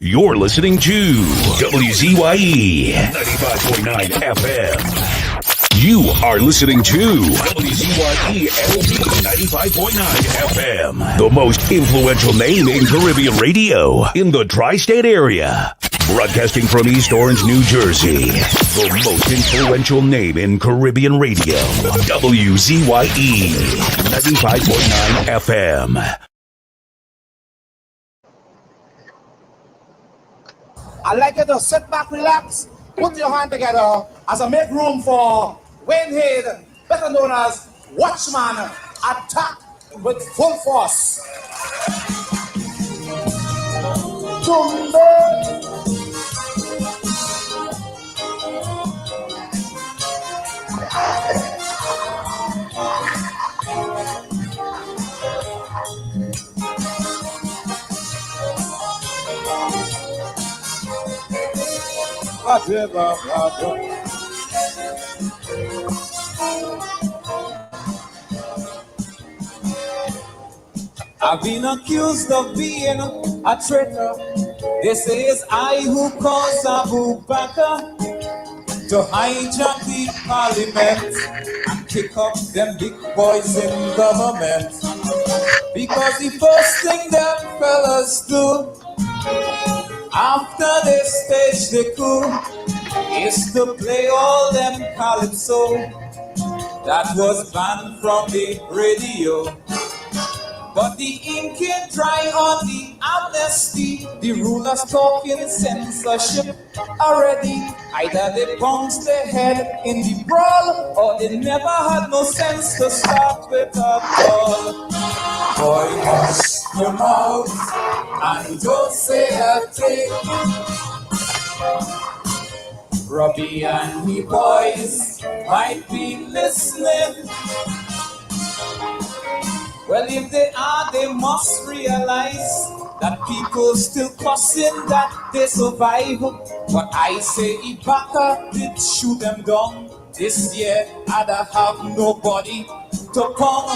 You're listening to WZYE 95.9 FM. You are listening to WZYE LP 95.9 FM, the most influential name in Caribbean radio in the tri-state area. Broadcasting from East Orange, New Jersey, the most influential name in Caribbean radio, WZYE 95.9 FM. I'd like you to sit back, relax, put your hand together as I make room for Wayne Head, better known as Watchman, attack with full force. I've been accused of being a traitor. They say it's I who caused Abu Bakr to hijack the parliament and kick up them big boys in government. Because the first thing them fellas do after they stage the coup is to play all them calypso that was banned from the radio. But the ink ain't dry on the amnesty. The rulers talking censorship already. Either they bounced their head in the brawl, or they never had no sense to start with a call. Boy, hush your mouth and don't say a thing. Robbie and the boys might be listening. Well, if they are, they must realize that people still cussing that they survive. But I say Ibaka did shoot them down. This year, I'd have nobody to come.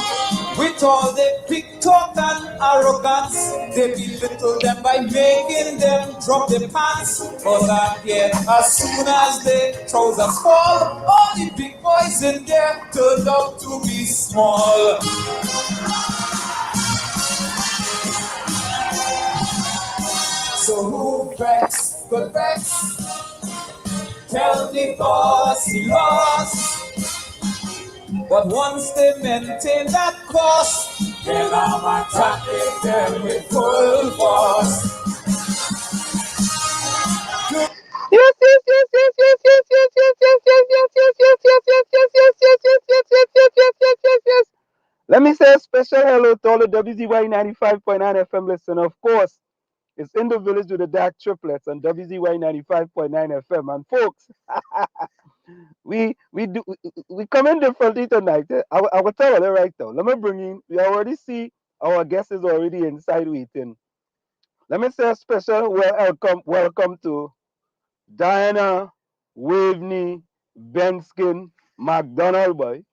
With all the big talk and arrogance, they belittle them by making them drop their pants. But I hear as soon as the trousers fall, all the big boys in there turned out to be small. So who vex, good vex? Tell the boss he lost. But once they maintain that course, then I'm attacking them with full force. Yes. Let me say a special hello to all the WZY 95.9 FM listeners. Of course, it's in the village with the dark triplets on WZY 95.9 FM. And folks, we come in differently tonight. I will tell you right now. Let me bring in. We already see our guest is already inside waiting. Let me say a special welcome to Diana, Waveney, Benskin, McDonald boy.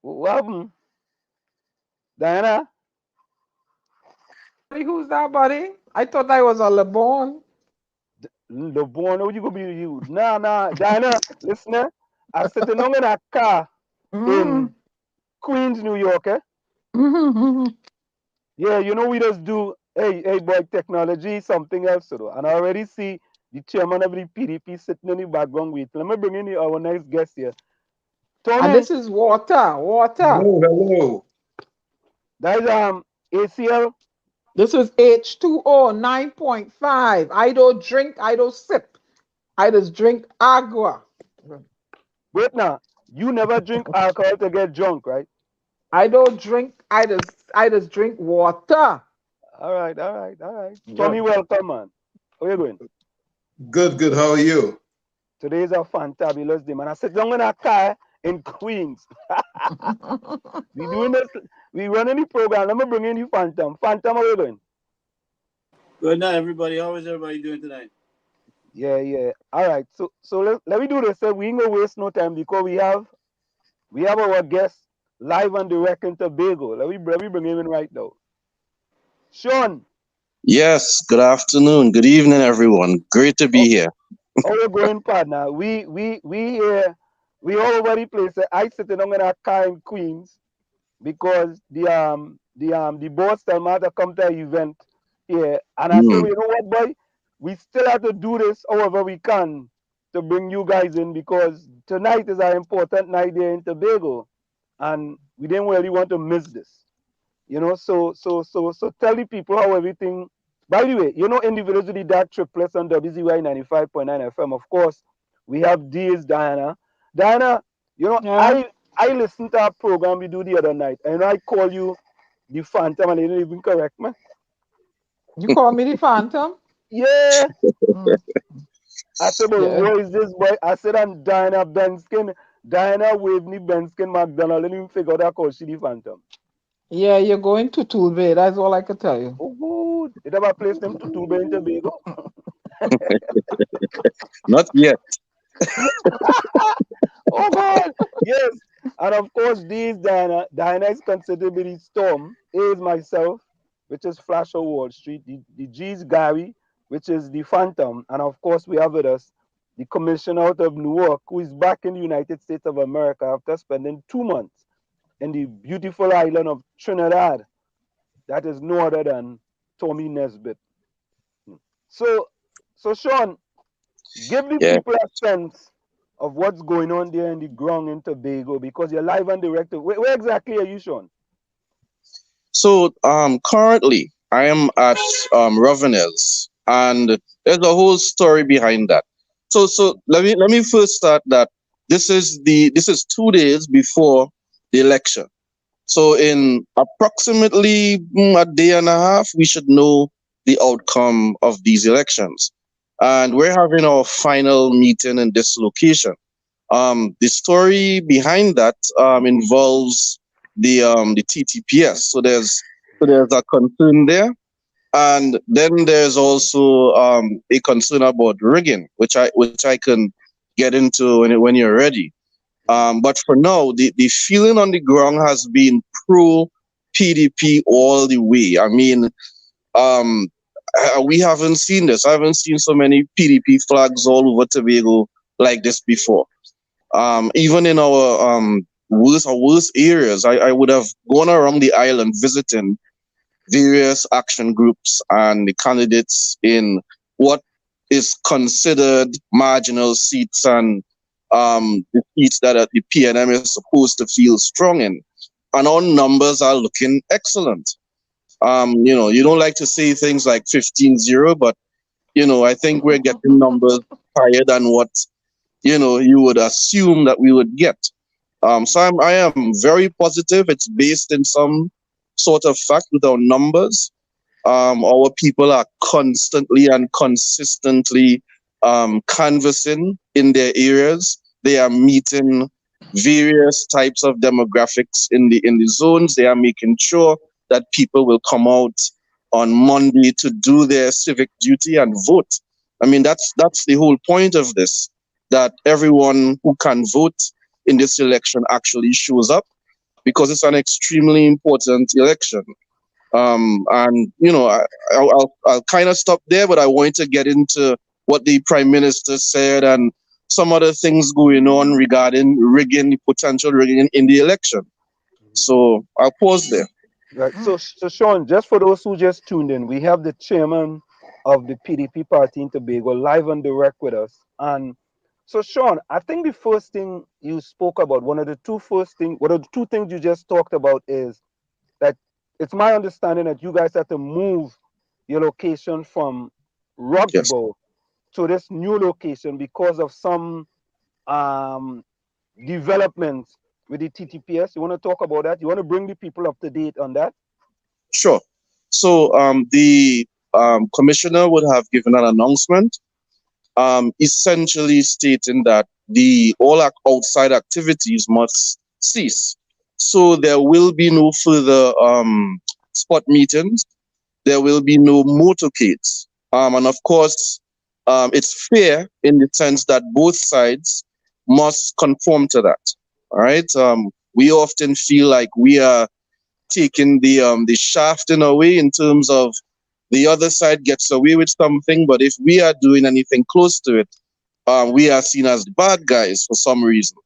What happened? Diana? Who's that, buddy? I thought I was a LeBron. LeBron, what you gonna be you? Nah, Diana, listener. I'm sitting on in a car in Queens, New York, eh? Yeah, you know we just do hey boy technology, something else to do. And I already see the chairman of the PDP sitting in the background waiting. Let me bring in our nice guest here. Tony. And this is water. Hello. That is ACL. This is H2O 9.5. I don't drink, I don't sip. I just drink agua. Wait now, you never drink alcohol to get drunk, right? I don't drink, I just drink water. All right. Tommy, welcome, man. How are you doing? Good. How are you? Today is a fantabulous day, man. I sit down in a car in Queens. We running the program. Let me bring in you, Phantom. Phantom, how are you doing? Good night, everybody. How is everybody doing tonight? Yeah. All right. So let me do this. We ain't gonna waste no time because we have our guest live and direct in Tobago. Let me bring him in right now. Sean, Yes, good afternoon, good evening, everyone. Great to be here. how you going, partner? We all over the place. I sitting on a car in Queens because the boss tell me to come to an event here, and I say, Mm, well, you know what, boy, we still have to do this however we can to bring you guys in because tonight is an important night here in Tobago, and we didn't really want to miss this. So tell the people how everything. By the way, individually that triplets on WZY 95.9 FM. Of course, we have D's Diana. Diana, Yeah. I listened to our program we do the other night, and I call you the Phantom, and you didn't even correct me. You call me the Phantom? Yeah, Mm. I said, but Yeah. who is this boy? I said, I'm Diana Benskin. Diana Waveney Benskin McDonald. I didn't even figure out call she the Phantom. Yeah, you're going to Toolbay. That's all I could tell you. Oh, good. It ever placed them to Tuba in Tobago? not yet. Oh God, yes. And of course, these Diana is considered to be the Storm. A is myself, which is Flash of Wall Street. The G is Gary, which is the Phantom. And of course, we have with us the commissioner out of Newark, who is back in the United States of America after spending 2 months in the beautiful island of Trinidad. That is no other than Tommy Nesbitt. So, so Sean, give the Yeah. people a sense of what's going on there in the ground in Tobago because you're live and direct. Where exactly are you, Sean? So currently I am at Ravenels, and there's a whole story behind that. So let me first start that this is 2 days before the election. So in approximately a day and a half, we should know the outcome of these elections. And we're having our final meeting in this location. The story behind that involves the TTPS. So there's a concern there, and then there's also a concern about rigging, which I can get into when you're ready. But for now, the feeling on the ground has been pro PDP all the way. I mean, um, we haven't seen this. I haven't seen so many PDP flags all over Tobago like this before. Even in our worst areas, I would have gone around the island visiting various action groups and the candidates in what is considered marginal seats and the seats that the PNM is supposed to feel strong in. And our numbers are looking excellent. You don't like to say things like 15-0, but I think we're getting numbers higher than what you would assume that we would get. I am very positive. It's based in some sort of fact with our numbers. Our people are constantly and consistently canvassing in their areas. They are meeting various types of demographics in the zones. They are making sure that people will come out on Monday to do their civic duty and vote. I mean, that's the whole point of this, that everyone who can vote in this election actually shows up, because it's an extremely important election. And I'll kind of stop there, but I want to get into what the prime minister said and some other things going on regarding rigging, potential rigging in the election. So I'll pause there. Right. So Sean, just for those who just tuned in, we have the chairman of the PDP party in Tobago live and direct with us. And so, Sean, I think the first thing you spoke about, one of the two things you just talked about is that it's my understanding that you guys had to move your location from Yes, Roxborough to this new location because of some um, developments with the TTPS. You want to talk about that? You want to bring the people up to date on that? sure. So the commissioner would have given an announcement, essentially stating that the outside activities must cease. So there will be no further spot meetings. There will be no motorcades. And of course, it's fair in the sense that both sides must conform to that. All right. We often feel like we are taking the shaft in a way, in terms of the other side gets away with something, but if we are doing anything close to it, we are seen as the bad guys for some reason.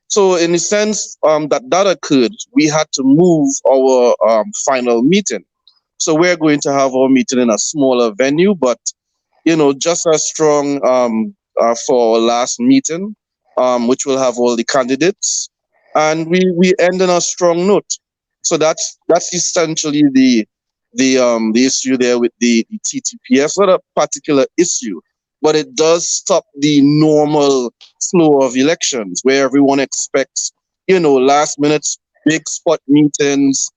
So in the sense that occurred, we had to move our final meeting. So we're going to have our meeting in a smaller venue, but just as strong for our last meeting, which will have all the candidates, and we end on a strong note. So that's essentially the issue there with the TTPS. Not a particular issue, but it does stop the normal flow of elections where everyone expects, last minute big spot meetings,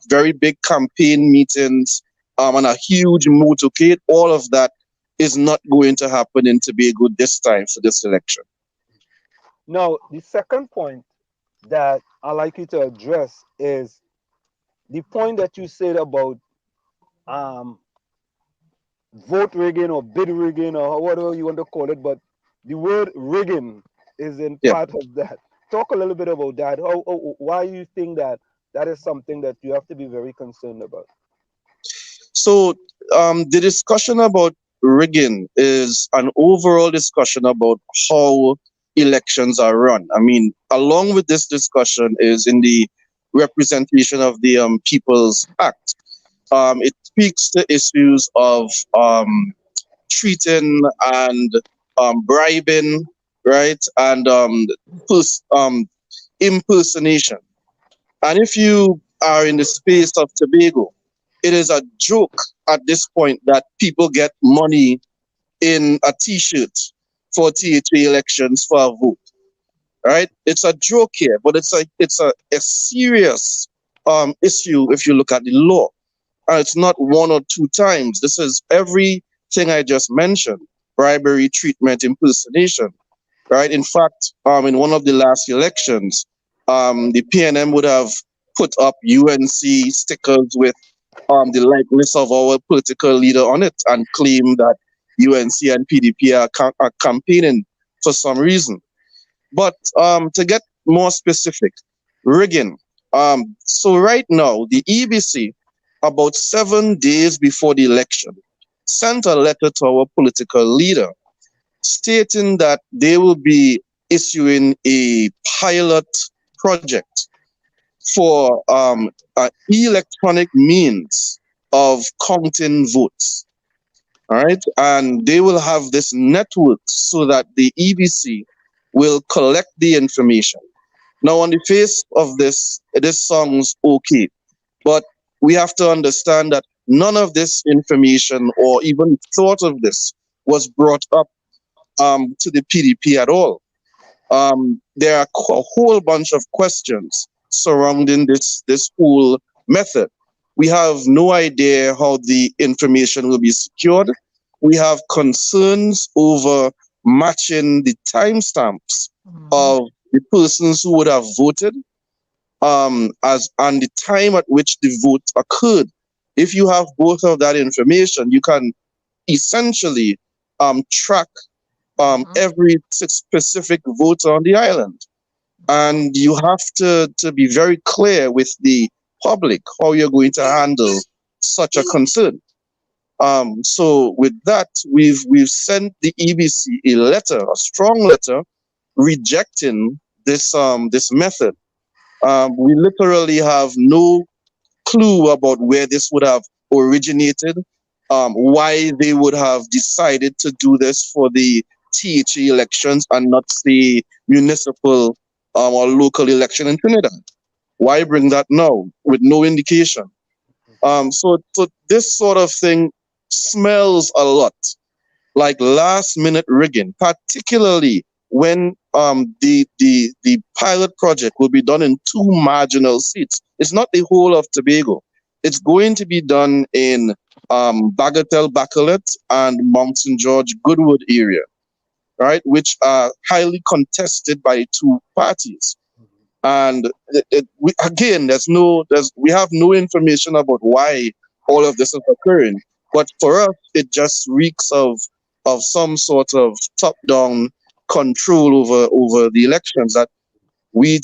very big campaign meetings, and a huge motorcade. All of that is not going to happen in Tobago this time for this election. Now, the second point that I'd like you to address is the point that you said about um, vote rigging or bid rigging or whatever you want to call it, but the word rigging is in Yeah. part of that. Talk a little bit about that. Why you think that that is something that you have to be very concerned about? So the discussion about rigging is an overall discussion about how elections are run. I mean, along with this discussion is in the representation of the People's Act. It speaks to issues of treating and bribing, right, and impersonation. And if you are in the space of Tobago, it is a joke at this point that people get money in a T-shirt for THA elections for a vote, right? It's a joke here, but it's a serious issue if you look at the law. And it's not one or two times. This is everything I just mentioned: bribery, treatment, impersonation, right? In fact, in one of the last elections, the PNM would have put up UNC stickers with the likeness of our political leader on it and claim that UNC and PDP are campaigning for some reason. But to get more specific, rigging. So right now, the EBC, about 7 days before the election, sent a letter to our political leader stating that they will be issuing a pilot project for electronic means of counting votes. All right. And they will have this network so that the EBC will collect the information. Now, on the face of this sounds okay, but we have to understand that none of this information or even thought of this was brought up to the PDP at all. There are a whole bunch of questions surrounding this whole method. We have no idea how the information will be secured. We have concerns over matching the timestamps of the persons who would have voted as and the time at which the vote occurred. If you have both of that information, you can essentially track every specific voter on the island. And you have to be very clear with the public how you're going to handle such a concern. So with that, we've sent the EBC a letter, a strong letter, rejecting this method. We literally have no clue about where this would have originated, why they would have decided to do this for the THE elections and not the municipal or local election in Trinidad. Why bring that now with no indication? So this sort of thing smells a lot like last minute rigging, particularly when the pilot project will be done in two marginal seats. It's not the whole of Tobago. It's going to be done in Bagatelle, Bacolet, and Mount St. George, Goodwood area, right, which are highly contested by two parties. And we have no information about why all of this is occurring. But for us, it just reeks of some sort of top-down control over the elections that We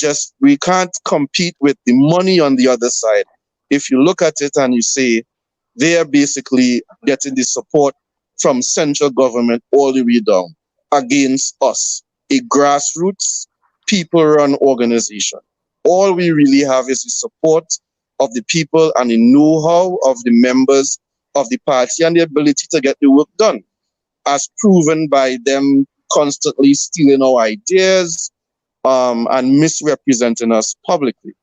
can't compete with the money on the other side. If you look at it and you say they are basically getting the support from central government all the way down against us, a grassroots people-run organization. All we really have is the support of the people and the know-how of the members of the party and the ability to get the work done, as proven by them constantly stealing our ideas, and misrepresenting us publicly.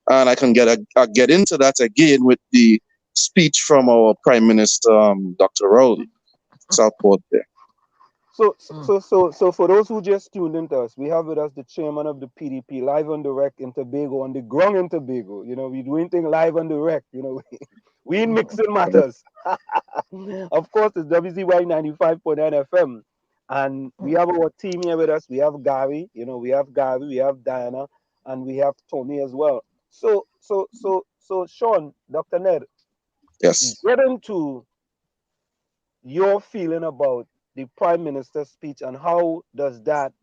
And I can get into that again with the speech from our Prime Minister, Dr. Rowley. So I'll pause there. So for those who just tuned into us, we have with us the chairman of the PDP live on direct in Tobago, on the ground in Tobago. You know, we're doing things live on direct. You know, we ain't mixing matters. Of course, it's WZY 95.9 FM. And we have our team here with us. We have Gary, we have Diana, and we have Tony as well. So Sean, Dr. Nedd, yes, get into your feeling about the Prime Minister's speech and how does that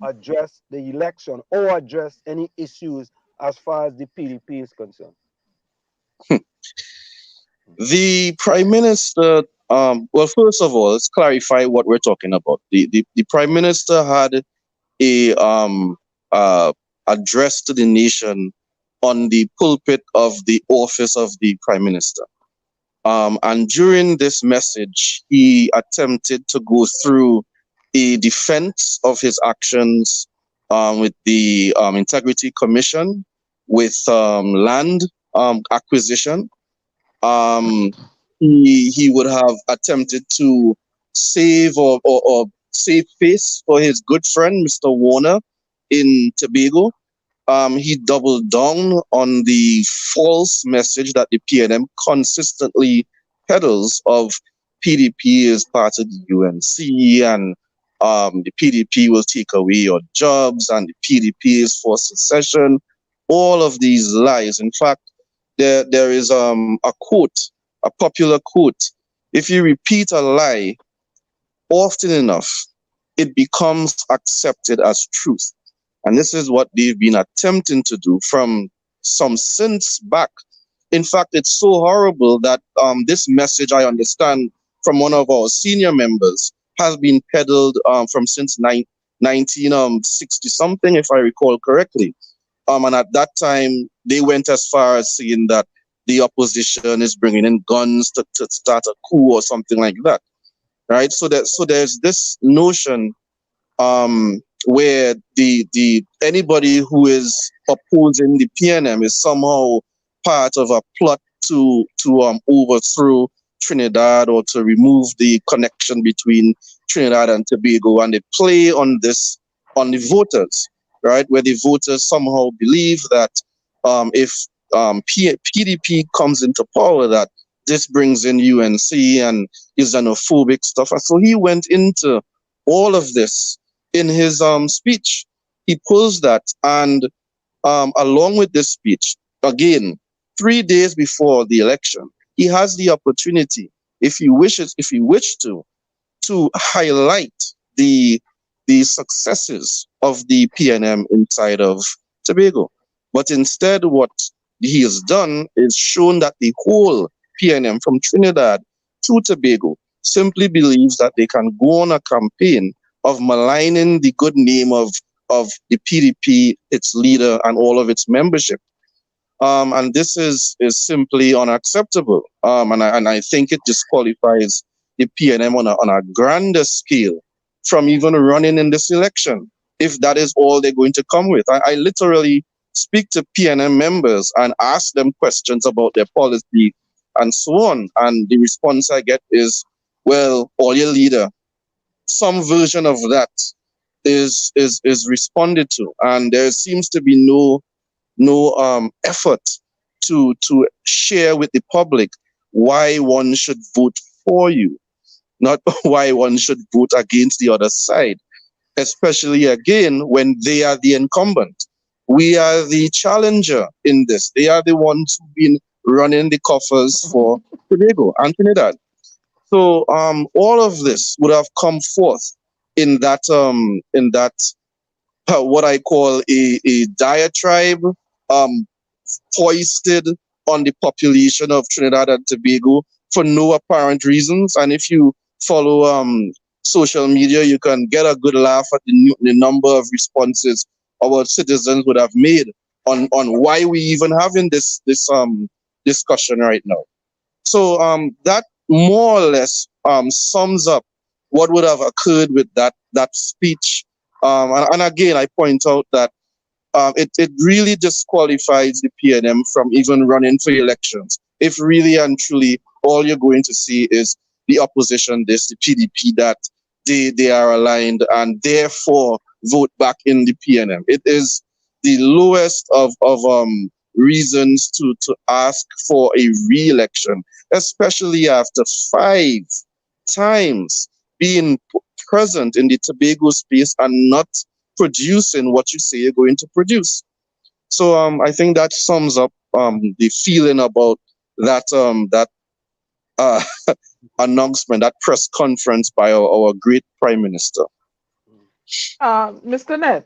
address the election or address any issues as far as the PDP is concerned? The Prime Minister, well, first of all, let's clarify what we're talking about. The Prime Minister had a address to the nation on the pulpit of the office of the Prime Minister. And during this message, he attempted to go through a defense of his actions with the Integrity Commission, with land acquisition. He would have attempted to save or save face for his good friend, Mr. Warner, in Tobago. He doubled down on the false message that the PNM consistently peddles of PDP is part of the UNC and the PDP will take away your jobs and the PDP is for secession. All of these lies. In fact, there is a quote, a popular quote. If you repeat a lie often enough, it becomes accepted as truth. And this is what they've been attempting to do from some since back. In fact, it's so horrible that this message, I understand, from one of our senior members, has been peddled from since 1960 something, if I recall correctly. And at that time, they went as far as saying that the opposition is bringing in guns to start a coup or something like that, right? So there's this notion where the anybody who is opposing the PNM is somehow part of a plot to overthrow Trinidad or to remove the connection between Trinidad and Tobago, and they play on this on the voters, right? Where the voters somehow believe that if PDP comes into power, that this brings in UNC and is xenophobic stuff. And so he went into all of this in his speech. He pulls that, and along with this speech, again, 3 days before the election, he has the opportunity, if he wished to highlight the successes of the PNM inside of Tobago. But instead, what he has done is shown that the whole PNM from Trinidad to Tobago simply believes that they can go on a campaign of maligning the good name of the PDP, its leader, and all of its membership. And this is simply unacceptable. And I think it disqualifies the PNM on a grander scale from even running in this election, if that is all they're going to come with. I literally speak to PNM members and ask them questions about their policy and so on. And the response I get is, well, or your leader. Some version of that is responded to, and there seems to be no effort to share with the public why one should vote for you, not why one should vote against the other side, especially again when they are the incumbent. We are the challenger in this. They are the ones who've been running the coffers for Tobago and Trinidad. So all of this would have come forth in that what I call a diatribe um, foisted on the population of Trinidad and Tobago for no apparent reasons. And if you follow social media, you can get a good laugh at the number of responses our citizens would have made on why we even having this discussion right now. So that more or less sums up what would have occurred with that speech. And again, I point out that it really disqualifies the PNM from even running for elections. If really and truly all you're going to see is the opposition, the PDP, that they are aligned and therefore vote back in the PNM. It is the lowest of reasons to ask for a re-election, especially after 5 times being present in the Tobago space and not producing what you say you're going to produce. So I think that sums up the feeling about that uh, announcement, that press conference by our great Prime Minister. Mr. Nedd,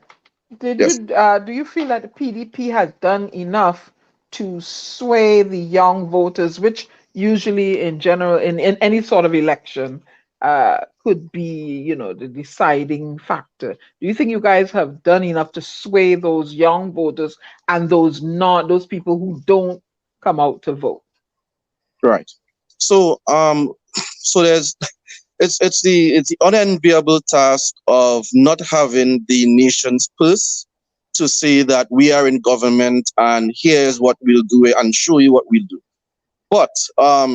Yes. do you feel that the PDP has done enough to sway the young voters, which usually in general in any sort of election could be, the deciding factor? Do you think you guys have done enough to sway those young voters and those people who don't come out to vote? Right. So so there's it's the unenviable task of not having the nation's purse to say that we are in government and here's what we'll do and show you what we'll do. But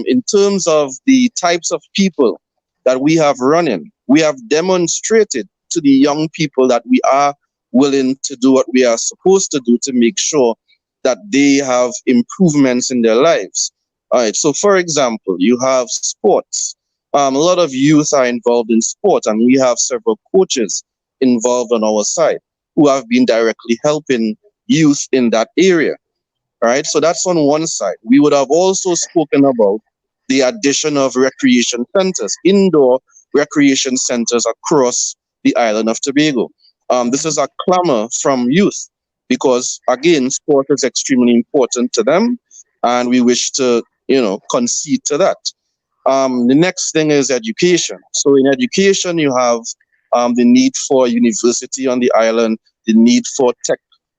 in terms of the types of people that we have running, we have demonstrated to the young people that we are willing to do what we are supposed to do to make sure that they have improvements in their lives. All right. So, for example, you have sports. A lot of youth are involved in sports, and we have several coaches involved on our side who have been directly helping youth in that area. Right? So that's on one side. We would have also spoken about the addition of recreation centers, indoor recreation centers across the island of Tobago. This is a clamor from youth because, again, sport is extremely important to them, and we wish to, concede to that. The next thing is education. So in education, you have the need for university on the island, the need for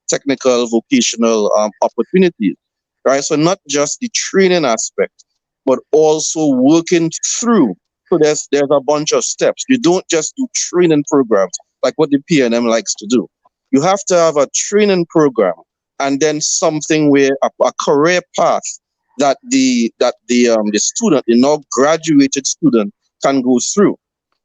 technical vocational opportunities, right? So not just the training aspect, but also working through. So there's a bunch of steps. You don't just do training programs like what the PNM likes to do. You have to have a training program and then something where a career path that the student, the now graduated student, can go through.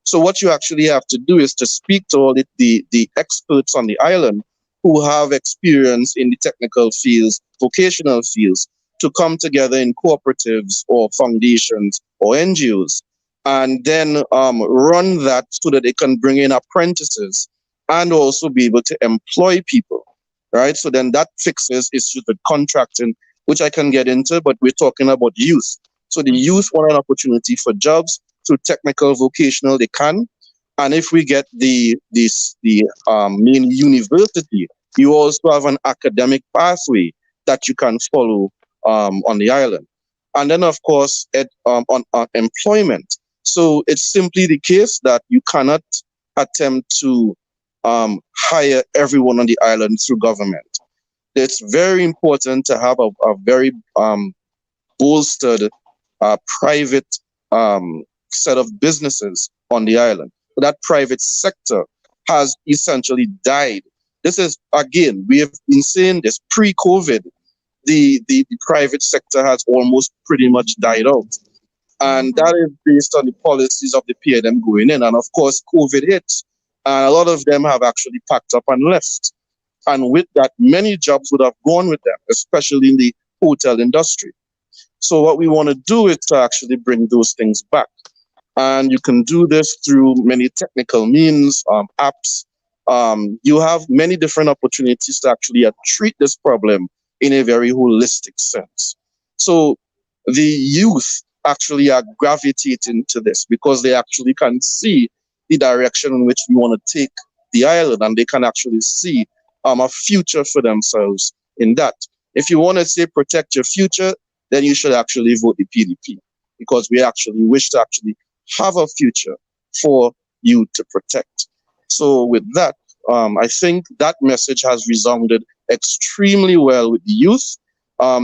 So what you actually have to do is to speak to all the experts on the island who have experience in the technical fields, vocational fields, to come together in cooperatives or foundations or NGOs, and then run that so that they can bring in apprentices and also be able to employ people, right? So then that fixes issues with contracting, which I can get into, but we're talking about youth. So the youth want an opportunity for jobs through technical, vocational, they can. And if we get the main university, you also have an academic pathway that you can follow on the island. And then, of course, on employment. So it's simply the case that you cannot attempt to hire everyone on the island through government. It's very important to have a very bolstered private set of businesses on the island. That private sector has essentially died. This is, again, we have been saying this pre-COVID, the private sector has almost pretty much died out. And that is based on the policies of the PNM going in. And of course, COVID hits, and a lot of them have actually packed up and left. And with that, many jobs would have gone with them, especially in the hotel industry. So what we want to do is to actually bring those things back. And you can do this through many technical means, apps. You have many different opportunities to actually treat this problem in a very holistic sense. So the youth actually are gravitating to this because they actually can see the direction in which we want to take the island, and they can actually see a future for themselves in that. If you want to say protect your future, then you should actually vote the PDP, because we actually wish to actually have a future for you to protect. So with that, I think that message has resounded extremely well with the youth.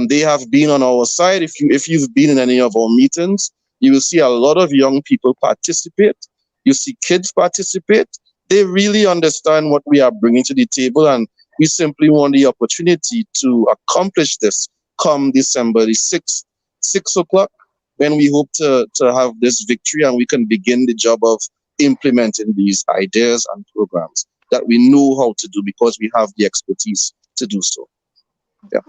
They have been on our side. If you've been in any of our meetings, you will see a lot of young people participate. You see kids participate. They really understand what we are bringing to the table, and we simply want the opportunity to accomplish this come December the 6th, 6 o'clock, when we hope to have this victory and we can begin the job of implementing these ideas and programs that we know how to do because we have the expertise to do so. Yeah.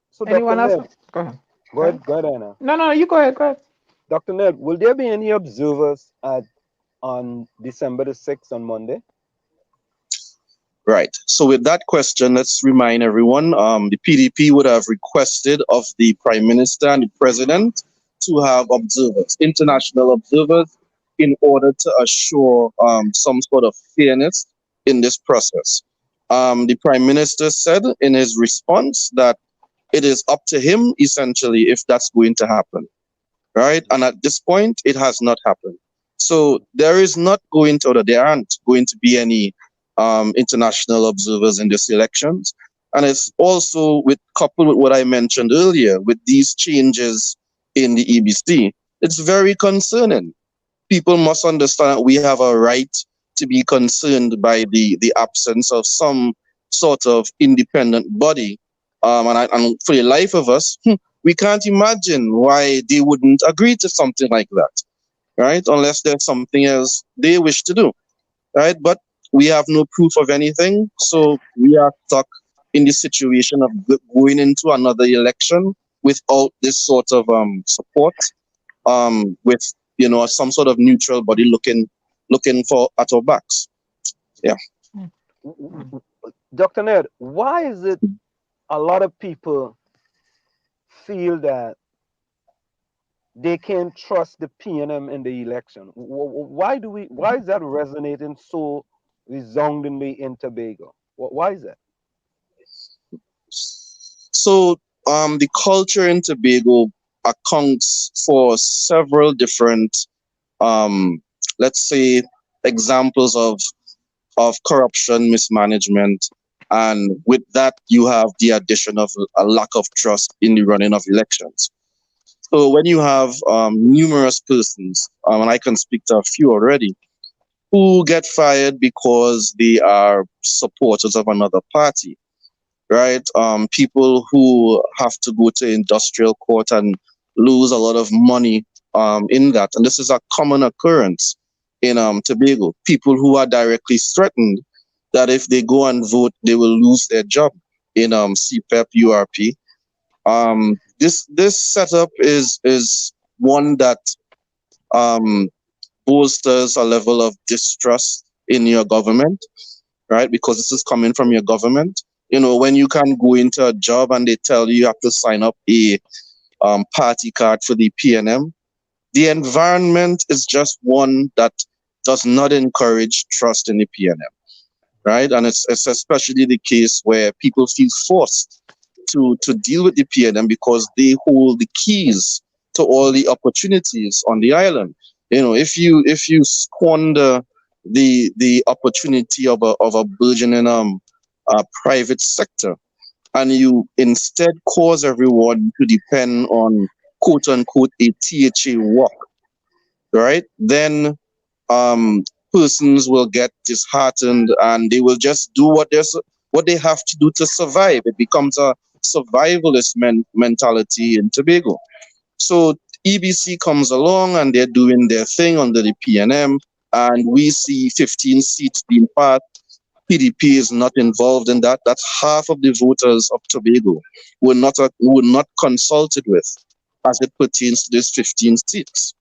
So, Anyone Dr. else? Nedd, Go ahead. go ahead, Anna. No, you go ahead. Go ahead. Dr. Nedd, will there be any observers on December the 6th on Monday? Right. So with that question, let's remind everyone, the PDP would have requested of the Prime Minister and the President to have observers, international observers, in order to assure some sort of fairness in this process. The Prime Minister said in his response that it is up to him, essentially, if that's going to happen. Right? And at this point, it has not happened. So there aren't going to be any international observers in these elections. And it's also coupled with what I mentioned earlier, with these changes in the EBC, it's very concerning. People must understand that we have a right to be concerned by the absence of some sort of independent body. And for the life of us, we can't imagine why they wouldn't agree to something like that, right? Unless there's something else they wish to do, right? But we have no proof of anything, so we are stuck in the situation of going into another election without this sort of support, with some sort of neutral body looking for at our backs. Yeah. Dr. Nedd, why is it a lot of people feel that they can't trust the PNM in the election? Why is that resonating so resoundingly in Tobago? Why is that? So the culture in Tobago accounts for several different, let's say, examples of corruption, mismanagement, and with that you have the addition of a lack of trust in the running of elections. So when you have numerous persons, and I can speak to a few already, who get fired because they are supporters of another party, right? People who have to go to industrial court and lose a lot of money in that. And this is a common occurrence in Tobago. People who are directly threatened that if they go and vote, they will lose their job in CPEP, URP. This setup is one that bolsters a level of distrust in your government, right? Because this is coming from your government. When you can go into a job and they tell you have to sign up a party card for the PNM, the environment is just one that does not encourage trust in the PNM, right? And it's especially the case where people feel forced to deal with the PNM because they hold the keys to all the opportunities on the island. If you squander the opportunity of a burgeoning private sector, and you instead cause everyone to depend on quote unquote a THA work, right? Then persons will get disheartened and they will just do what they have to do to survive. It becomes a survivalist mentality in Tobago. So EBC comes along and they're doing their thing under the PNM, and we see 15 seats being passed. PDP is not involved in that. That's half of the voters of Tobago were not consulted with as it pertains to these 15 seats,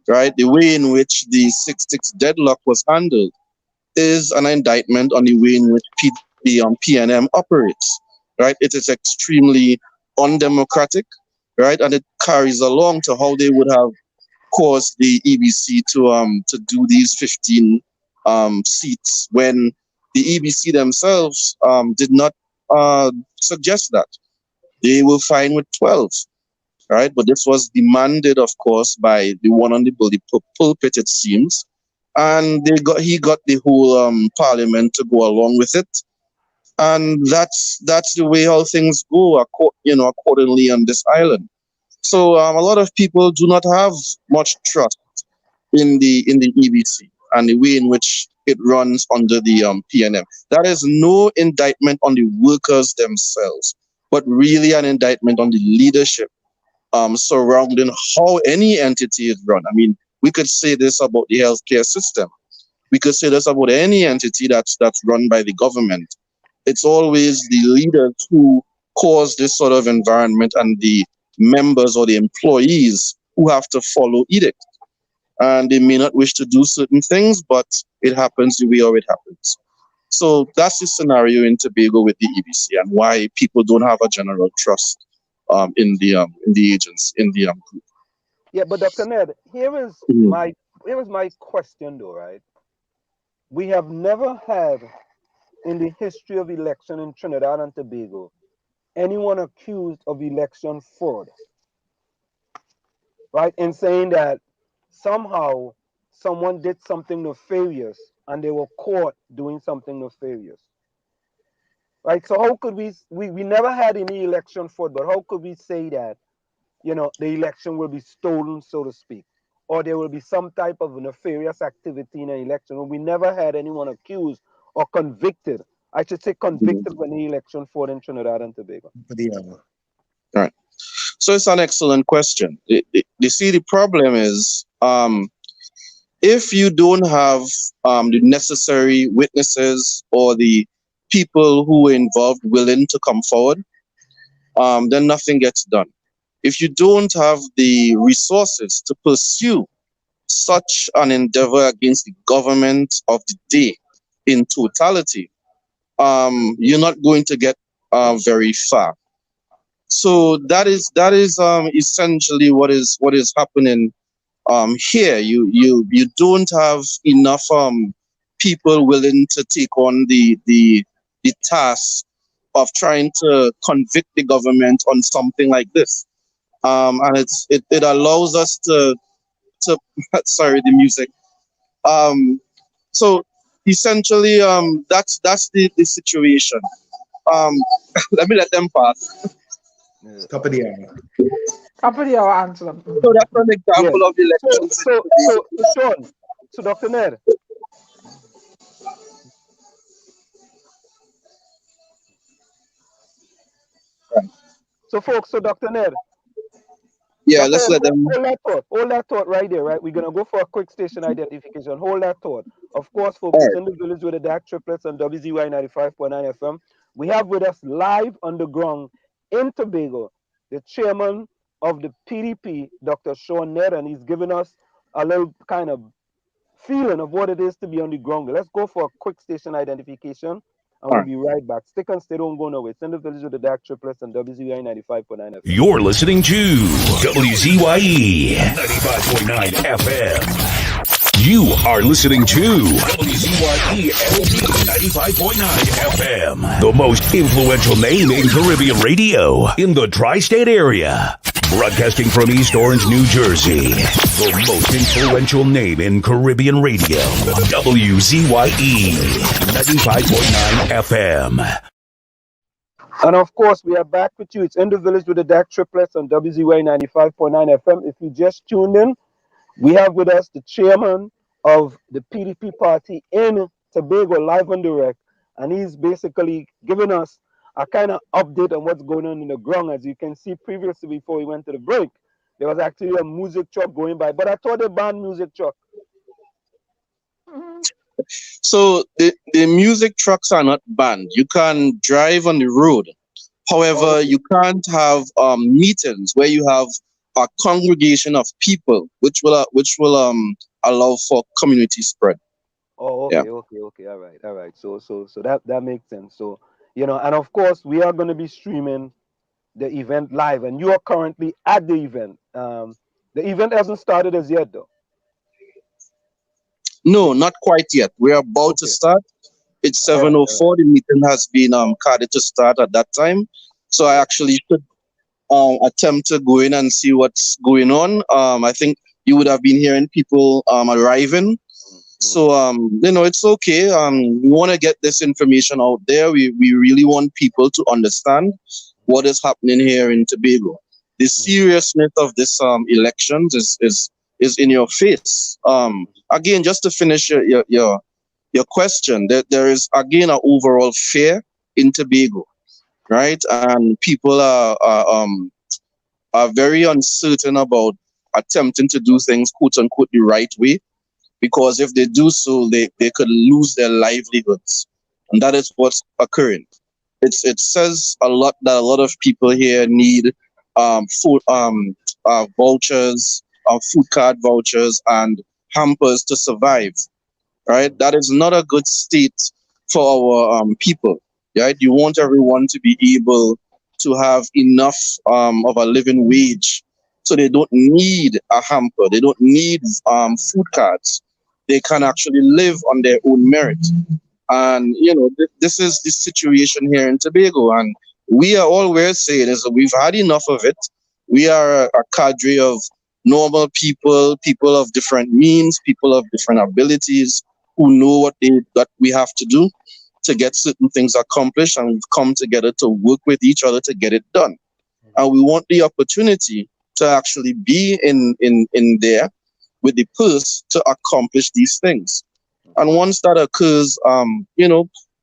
right? The way in which the 6-6 deadlock was handled is an indictment on the way in which the PNM operates, right? It is extremely undemocratic, right? And it carries along to how they would have caused the EBC to do these 15 seats when the EBC themselves did not suggest that. They were fine with 12, right? But this was demanded, of course, by the one on the pulpit, it seems. And he got the whole parliament to go along with it. And that's the way how things go, accordingly on this island. So a lot of people do not have much trust in the EBC and the way in which it runs under the PNM. That is no indictment on the workers themselves, but really an indictment on the leadership surrounding how any entity is run. I mean, we could say this about the healthcare system. We could say this about any entity that's run by the government. It's always the leaders who cause this sort of environment and the members or the employees who have to follow edict. And they may not wish to do certain things, but it happens the way how it happens. So that's the scenario in Tobago with the EBC and why people don't have a general trust in the agents, in the group. Yeah, but Dr. Nedd, here is my question though, right? We have never had in the history of election in Trinidad and Tobago anyone accused of election fraud, right? In saying that somehow someone did something nefarious and they were caught doing something nefarious, right? So how could we never had any election fraud, but how could we say that, the election will be stolen, so to speak, or there will be some type of nefarious activity in an election when we never had anyone accused or convicted? I should say convicted when the election fraud in Trinidad and Tobago. Right. So it's an excellent question. You see, the problem is if you don't have the necessary witnesses or the people who were involved willing to come forward, then nothing gets done. If you don't have the resources to pursue such an endeavor against the government of the day in totality, you're not going to get very far. So that is essentially what is happening here. You don't have enough people willing to take on the task of trying to convict the government on something like this. And it allows us to sorry, the music. So essentially that's the situation. Let me let them pass. Top of the hour. Top of the hour answer. So that's an example of elections. So Sean, so Dr. Nedd. Right. So folks, so Dr. Nedd. Yeah, Dr. let's Nedd, let them. Hold that thought right there, right? We're gonna go for a quick station identification. Hold that thought. Of course, folks, it's in the village with the dark triplets on WZY 95.9 FM. We have with us live on the ground in Tobago, the chairman of the PDP, Dr. Sean Nedd, and he's giving us a little kind of feeling of what it is to be on the ground. Let's go for a quick station identification, and we'll be right back. Stick and stay, don't go nowhere. It's in the village with the dark triplets on WZY 95.9 FM. You're listening to WZYE 95.9 FM. You are listening to WZYE 95.9 FM, the most influential name in Caribbean radio in the tri-state area. Broadcasting from East Orange, New Jersey, the most influential name in Caribbean radio, WZYE 95.9 FM. And of course, we are back with you. It's in the village with the dark triplets on WZY 95.9 FM. If you just tuned in, we have with us the chairman of the PDP party in Tobago, live on direct, and he's basically giving us a kind of update on what's going on in the ground. As you can see previously, before we went to the break, there was actually a music truck going by, but I thought they banned music truck. So the music trucks are not banned. You can drive on the road. However, you can't have meetings where you have a congregation of people, which will allow for community spread. Oh, okay, yeah. Okay, all right. So that makes sense. So, and of course, we are going to be streaming the event live, and you are currently at the event. The event hasn't started as yet, though. No, not quite yet. We are about to start. It's All right, all 7:04. The meeting has been carded to start at that time. So I actually should attempt to go in and see what's going on. I think you would have been hearing people arriving. So it's okay. We want to get this information out there. We really want people to understand what is happening here in Tobago. The seriousness of this elections is in your face. Again, just to finish your question, there is again an overall fear in Tobago, right? And people are very uncertain about attempting to do things quote unquote the right way, because if they do so, they could lose their livelihoods. And that is what's occurring. It says a lot that a lot of people here need food vouchers, food card vouchers, and hampers to survive. Right, that is not a good state for our people. Right, you want everyone to be able to have enough of a living wage, so they don't need a hamper, they don't need food cards. They can actually live on their own merit. And this is the situation here in Tobago, and we are all we're saying is that we've had enough of it. We are a cadre of normal people, people of different means, people of different abilities, who know what we have to do to get certain things accomplished, and we've come together to work with each other to get it done. And we want the opportunity to actually be in there with the purse to accomplish these things. And once that occurs,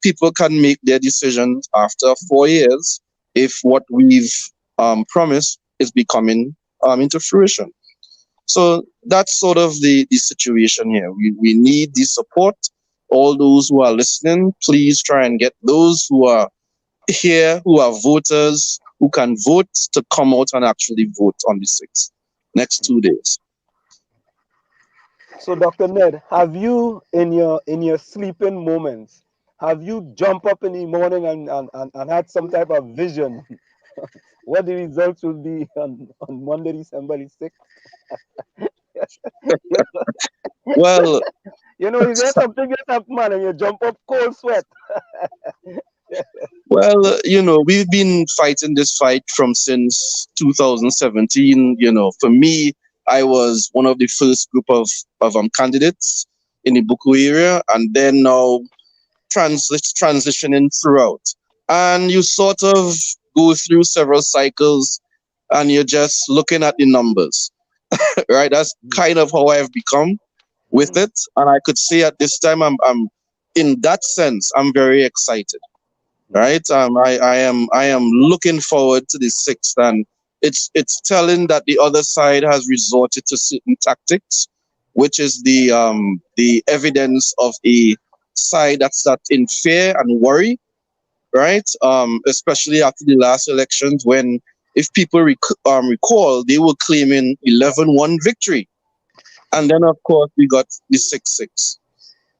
people can make their decisions after 4 years if what we've promised is becoming into fruition. So that's sort of the situation here. We need the support. All those who are listening, please try and get those who are here, who are voters, who can vote, to come out and actually vote on the 6th, next 2 days. So, Dr. Nedd, have you, in your sleeping moments, have you jumped up in the morning and had some type of vision what the results will be on Monday, December the 6th? Well, you there's something just happen, man, and you jump up cold sweat. Well, we've been fighting this fight from since 2017. For me, I was one of the first group of candidates in the Buku area, and then now transitioning throughout. And you sort of go through several cycles, and you're just looking at the numbers, right? That's kind of how I've become with it. And I could say at this time, I'm in that sense, I'm very excited. Right, I am looking forward to the 6th, and it's telling that the other side has resorted to certain tactics, which is the evidence of a side that's in fear and worry, right? Especially after the last elections, when, if people recall, they were claiming 11-1 victory, and then of course we got the 6-6.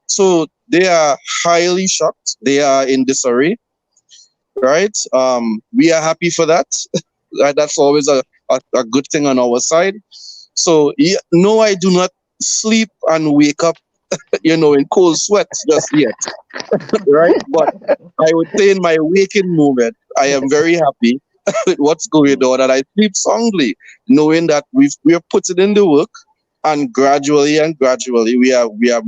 So they are highly shocked. They are in disarray. Right? We are happy for that. That's always a good thing on our side. So, no, I do not sleep and wake up, in cold sweats just yet. Right? But I would say in my waking moment, I am very happy with what's going on, and I sleep soundly, knowing that we are putting in the work, and gradually we are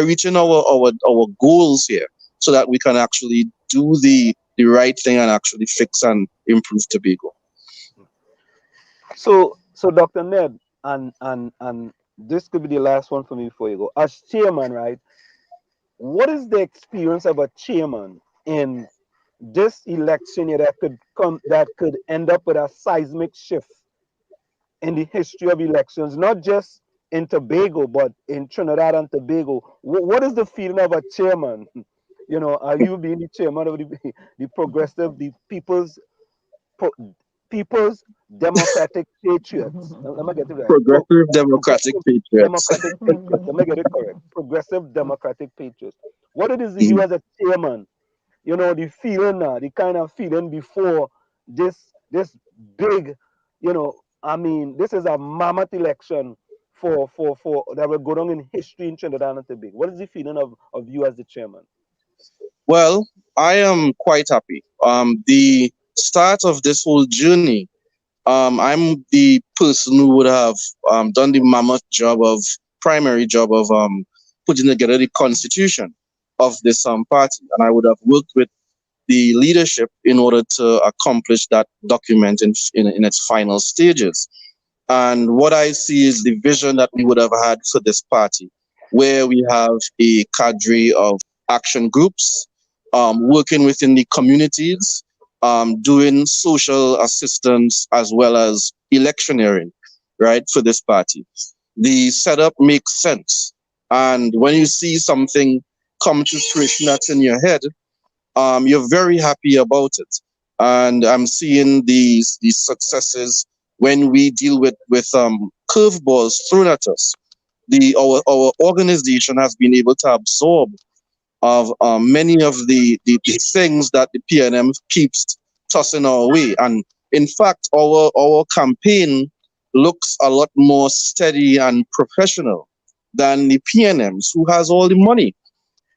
reaching our goals here, so that we can actually do the right thing and actually fix and improve Tobago. So, Dr. Nedd, and this could be the last one for me before you go. As chairman, right? What is the experience of a chairman in this election here that could end up with a seismic shift in the history of elections, not just in Tobago, but in Trinidad and Tobago? What is the feeling of a chairman? Are you being the chairman of the progressive, the people's Democratic Patriots? Let me get it right. Progressive Democratic Patriots. Democratic Patriots. Let me get it correct. Progressive Democratic Patriots. What it is you as a chairman, the feeling now, the kind of feeling before this big, this is a mammoth election for that will go down in history in Trinidad and Tobago. What is the feeling of you as the chairman? Well, I am quite happy. The start of this whole journey, I'm the person who would have done the mammoth job of primary job of putting together the constitution of this party, and I would have worked with the leadership in order to accomplish that document in its final stages. And what I see is the vision that we would have had for this party, where we have a cadre of action groups working within the communities, doing social assistance as well as electioneering, right, for this party. The setup makes sense. And when you see something come to fruition that's in your head, you're very happy about it. And I'm seeing these successes when we deal with curveballs thrown at us. Our organization has been able to absorb of many of the things that the PNM keeps tossing our way. And in fact, our campaign looks a lot more steady and professional than the PNMs, who has all the money.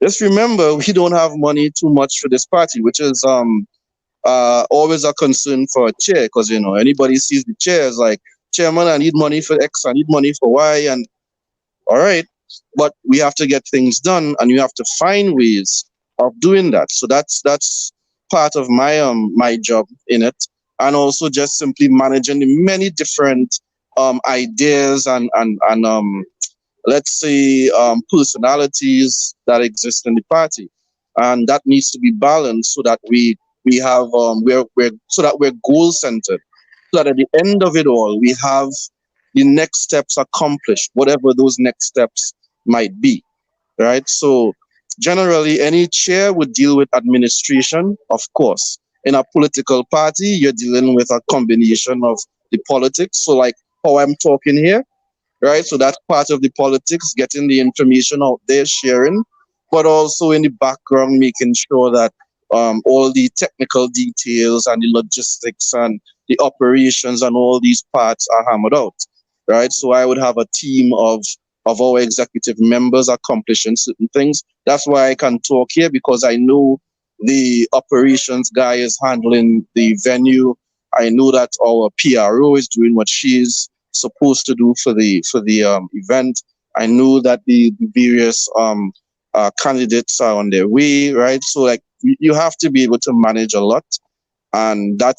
Just remember, we don't have money too much for this party, which is always a concern for a chair, because anybody sees the chair is like, chairman, I need money for X, I need money for Y, and all right, but we have to get things done, and you have to find ways of doing that. So that's part of my job in it, and also just simply managing the many different ideas and let's say personalities that exist in the party, and that needs to be balanced so that we have we're so that we're goal centered, so that at the end of it all we have the next steps accomplished, whatever those next steps might be, right? So generally, any chair would deal with administration, of course. In a political party, you're dealing with a combination of the politics. So, like how I'm talking here, right? So that's part of the politics, getting the information out there, sharing, but also in the background, making sure that all the technical details and the logistics and the operations and all these parts are hammered out, right? So I would have a team of our executive members accomplishing certain things. That's why I can talk here, because I know the operations guy is handling the venue. I know that our PRO is doing what she's supposed to do for the event. I know that the various candidates are on their way, right? So like you have to be able to manage a lot, and that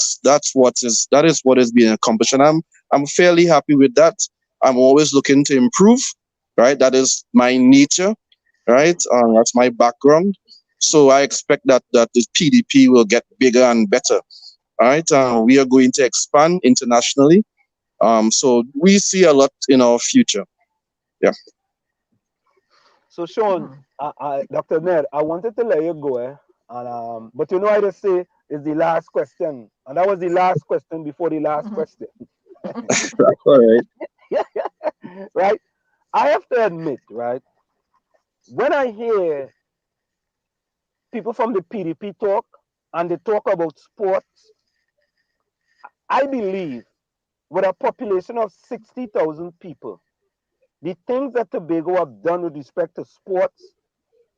is what is being accomplished, and I'm fairly happy with that. I'm always looking to improve, right? That is my nature, right? That's my background. So I expect that the PDP will get bigger and better. All right, we are going to expand internationally. So we see a lot in our future. Yeah. So Sean, Dr. Nedd, I wanted to let you go, and but I just say is the last question, and that was the last question before the last question. That's all right. Right? I have to admit, right, when I hear people from the PDP talk and they talk about sports, I believe with a population of 60,000 people, the things that Tobago have done with respect to sports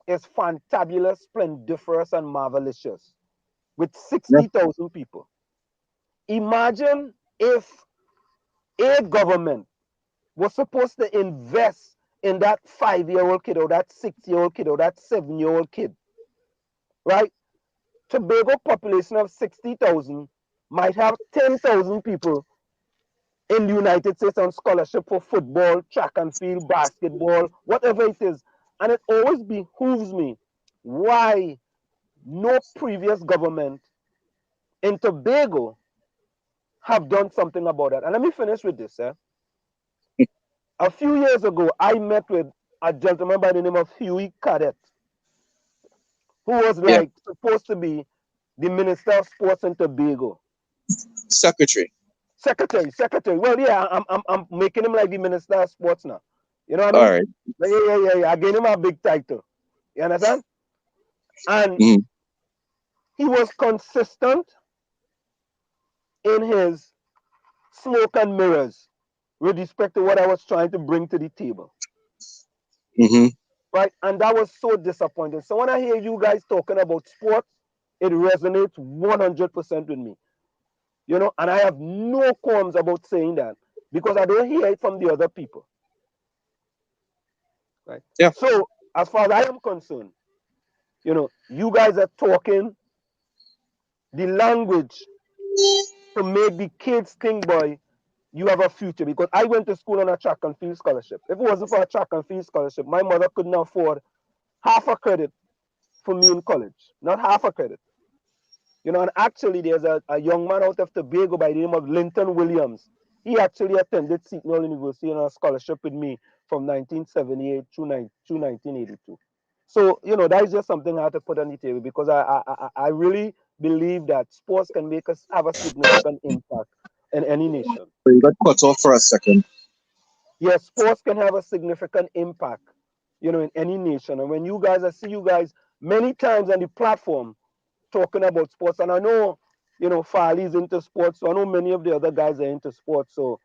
is fantabulous, splendiferous, and marvelous with Yeah. 60,000 people. Imagine if a government was supposed to invest in that 5-year-old kid or that 6-year-old kid or that 7-year-old kid, right? Tobago population of 60,000 might have 10,000 people in the United States on scholarship for football, track and field, basketball, whatever it is. And it always behooves me why no previous government in Tobago have done something about that. And let me finish with this. A few years ago, I met with a gentleman by the name of Huey Cadet, who was Yeah. like supposed to be the Minister of Sports in Tobago. Secretary. Secretary. Well, yeah, I'm making him like the Minister of Sports now. You know what I All mean? right. Yeah. I gave him a big title. You understand? And Mhm. he was consistent in his smoke and mirrors with respect to what I was trying to bring to the table. Mhm. right? And that was so disappointing. So when I hear you guys talking about sports, it resonates 100% with me, and I have no qualms about saying that because I don't hear it from the other people, right? Yeah. So as far as I am concerned, you guys are talking the language to make the kids think, boy, you have a future. Because I went to school on a track and field scholarship. If it wasn't for a track and field scholarship, my mother couldn't afford half a credit for me in college. Not half a credit. And actually there's a young man out of Tobago by the name of Linton Williams. He actually attended Seton University on a scholarship with me from 1978 to 1982. So, that is just something I had to put on the table because I really believe that sports can make us have a significant impact in any nation. So you got cut off for a second. Yes, sports can have a significant impact, in any nation. And when I see you guys many times on the platform talking about sports, and I know, Farley's into sports, so I know many of the other guys are into sports. So,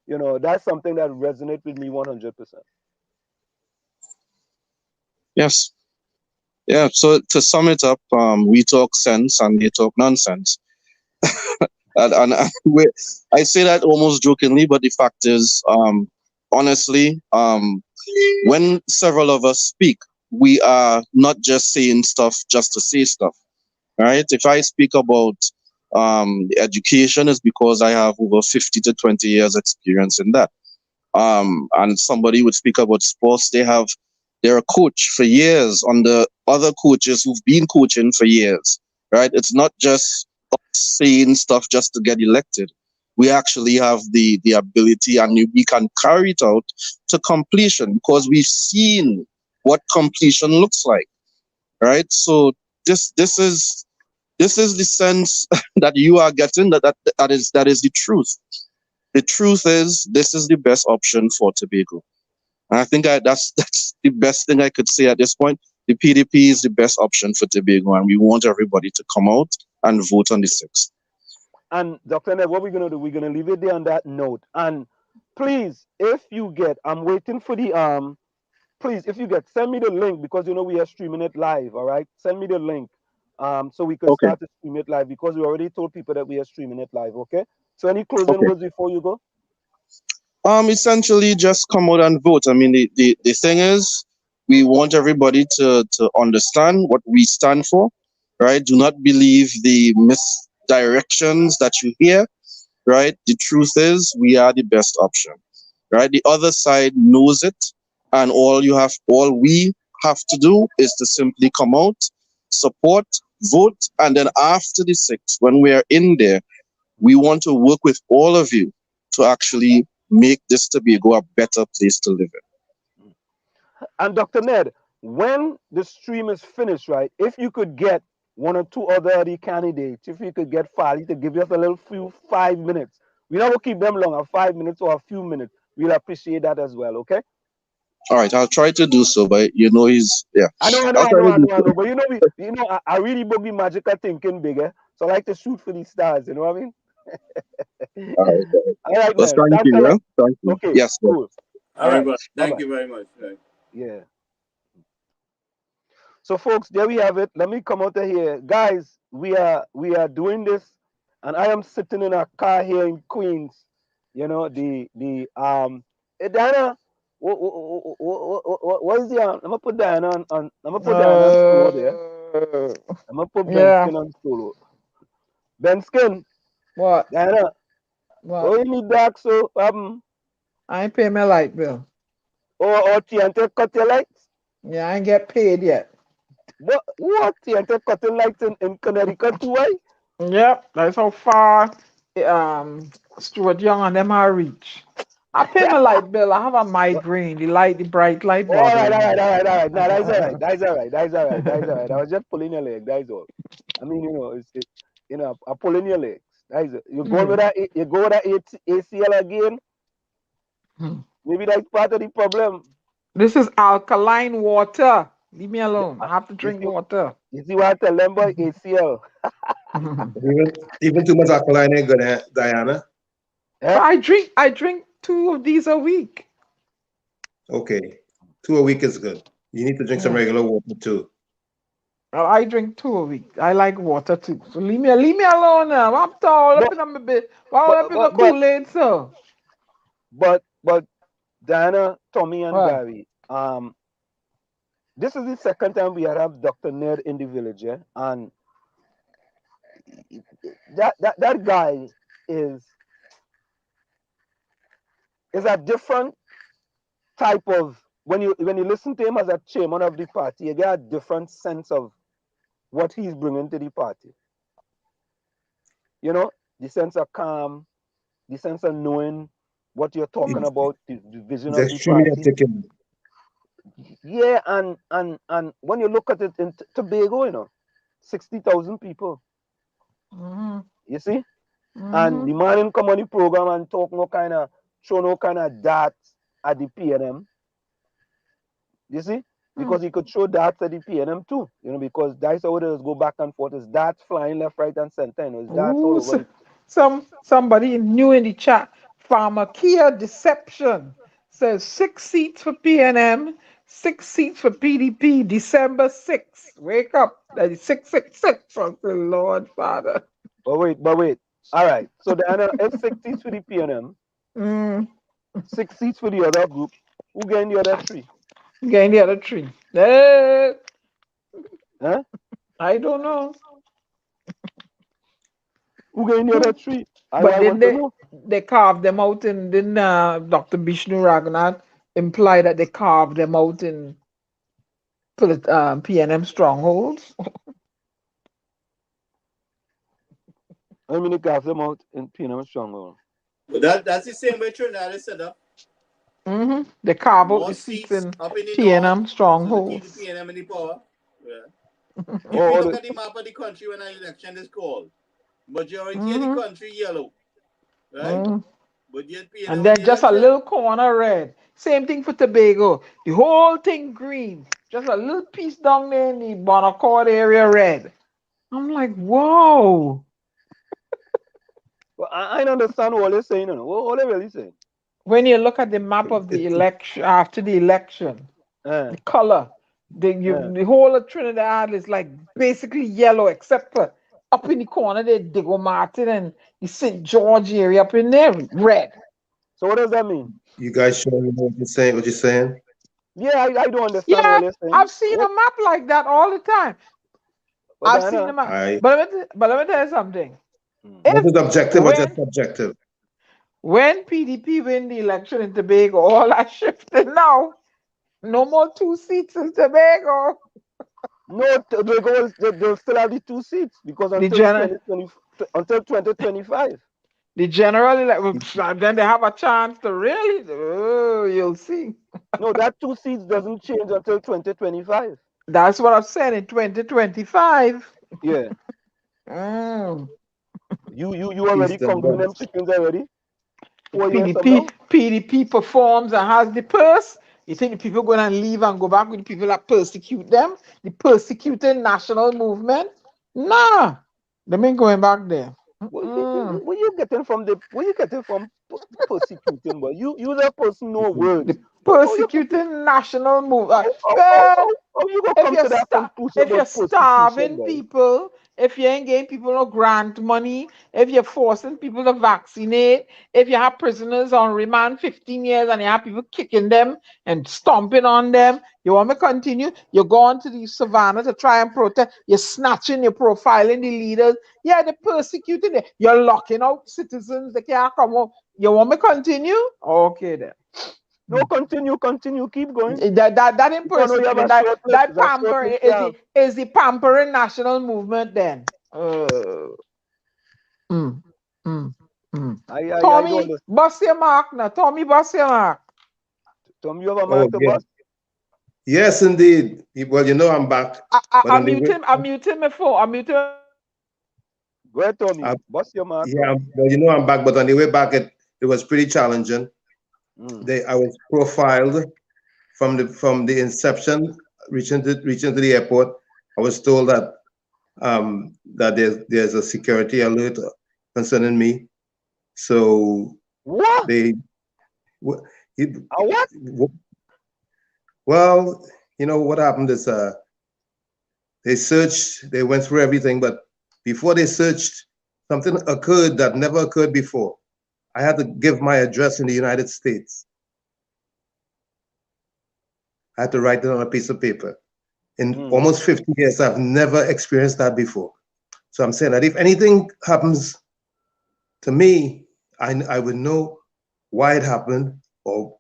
that's something that resonates with me 100%. Yes. Yeah. So to sum it up, we talk sense and they talk nonsense. And I say that almost jokingly, but the fact is, honestly, when several of us speak, we are not just saying stuff just to say stuff, right? If I speak about education, it's because I have over 50 to 20 years experience in that. And somebody would speak about sports, they're a coach for years under other coaches who've been coaching for years, right? It's not just us saying stuff just to get elected. We actually have the ability and we can carry it out to completion because we've seen what completion looks like, right? So this is the sense that you are getting, that is the truth. The truth is, this is the best option for Tobago. And I think that's the best thing I could say at this point. The PDP is the best option for Tobago, and we want everybody to come out and vote on the 6th. And Dr. Nedd, what we're going to do, we're going to leave it there on that note. And please, I'm waiting for the, please, if you send me the link because, we are streaming it live, all right? Send me the link so we can Okay. start to stream it live because we already told people that we are streaming it live, okay? So any closing Okay. words before you go? Essentially just come out and vote. I mean, the thing is, we want everybody to understand what we stand for, right? Do not believe the misdirections that you hear, right? The truth is, we are the best option, right? The other side knows it, and all we have to do is to simply come out, support, vote, and then after the 6th, when we are in there, we want to work with all of you to actually make this Tobago a better place to live in. And Dr. Nedd, when the stream is finished, right, if you could get one or two other candidates, if you could get Farley to give us a little few 5 minutes, we not going to keep them long, 5 minutes or a few minutes. We'll appreciate that as well, okay? All right, I'll try to do so, but yeah. I know, I'll try to do so. but I really boogie magical thinking bigger, so I like to shoot for these stars, you know what I mean? All right. All right, Well, man. thank Thanks a you. lot. Thank you. Okay, Yes, sir. cool. All right, brother. Bye-bye. Thank you very much. Right. Yeah. So, folks, there we have it. Let me come out of here, guys. We are doing this, and I am sitting in a car here in Queens. Hey, Diana, what is the? I'm gonna put Diana on. I'm gonna put Diana on solo there. I'm gonna put Ben Yeah. Skin on solo. Ben Skin, What? Diana. What? Oh, you need dark so I ain't pay my light bill. or TNT cut your lights. Yeah, I ain't get paid yet. What TNT cutting lights in Connecticut too? Why? Yep, that's how far Stuart Young and them are reach. I pay my light bill. I have a migraine. The bright light All right. bothering me. No, that's all right. That's all right. I was just pulling your leg. That's all. I mean, I'm pulling your legs. That's it. You go with that. You go with that ACL again. Maybe that's part of the problem. This is alkaline water. Leave me alone. I have to drink water. You see what I tell them about ACL? Even too much alkaline ain't good, Diana. So I drink 2 of these a week. Okay. 2 a week is good. You need to drink some regular water too. Well, I drink 2 a week. I like water too. So leave me alone now. I'm tall up But in my bed. Why but up in my but but Kool-Aid, sir? but Diana, Tommy, and What? Gary. This is the second time we have Dr. Nedd in the village, yeah? And that guy is a different type of when you listen to him as a chairman of the party, you get a different sense of what he's bringing to the party. You know, the sense of calm, the sense of knowing what you're talking about, the vision He's of the extremely party. articulate. Yeah, and when you look at it in Tobago, 60,000 people. Mm-hmm. You see? And Mm-hmm. the man in come on the program and talk show no kind of darts at the PNM. You see? Because he could show darts at the PNM too, because dice orders go back and forth. It's darts flying left, right, and center. It's darts all Ooh, over the. somebody new in the chat. Pharmakia Deception says 6 seats for PNM, 6 seats for PDP. December 6th. Wake up. That is 666. Oh, the Lord Father. But wait. All right. So Diana, if 6 seats for the PNM, Mm. 6 seats for the other group, who getting the other 3? Getting the other 3. Huh? I don't know. Who getting the other 3? But I then want to know. they carved them out, and then Dr. Bishnu Raghunath imply that they carved them out in PNM strongholds. I mean, they carve them out in PNM stronghold. But that's the same way Trinidad is set up. Mm-hmm. They carve out More the seats seats in up in the north, PNM so they keep the strongholds. PNM in the power. Yeah. If you Oh, look at the map of the country when an election is called, majority of the Mm-hmm. country yellow, right? Mm-hmm. But yet And PNM in then the just a election, little corner red. Same thing for Tobago. The whole thing green. Just a little piece down there in the Bonacord area red. I'm like, whoa. well, I don't understand what they're saying. What they really saying? When you look at the map of the election after the election, Uh, the color, uh. the whole of Trinidad is like basically yellow, except for up in the corner there, Diego Martin and the St. George area up in there, red. So what does that mean? You guys sure you know what you're saying? What you're saying? Yeah, I don't understand what Yeah, they're saying. I've seen What? a map like that all the time. But I've seen Diana, the map. I. But let me tell you something. hmm. That If is objective or just when subjective? when PDP win the election in Tobago, all that shifted now. No more 2 seats in Tobago. No, they'll still have the 2 seats because The until general 2020, until 2025. The general then they have a chance to really. Oh, you'll see. No, that 2 seats doesn't change until 2025. That's what I'm saying in 2025. Yeah, Mm. you Peace already them counting them guns. chickens already. 4 years from PDP now. PDP performs and has the purse. You think the people going to leave and go back with the people that persecute them? The persecuting national movement? Nah, they ain't going back there. Mm. Where you getting from persecuting? But you the person know The words. How you persecuting national movement. how, how you gonna if come you're to that conclusion if you're about persecution, starving boy? people, if you ain't giving people no grant money, if you're forcing people to vaccinate, if you have prisoners on remand 15 years and you have people kicking them and stomping on them, you want me to continue? You're going to the savannah to try and protest. You're snatching, you're profiling the leaders. Yeah, they're persecuting them. You're locking out citizens. They can't come home. You want me to continue? Okay then. No, continue, keep going. That in Because I know you have persecuting a short list. that It's a short pamper list you have. is the pampering national movement then. Mm, mm, mm. I don't Tommy, understand. bust your mark now. Tommy, bust your mark. Tom, you have a Oh mark to yeah. bust? Yes, indeed. Well, I'm back, but I on the mute way. him. I mute him before. I mute him. Go ahead, Tommy. Uh, Bust your mark, yeah, bro. well, I'm back, but on the way back, it was pretty challenging. Mm. I was profiled from the inception, reaching to the airport. I was told that that there's a security alert concerning me. So What? they, w- it, A what? well, you know, what happened is they searched, they went through everything, but before they searched, something occurred that never occurred before. I had to give my address in the United States. I had to write it on a piece of paper. In almost 50 years, I've never experienced that before. So I'm saying that if anything happens to me, I would know why it happened or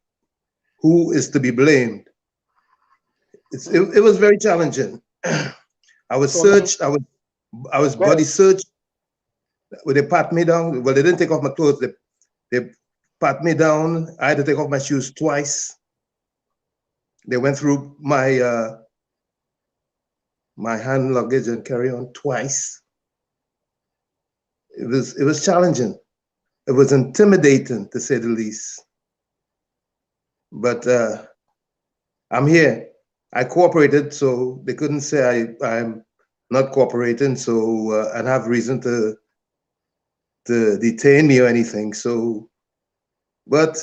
who is to be blamed. It was very challenging. I was searched. I was body searched. Well, they pat me down. Well, they didn't take off my clothes. They pat me down. I had to take off my shoes twice. They went through my my hand luggage and carry on twice. It was challenging. It was intimidating, to say the least. But I'm here. I cooperated, so they couldn't say I'm not cooperating. So and have reason to detain me or anything. So, but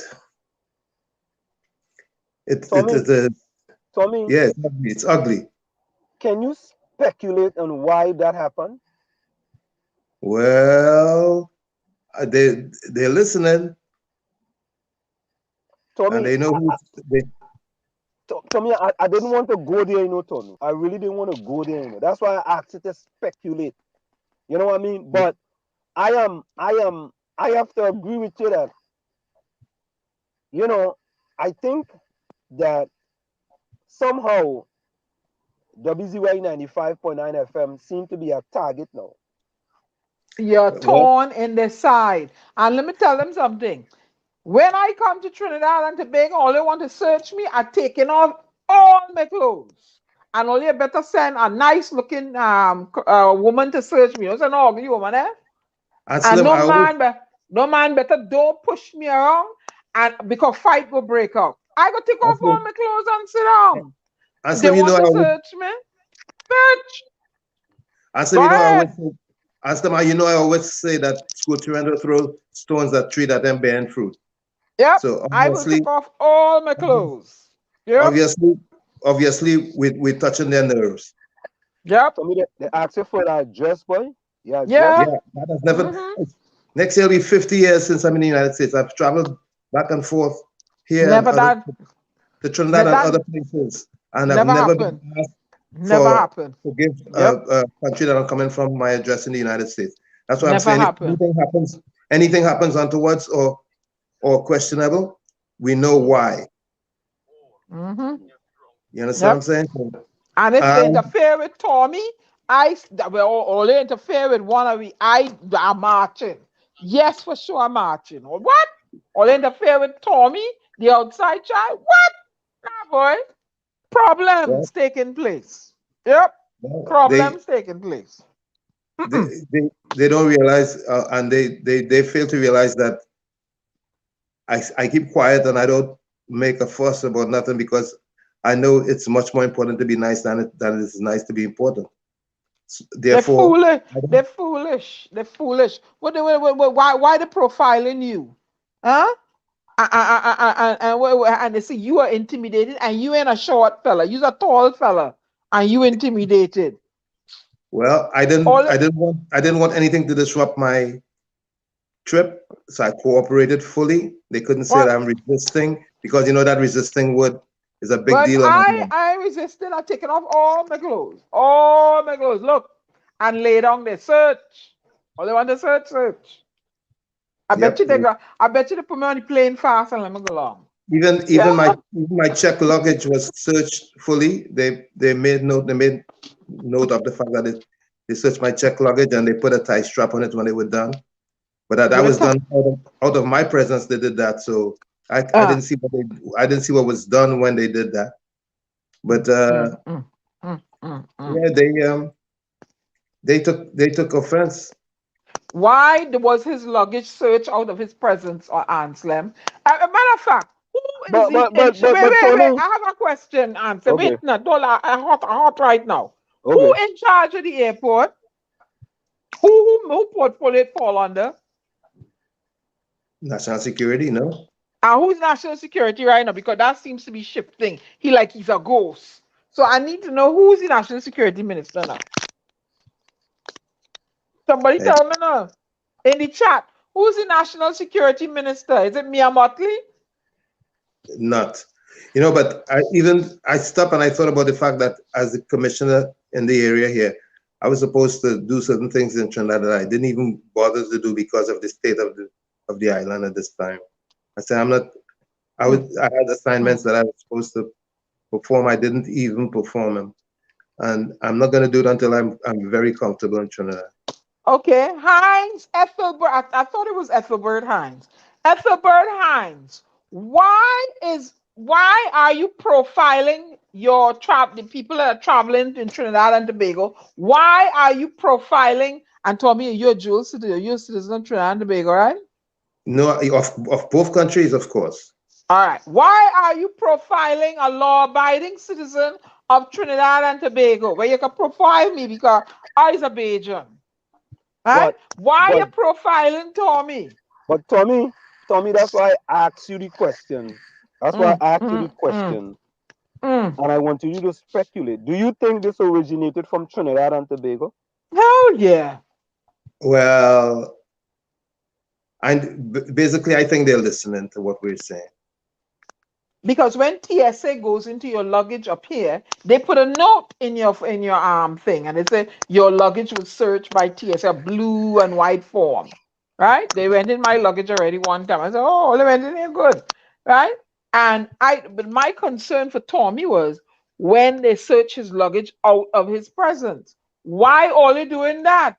Tommy, yeah, it's ugly. Can you speculate on why that happened? Well, they're listening, Tommy, and they know who they. Tommy, I didn't want to go there, you know, Tommy. I really didn't want to go there, you know. That's why I asked you to speculate. You know what I mean? But I have to agree with you that, you know, I think that somehow WZY 95.9 FM seem to be a target now. You're torn in the side. And let me tell them something. When I come to Trinidad and Tobago, all they want to search me, I'm taking off all my clothes. And only you better send a nice looking woman to search me. I said, no, you woman there. And no man better don't push me around and because fight will break out. I go take off all my clothes and sit down. They want to search me. Bitch. I always say that school children throw stones at tree that them bearing fruit. Yep. So I will take off all my clothes. Yep. Obviously, we're touching their nerves. Yep. So they ask you for that address, boy. Yeah. That has never. Next year will be 50 years since I'm in the United States. I've traveled back and forth here to Trinidad and other places, and I've never been asked to give a country that I'm coming from my address in the United States. That's why I'm saying if anything happens untoward or questionable, we know why. You understand what I'm saying? And if they interfere with Tommy, or they interfere with one of we, I'm marching. Yes, for sure, I'm marching. Or what? Or they interfere with Tommy, the outside child. What? Nah, boy. Problems taking place. Yep. Problems taking place. They don't realize, and they fail to realize that I keep quiet and I don't make a fuss about nothing because I know it's much more important to be nice than it is nice to be important. Therefore, they're foolish. Why they profiling you? Huh? And they say you are intimidated, and you ain't a short fella. You're a tall fella, and you intimidated. Well, I didn't want anything to disrupt my trip, so I cooperated fully. They couldn't say that I'm resisting because you know that resisting word is a big deal. I resisted. I taken off all my clothes. Look, and lay down there. Search. All they want to search. I bet you they put me on the plane fast and let me go along. Even my checked luggage was searched fully. They made note of the fact that they searched my checked luggage and they put a tie strap on it when they were done. But that was done out of my presence. They did that, so I didn't see I didn't see what was done when they did that. But they took offense. Why was his luggage searched out of his presence or Anselm? As a matter of fact, wait, I have a question, Anselm. Okay. Hot right now. Okay. Who in charge of the airport? Who portfolio fall under? National security, no? And who's national security right now? Because that seems to be shifting. He's a ghost. So I need to know who's the national security minister now. Somebody Hey. tell me now in the chat. Who's the national security minister? Is it Mia Motley? Not. But I stopped and I thought about the fact that as the commissioner in the area here, I was supposed to do certain things in Trinidad that I didn't even bother to do because of the state of the island at this time. I said I had assignments that I was supposed to perform. I didn't even perform them, and I'm not going to do it until I'm very comfortable in Trinidad. Okay, Hines, Ethelbert. I thought it was Ethelbert Hines. Ethelbert Hines. Why are you profiling the people that are traveling in Trinidad and Tobago? Why are you profiling and told me you're a dual citizen, you're a citizen of Trinidad and Tobago, right? No, of both countries, of course. All right. Why are you profiling a law-abiding citizen of Trinidad and Tobago? Well, you can profile me because I'm a Bajan. Right? Why are you profiling Tommy? But Tommy, that's why I asked you the question. That's why I asked you the question. And I want you to speculate. Do you think this originated from Trinidad and Tobago? Hell yeah. Well, basically, I think they're listening to what we're saying. Because when TSA goes into your luggage up here, they put a note in your thing, and they say your luggage was searched by TSA, blue and white form, right? They went in my luggage already one time. I said, oh, they went in here good, right? But my concern for Tommy was when they search his luggage out of his presence. Why are they doing that?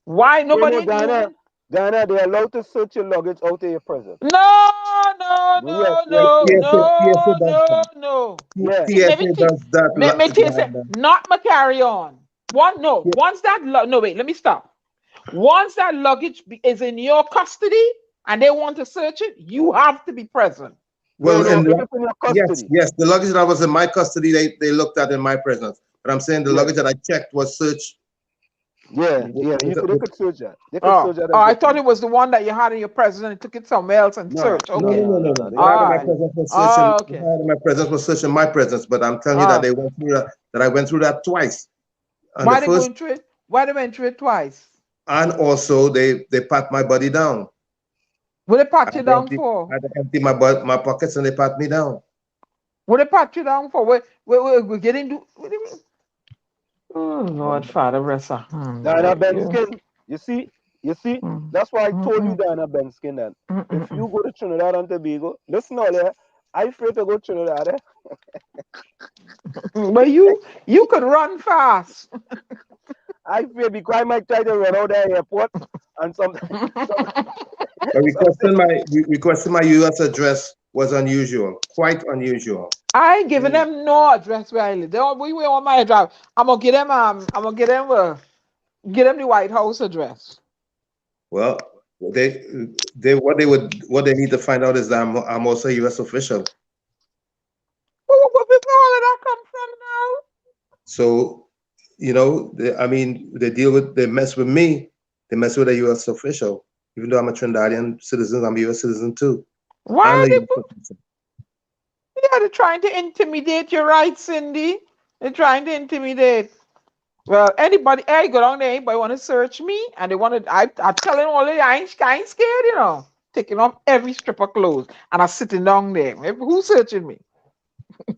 Why nobody? Ghana, they're allowed to search your luggage out of your presence. No. TSA does that. Not my carry-on. Once that wait, let me stop. Once that luggage is in your custody and they want to search it, you have to be present. Well, yes, the luggage that was in my custody, they looked at in my presence. But I'm saying the luggage that I checked was searched. Yeah, they could search that. I thought it was the one that you had in your presence and took it somewhere else and searched. Okay. No. The my presence was searching my presence, but I'm telling you that they went through that I went through that twice. Why they went through it? Why they went through it twice? And also they pat my body down. What they pat you down for? I had to empty my pockets and they pat me down. What they pat you down for? We're getting to. What do you mean? Oh Lord, Father, Ressa. Diana Benskin, you see, that's why I told you, Diana Benskin, that if you go to Trinidad and Tobago, listen all there, I'm afraid to go to Trinidad. But you could run fast. I fear because I might try to run out the airport and something. Requesting my U.S. address was unusual, quite unusual. I ain't giving them no address where I live. We on my address. I'm gonna get them the White House address. Well, what they need to find out is that I'm also a U.S. official. Where all of that come from now? So, they mess with me. They mess with a U.S. official. Even though I'm a Trinidadian citizen, I'm a U.S. citizen too. Why are they? Yeah, they're trying to intimidate your rights, Cindy. They're trying to intimidate. Well, anybody go down there, anybody want to search me, and they want to. I tell them all, I ain't scared, taking off every strip of clothes, and I'm sitting down there. Who's searching me?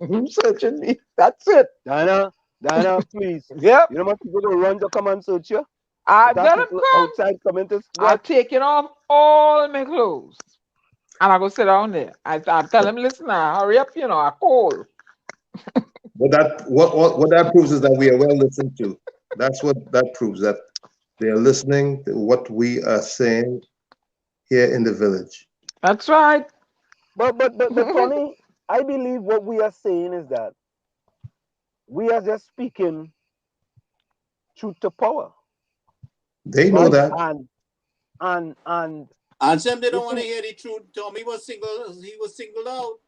Who's searching me? That's it. Diana, please. Yep. You know what people to run to come and search you? I let them come. Outside coming to I'm taking off all my clothes. And I go sit down there. I tell them, listen now, hurry up, I call. But what that proves is that we are well listened to. That's what that proves, that they are listening to what we are saying here in the village. That's right. But Tony, I believe what we are saying is that we are just speaking truth to power. They know that. And some they don't want to hear the truth. Tommy was singled out.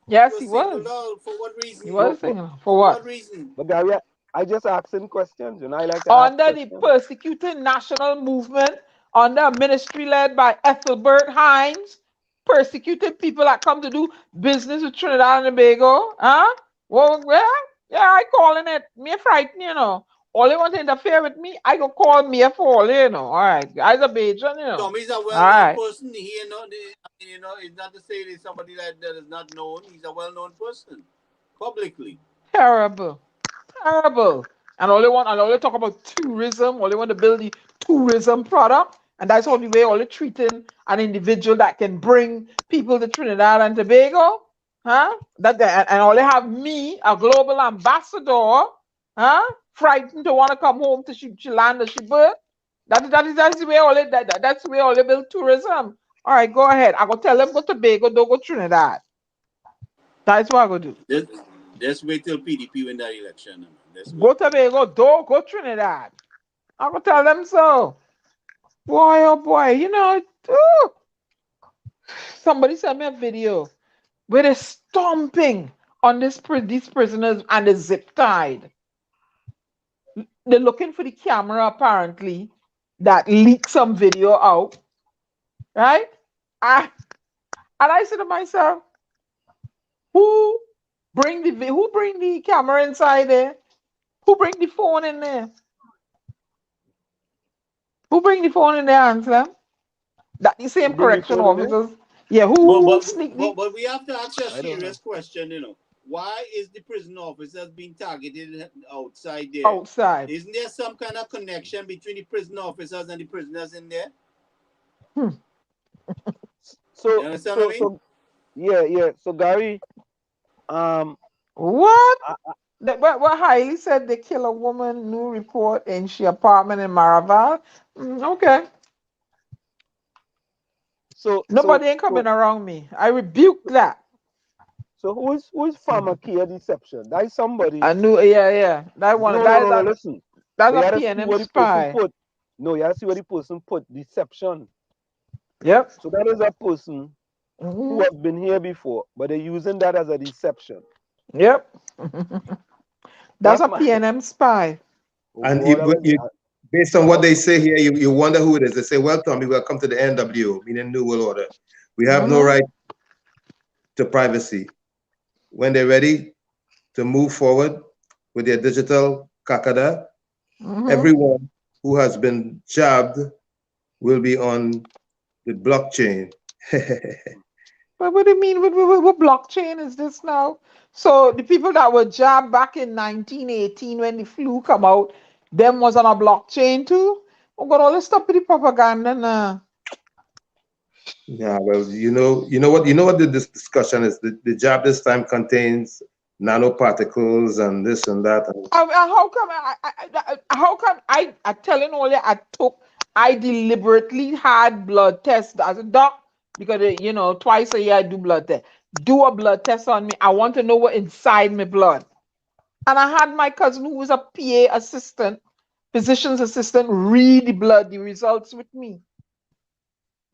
Yes, he was. Singled out. For what reason? He was singled out. For what reason? But Gary, I just asking questions, I like to under the persecuted national movement, under a ministry led by Ethelbert Hines, persecuted people that come to do business with Trinidad and Tobago. Well, yeah, I calling it. Me frightened, you know. All they want to interfere with me, I go call me for all, you know. All right, guys, a Bajan, you know. Tommy's a All well-known right, person. He, it's not to say he's somebody that is not known. He's a well-known person publicly. terrible, terrible. And all they talk about tourism. All they want to build the tourism product, and that's all the way all they treating an individual that can bring people to Trinidad and Tobago, huh? And all they have me, a global ambassador, huh? Frightened to want to come home to she land or she birth. That's the way all they that's the way all they build tourism. All right, go ahead. I go tell them go to Tobago, don't go Trinidad. That's what I go do. Just wait till PDP win that election. Man. Let's Go wait. to Tobago, don't go Trinidad. I go tell them so. Boy, oh boy, you know, ooh. Somebody sent me a video where they're stomping on these prisoners and they're zip tied. They're looking for the camera apparently that leaked some video out, right? And I said to myself, who who bring the camera inside there? Who bring the phone in there? Who bring the phone in there, Ansel? That the same Who bring the correction phone in there? officers. Yeah, But who but sneak the but we have to ask a I don't know. serious question. Why is the prison officers being targeted outside there? outside? Isn't there some kind of connection between the prison officers and the prisoners in there? Hmm. You understand what I mean? Yeah. So Gary, What? I, What Hailey said they kill a woman, new report in she apartment in Maraval. Okay. so Nobody ain't so coming around me. I rebuke that. so who is Farmer Kia Deception? That is somebody. I knew, yeah. That one, No. Listen, that's but you a gotta see PNM what the person spy. put. No, you gotta see what the person put. Deception. Yep. So that is a person who hmm have been here before, but they're using that as a deception. Yep. That's That's a my. PNM spy. Oh And God, based on what they say here, you wonder who it is. They say, well, Tommy, welcome to the NW, meaning New World Order. We have no hmm right to privacy. When they're ready to move forward with their digital kakada, hmm everyone who has been jabbed will be on the blockchain. But what do you mean? What blockchain is this now? So the people that were jabbed back in 1918 when the flu come out, them was on a blockchain too? Oh God, all this stuff with the propaganda now. Yeah, well, you know what this discussion is. The jab this time contains nanoparticles and this and that. And How come how come I telling all that I deliberately had blood tests as a doc because you know twice a year I do blood test. Do a blood test on me. I want to know what inside my blood. And I had my cousin who was a PA assistant, physician's assistant, read the blood, the results with me.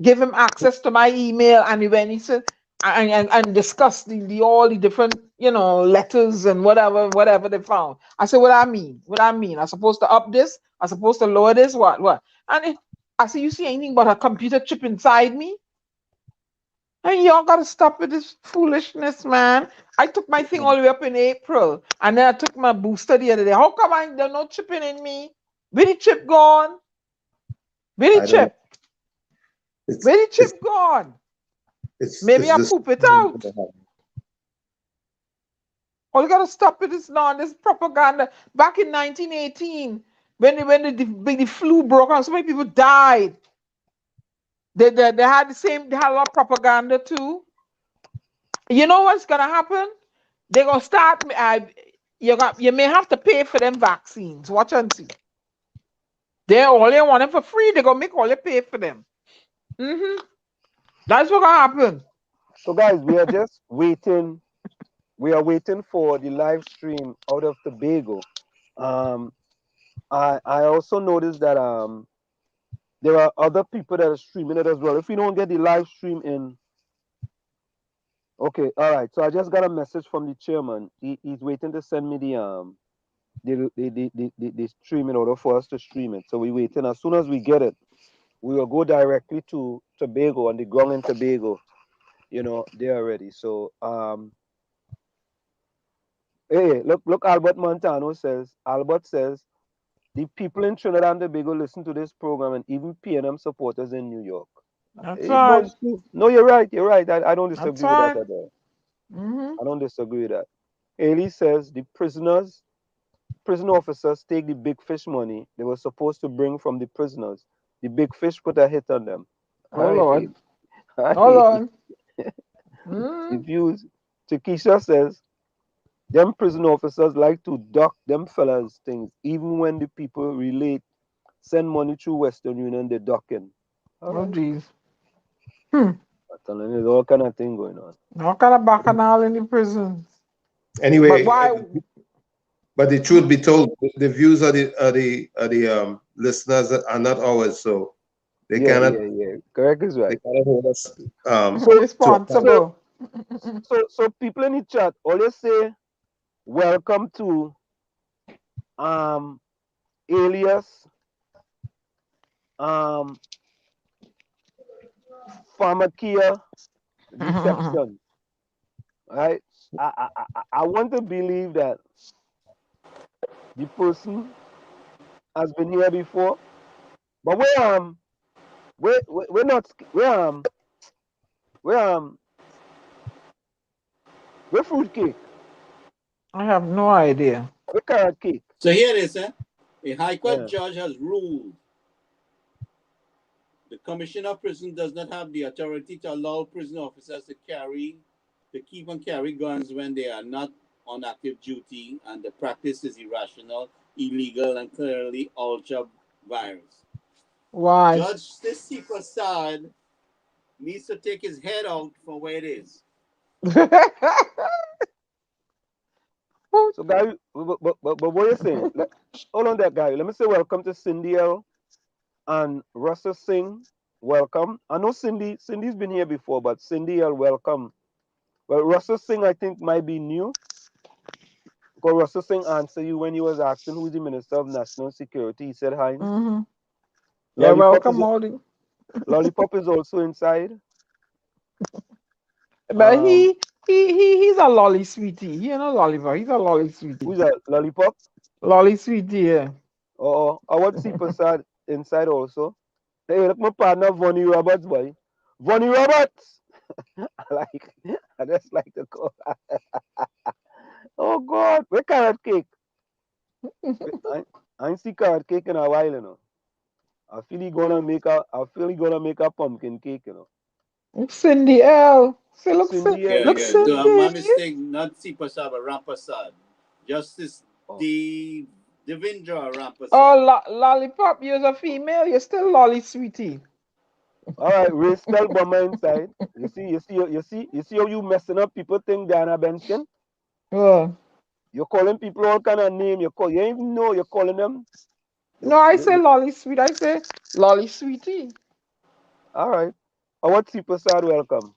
Give him access to my email, and when he said and discuss the all the different letters and whatever they found. I said, what I mean? What I mean? I'm supposed to up this? I'm supposed to lower this? What? I said, you see anything but a computer chip inside me? And y'all gotta stop with this foolishness, man. I took my thing all the way up in April, and then I took my booster the other day. How come there's no chipping in me? Where the chip gone? Where the I don't know. chip? It's Where the it's chip gone? Maybe it's I this. poop it out. All you gotta stop with this now, this propaganda. Back in 1918, when the flu broke out, so many people died. They had they had a lot of propaganda too. You know what's gonna happen? They're gonna start. You may have to pay for them vaccines. Watch and see. They want them for free. They're gonna make all they pay for them. That's what's gonna happen. So guys, we are just waiting. We are waiting for the live stream out of Tobago. Um, I also noticed that there are other people that are streaming it as well. If we don't get the live stream in, okay, all right. So I just got a message from the chairman. He's waiting to send me the stream in order for us to stream it. So we're waiting. As soon as we get it, we will go directly to Tobago, on the ground in Tobago. They are ready. So Hey, look, Albert Montano says, Albert says, the people in Trinidad and Tobago listen to this program and even PNM supporters in New York. That's Hey, no, right. it's true. No, you're right. You're right. I don't That's disagree with that right. at all. Mm-hmm. I don't disagree with that. Haley says the prison officers take the big fish money they were supposed to bring from the prisoners. The big fish put a hit on them. All Oh right, Lord. Haley. All right, Oh Haley. Lord. Mm. Confused. Takesha says them prison officers like to duck them fellas things. Even when the people relate, send money through Western Union, they ducking. All Oh right. geez. Hmm. I'm telling you, there's all kind of thing going on. All kind of bacchanal in the prisons. But Anyway, why? but the truth be told, the views of the listeners are not ours, so they Yeah, cannot yeah, yeah. Correct is they right. cannot hold us So, to account. so, Responsible. so people in the chat always say, "Welcome to um alias um pharmakia deception." Right? I want to believe that the person has been here before, but we're not we're we're fruitcake, I have no idea. we're carrot cake. So here it is, eh? A High Court Yeah. judge has ruled the Commissioner of Prison does not have the authority to allow prison officers to keep and carry guns when they are not on active duty, and the practice is irrational, illegal, and clearly ultra virus. Why? Judge Sissy Prasad needs to take his head out from where it is. So, Gary, but what you're saying? Hold on there, Gary. Let me say welcome to Cindy L and Russell Singh. Welcome. I know Cindy's been here before, but Cindy L, welcome. Well, Russell Singh, I think, might be new because Russell Singh answered you when he was asking who's the Minister of National Security. He said Hines. Hmm. Yeah, Lollipop is welcome, Molly. Lollipop is also inside. But Um, he's a lolly sweetie. You know, Lolliver. He's a lolly sweetie. who's that? Lollipop? Lolly sweetie. Yeah. Or I want to see Prasad inside also. Hey, look my partner Vonnie Roberts, boy. Vonnie Roberts. I just like to call. Oh God, where carrot cake? I ain't see carrot cake in a while, you know. I feel he gonna make a pumpkin cake, you know. Cindy L. Say, look, Cindy, Yeah, look, yeah. My Cindy. mistake, not C Prasad, but Rampasad. Justice oh, D. Devendra Oh, Rampasad. lollipop. You're a female. You're still lolly sweetie. all right, Ray spell bomber inside. You see how you messing up people think Diana Benskin? Oh. You're calling people all kind of name. You ain't even know you're calling them. No, I say lolly sweet. I say lolly sweetie. All right. I want see Prasad welcome.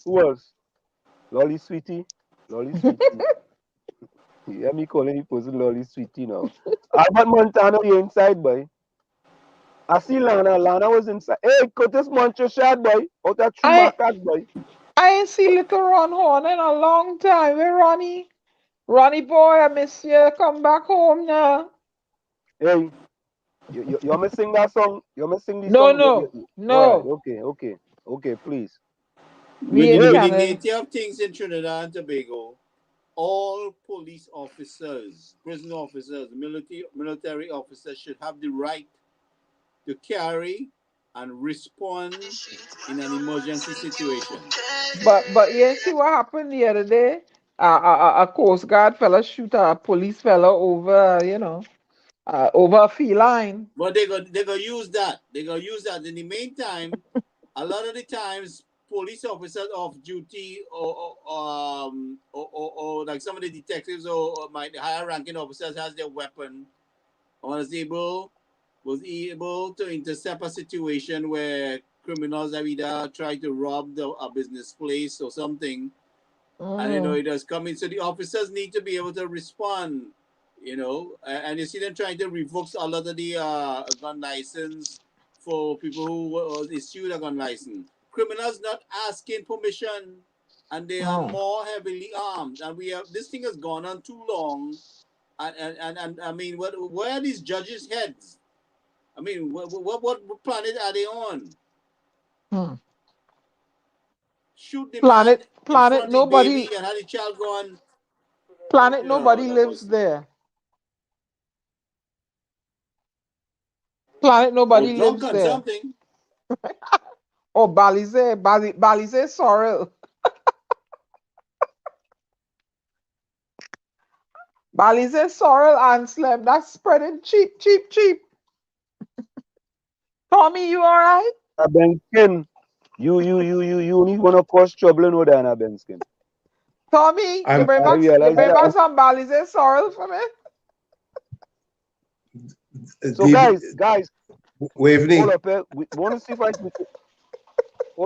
Who else? Lolly Sweetie. Lolly Sweetie. You hear me calling the person Lolly Sweetie now. Albert Montano, you inside, boy. I see Lana. Lana was inside. Hey, Curtis Montreal, boy. Out of true I markers, boy. I ain't see little Ron Horn in a long time. Where Ronnie? Ronnie boy, I miss you. Come back home now. Hey, you want me sing that song? You want me sing the No, song? no, All right. no. Okay, please. We ain't With the channel. nature of things in Trinidad and Tobago, all police officers, prison officers, military officers should have the right to carry and respond in an emergency situation. But you see what happened the other day? A Coast Guard fella shoot a police fella over, over a feline. But they go use that. They go use that. In the meantime, a lot of the times, police officers off duty or like some of the detectives or my higher ranking officers has their weapon was able to intercept a situation where criminals have either tried to rob a business place or something, and it has come in. So the officers need to be able to respond, and you see them trying to revoke a lot of the gun license for people who was issued a gun license. Criminals not asking permission, and they are more heavily armed. And this thing has gone on too long. And I mean, where are these judges' heads? I mean, what planet are they on? Shoot the man in front of the baby and have the child go on. Planet nobody lives there. Planet nobody lives drunk on there. Something. Oh, Balize Sorrel. Balize Sorrel and Slem. That's spreading cheap. Tommy, you all right? Benskin, you only wanna cause trouble in Odana, Benskin. Tommy, you bring back some Balize Sorrel for me? So guys, Waveney. hold up here. We want to see if hold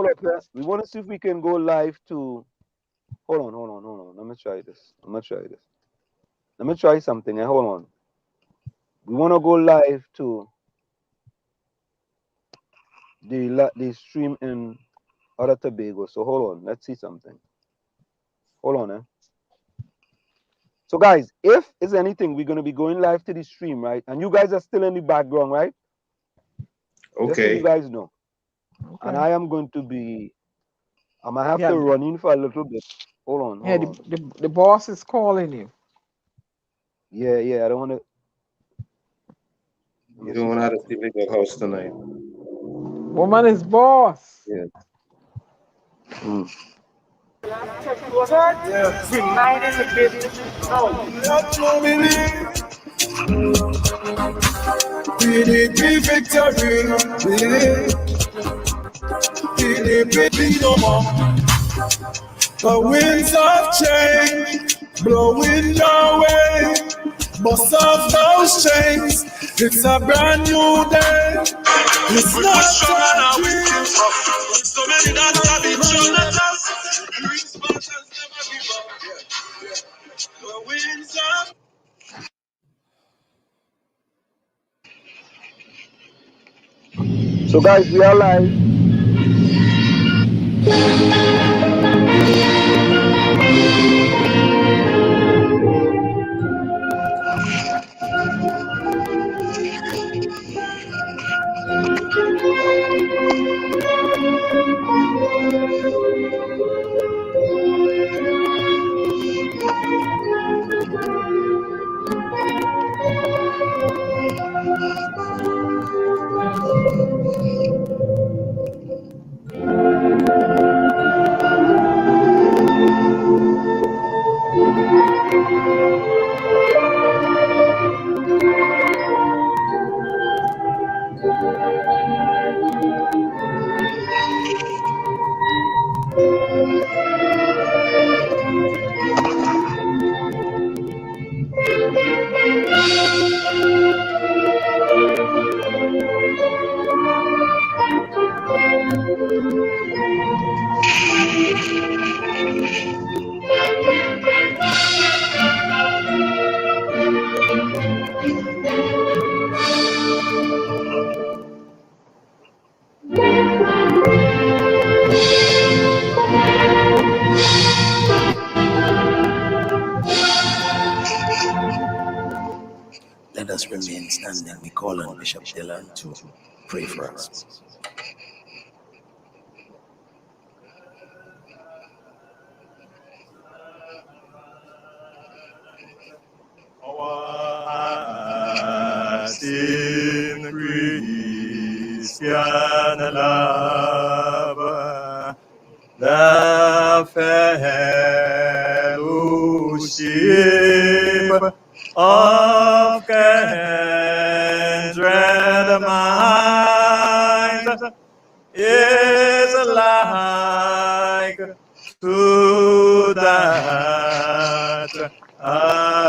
up here. We want to see if we can go live to. Hold on. Let me try this. Let me try something. Hold on. We want to go live to the stream in other Tobago. So hold on. Let's see something. Hold on. So guys, if it's anything, we're gonna be going live to the stream, right? And you guys are still in the background, right? Okay. Just so you guys know. Okay. And I am going to be. I might have to run in for a little bit. Hold on. The boss is calling you. Yeah. I don't want to. You don't want to have to sleep in your house tonight. Woman is boss. Yeah. PDP victory, PDP no more. The winds of change blowing our way. Bust off those chains. It's a brand new day. It's not a dream. So many that have been shown at us. And responses never give up. The winds of So guys, we are live. Let us remain standing. We call on Bishop Dylan to pray for us. our sin Christian love, the fellowship of kindred minds is like to that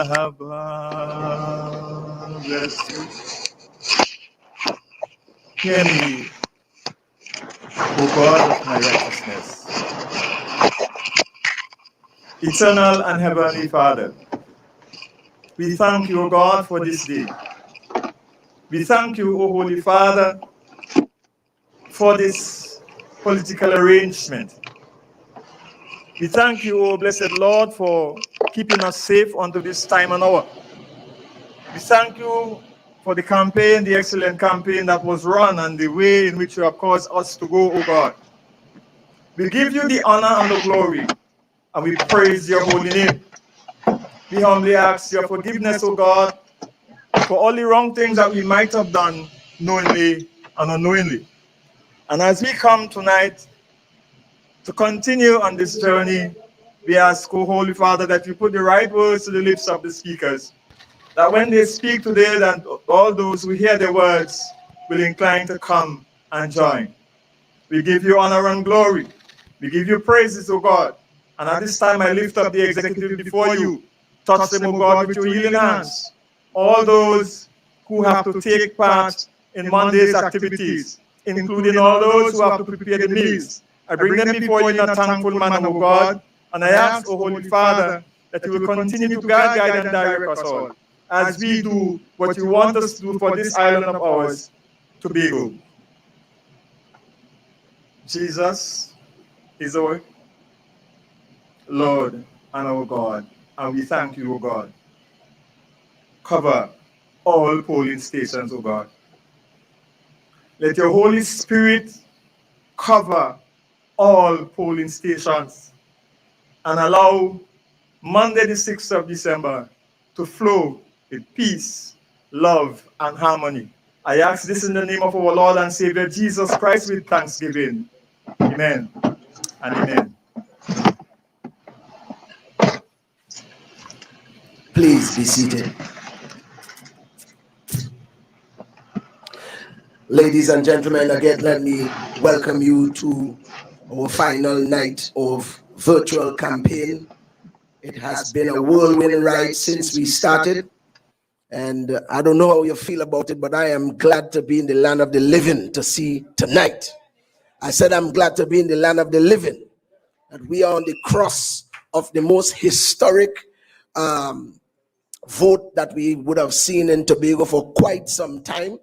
above. Bless you. Hear me, O God of my righteousness, eternal and heavenly Father. We thank you, O God, for this day. We thank you, O Holy Father, for this political arrangement We thank you, O blessed Lord, for keeping us safe unto this time and hour. We thank you for the campaign, the excellent campaign that was run, and the way in which you have caused us to go, O God. We give you the honor and the glory, and we praise your holy name. We humbly ask your forgiveness, O God, for all the wrong things that we might have done knowingly and unknowingly. And as we come tonight to continue on this journey, we ask, O Holy Father, that you put the right words to the lips of the speakers, that when they speak today, that all those who hear the words will incline to come and join. We give you honor and glory. We give you praises, O God. And at this time, I lift up the executive before you. Touch them, O God, with your healing hands. All those who have to take part in Monday's activities, including all those who have to prepare the meals. I bring them before you in a thankful manner, O God, and I ask, O Holy Father, that you will continue to guide and direct us all as we do what you want us to do for this island of ours, Tobago. Jesus is our Lord and our God, and we thank you, O God. Cover all polling stations, O God. Let your Holy Spirit cover all polling stations and allow Monday the 6th of December to flow with peace, love, and harmony. I ask this in the name of our Lord and Savior Jesus Christ with thanksgiving. Amen and amen. Please be seated. Ladies and gentlemen, again, let me welcome you to our final night of virtual campaign. It has been a whirlwind ride since we started. And I don't know how you feel about it, but I am glad to be in the land of the living to see tonight. I said I'm glad to be in the land of the living. And we are on the cross of the most historic vote that we would have seen in Tobago for quite some time.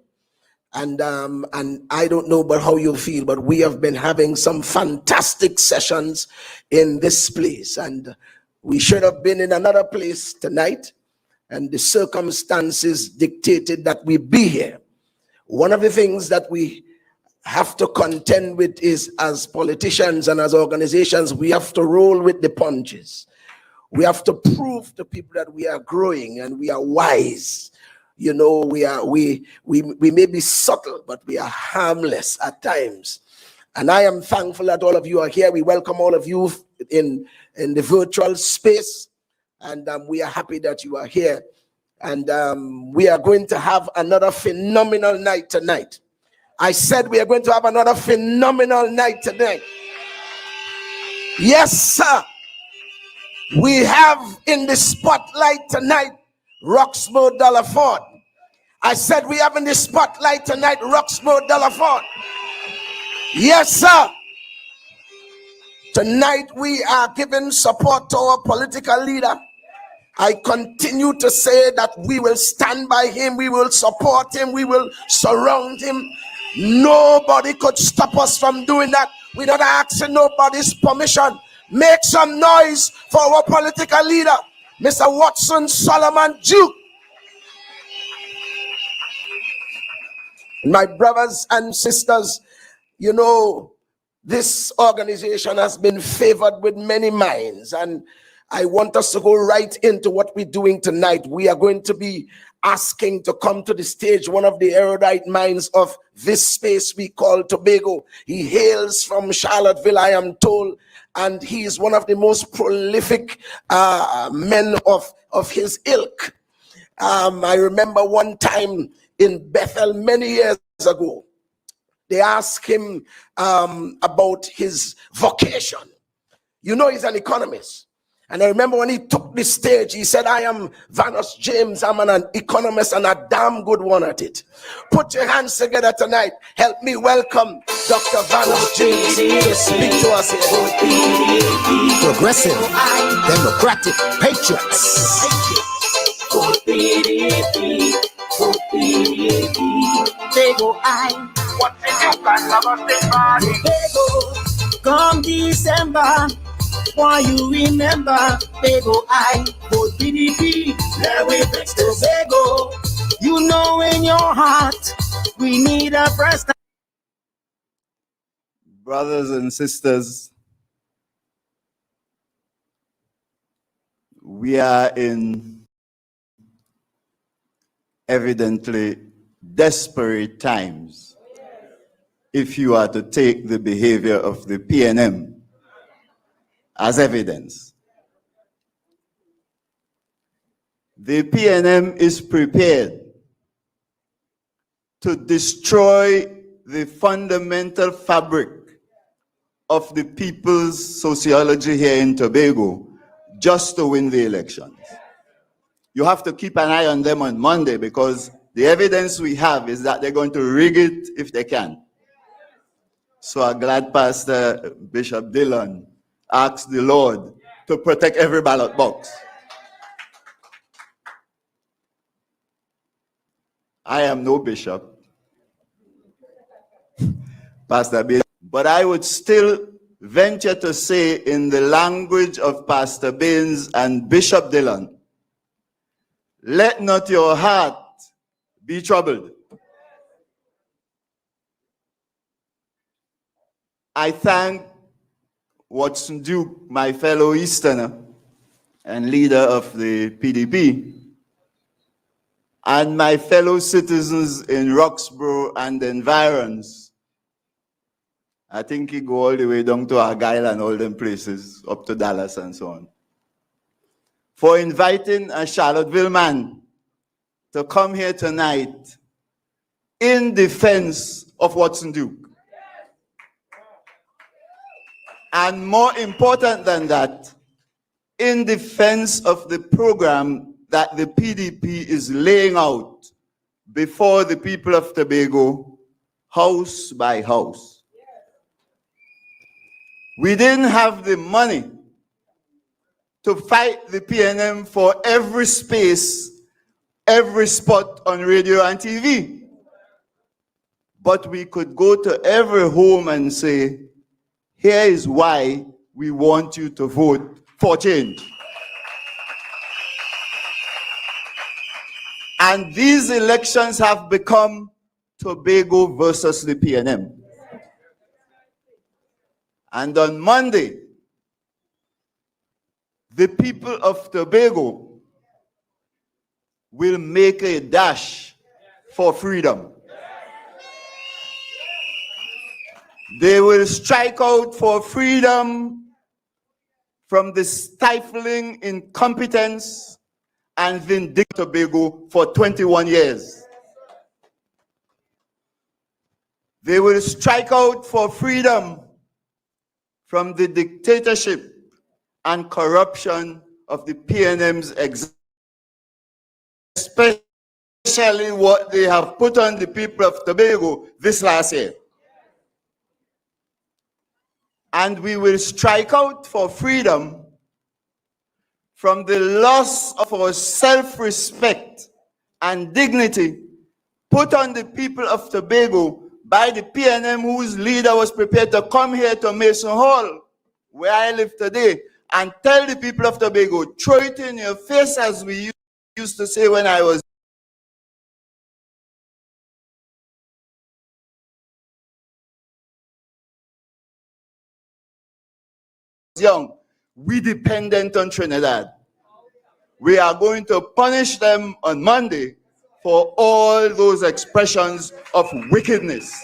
And I don't know about how you feel, but we have been having some fantastic sessions in this place. And we should have been in another place tonight. And the circumstances dictated that we be here. One of the things that we have to contend with is, as politicians and as organizations, we have to roll with the punches. We have to prove to people that we are growing and we are wise. You know, we may be subtle, but we are harmless at times. And I am thankful that all of you are here. We welcome all of you in the virtual space. And we are happy that you are here. And we are going to have another phenomenal night tonight. I said we are going to have another phenomenal night tonight. Yes, sir. We have in the spotlight tonight Roxmo Delaford. I said we have in the spotlight tonight Roxmo Delaford. Yes, sir. Tonight we are giving support to our political leader. I continue to say that we will stand by him, we will support him, we will surround him. Nobody could stop us from doing that. We're not asking nobody's permission. Make some noise for our political leader, Mr. Watson Solomon Duke. My brothers and sisters, you know, this organization has been favored with many minds, and I want us to go right into what we're doing tonight. We are going to be asking to come to the stage one of the erudite minds of this space we call Tobago. He hails from Charlottesville, I am told, and he is one of the most prolific men of his ilk. I remember one time in Bethel many years ago, they asked him about his vocation. You know, he's an economist. And I remember when he took the stage, he said, I am Vanos James. I'm an economist and a damn good one at it. Put your hands together tonight. Help me welcome Dr. Vanos James to speak to us here. Progressive, Democratic Patriots. Tobago, what the you can love us this morning. Tobago, come December, why you remember, Tobago, I vote PDP. There we fix Tobago. You know in your heart, we need a president. Brothers and sisters, we are in evidently desperate times if you are to take the behavior of the PNM as evidence. The PNM is prepared to destroy the fundamental fabric of the people's sociology here in Tobago just to win the elections. You have to keep an eye on them on Monday because the evidence we have is that they're going to rig it if they can. So I'm glad Pastor Bishop Dillon asked the Lord to protect every ballot box. I am no bishop, Pastor Baines, but I would still venture to say in the language of Pastor Baines and Bishop Dillon, let not your heart be troubled. I thank Watson Duke, my fellow Easterner and leader of the PDP, and my fellow citizens in Roxborough and environs. I think he go all the way down to Argyle and all them places, up to Dallas and so on, for inviting a Charlottesville man to come here tonight in defense of Watson Duke. And more important than that, in defense of the program that the PDP is laying out before the people of Tobago, house by house. We didn't have the money to fight the PNM for every space, every spot on radio and TV. But we could go to every home and say, here is why we want you to vote for change. And these elections have become Tobago versus the PNM. And on Monday, the people of Tobago will make a dash for freedom. They will strike out for freedom from the stifling incompetence and vindictive Tobago for 21 years. They will strike out for freedom from the dictatorship and corruption of the PNM's especially what they have put on the people of Tobago this last year. And we will strike out for freedom from the loss of our self-respect and dignity put on the people of Tobago by the PNM, whose leader was prepared to come here to Mason Hall, where I live today, and tell the people of Tobago, throw it in your face, as we used to say when I was young, we dependent on Trinidad. We are going to punish them on Monday for all those expressions of wickedness.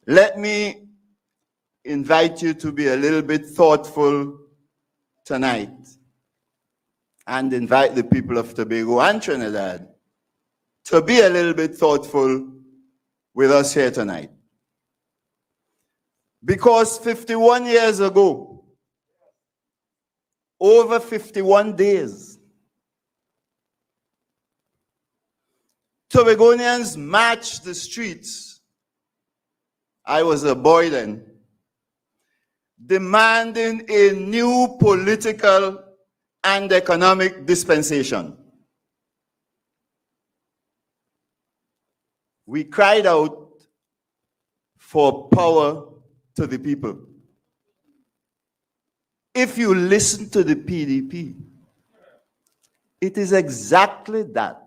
Let me invite you to be a little bit thoughtful tonight and invite the people of Tobago and Trinidad to be a little bit thoughtful with us here tonight. Because 51 years ago, over 51 days, Tobagonians marched the streets. I was a boy then, demanding a new political and economic dispensation. We cried out for power to the people. If you listen to the PDP, it is exactly that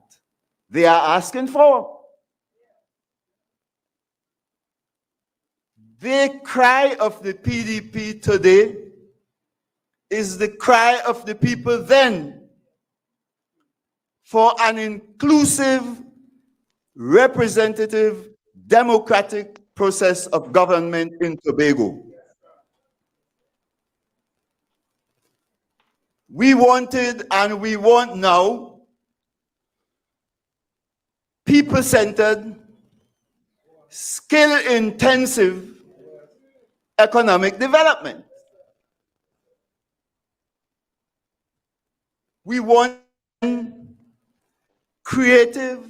they are asking for. The cry of the PDP today is the cry of the people then for an inclusive, representative, democratic process of government in Tobago. We wanted and we want now people-centered, skill-intensive economic development. We want creative,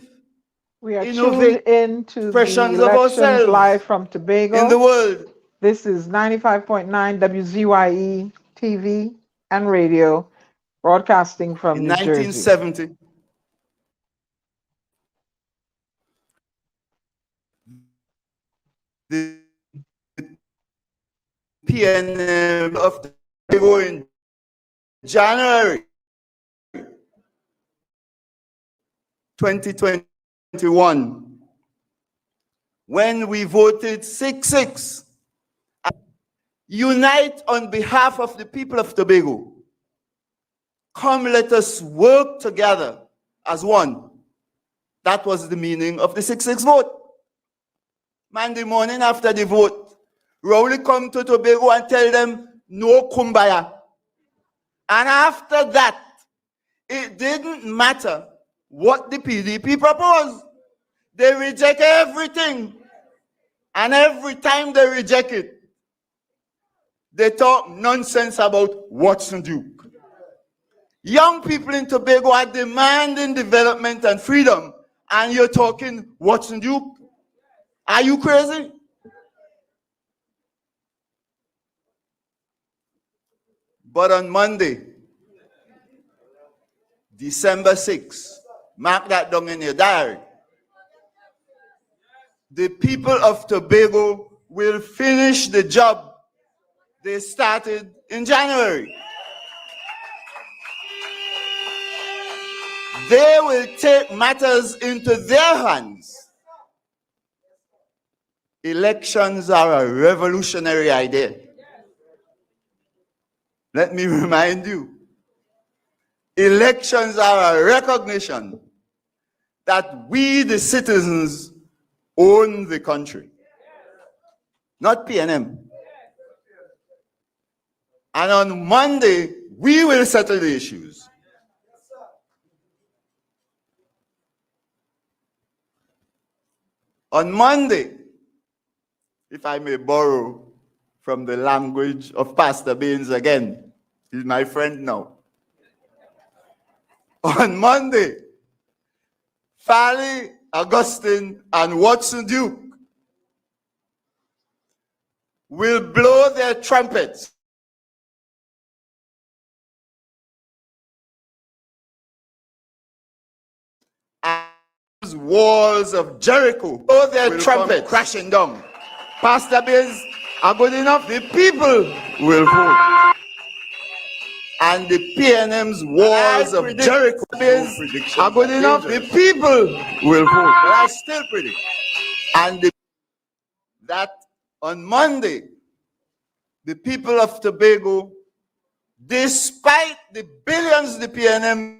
We are innovative tuned into the expressions of elections ourselves live from Tobago. in the world. This is 95.9 WZYE TV and radio, broadcasting from In New Jersey. 1970, the PNM of Tobago in January 2021, when we voted 6-6, unite on behalf of the people of Tobago. Come, let us work together as one. That was the meaning of the 6-6 vote. Monday morning after the vote, Rowley come to Tobago and tell them, no kumbaya. And after that, it didn't matter what the PDP proposed. They reject everything. And every time they reject it, they talk nonsense about Watson Duke. Young people in Tobago are demanding development and freedom, and you're talking Watson Duke? Are you crazy? But on Monday, December 6th, mark that down in your diary, the people of Tobago will finish the job they started in January. They will take matters into their hands. Elections are a revolutionary idea. Let me remind you, elections are a recognition that we, the citizens, own the country, not PNM. And on Monday, we will settle the issues. On Monday, if I may borrow from the language of Pastor Baines again, he's my friend now. On Monday, Farley, Augustine, and Watson Duke will blow their trumpets as walls of Jericho blow their trumpets crashing down. Pastor Baines are good enough, the people will vote. And the PNM's walls of Jericho are good enough, the people will vote. But I still predict. And that on Monday, the people of Tobago, despite the billions the PNM,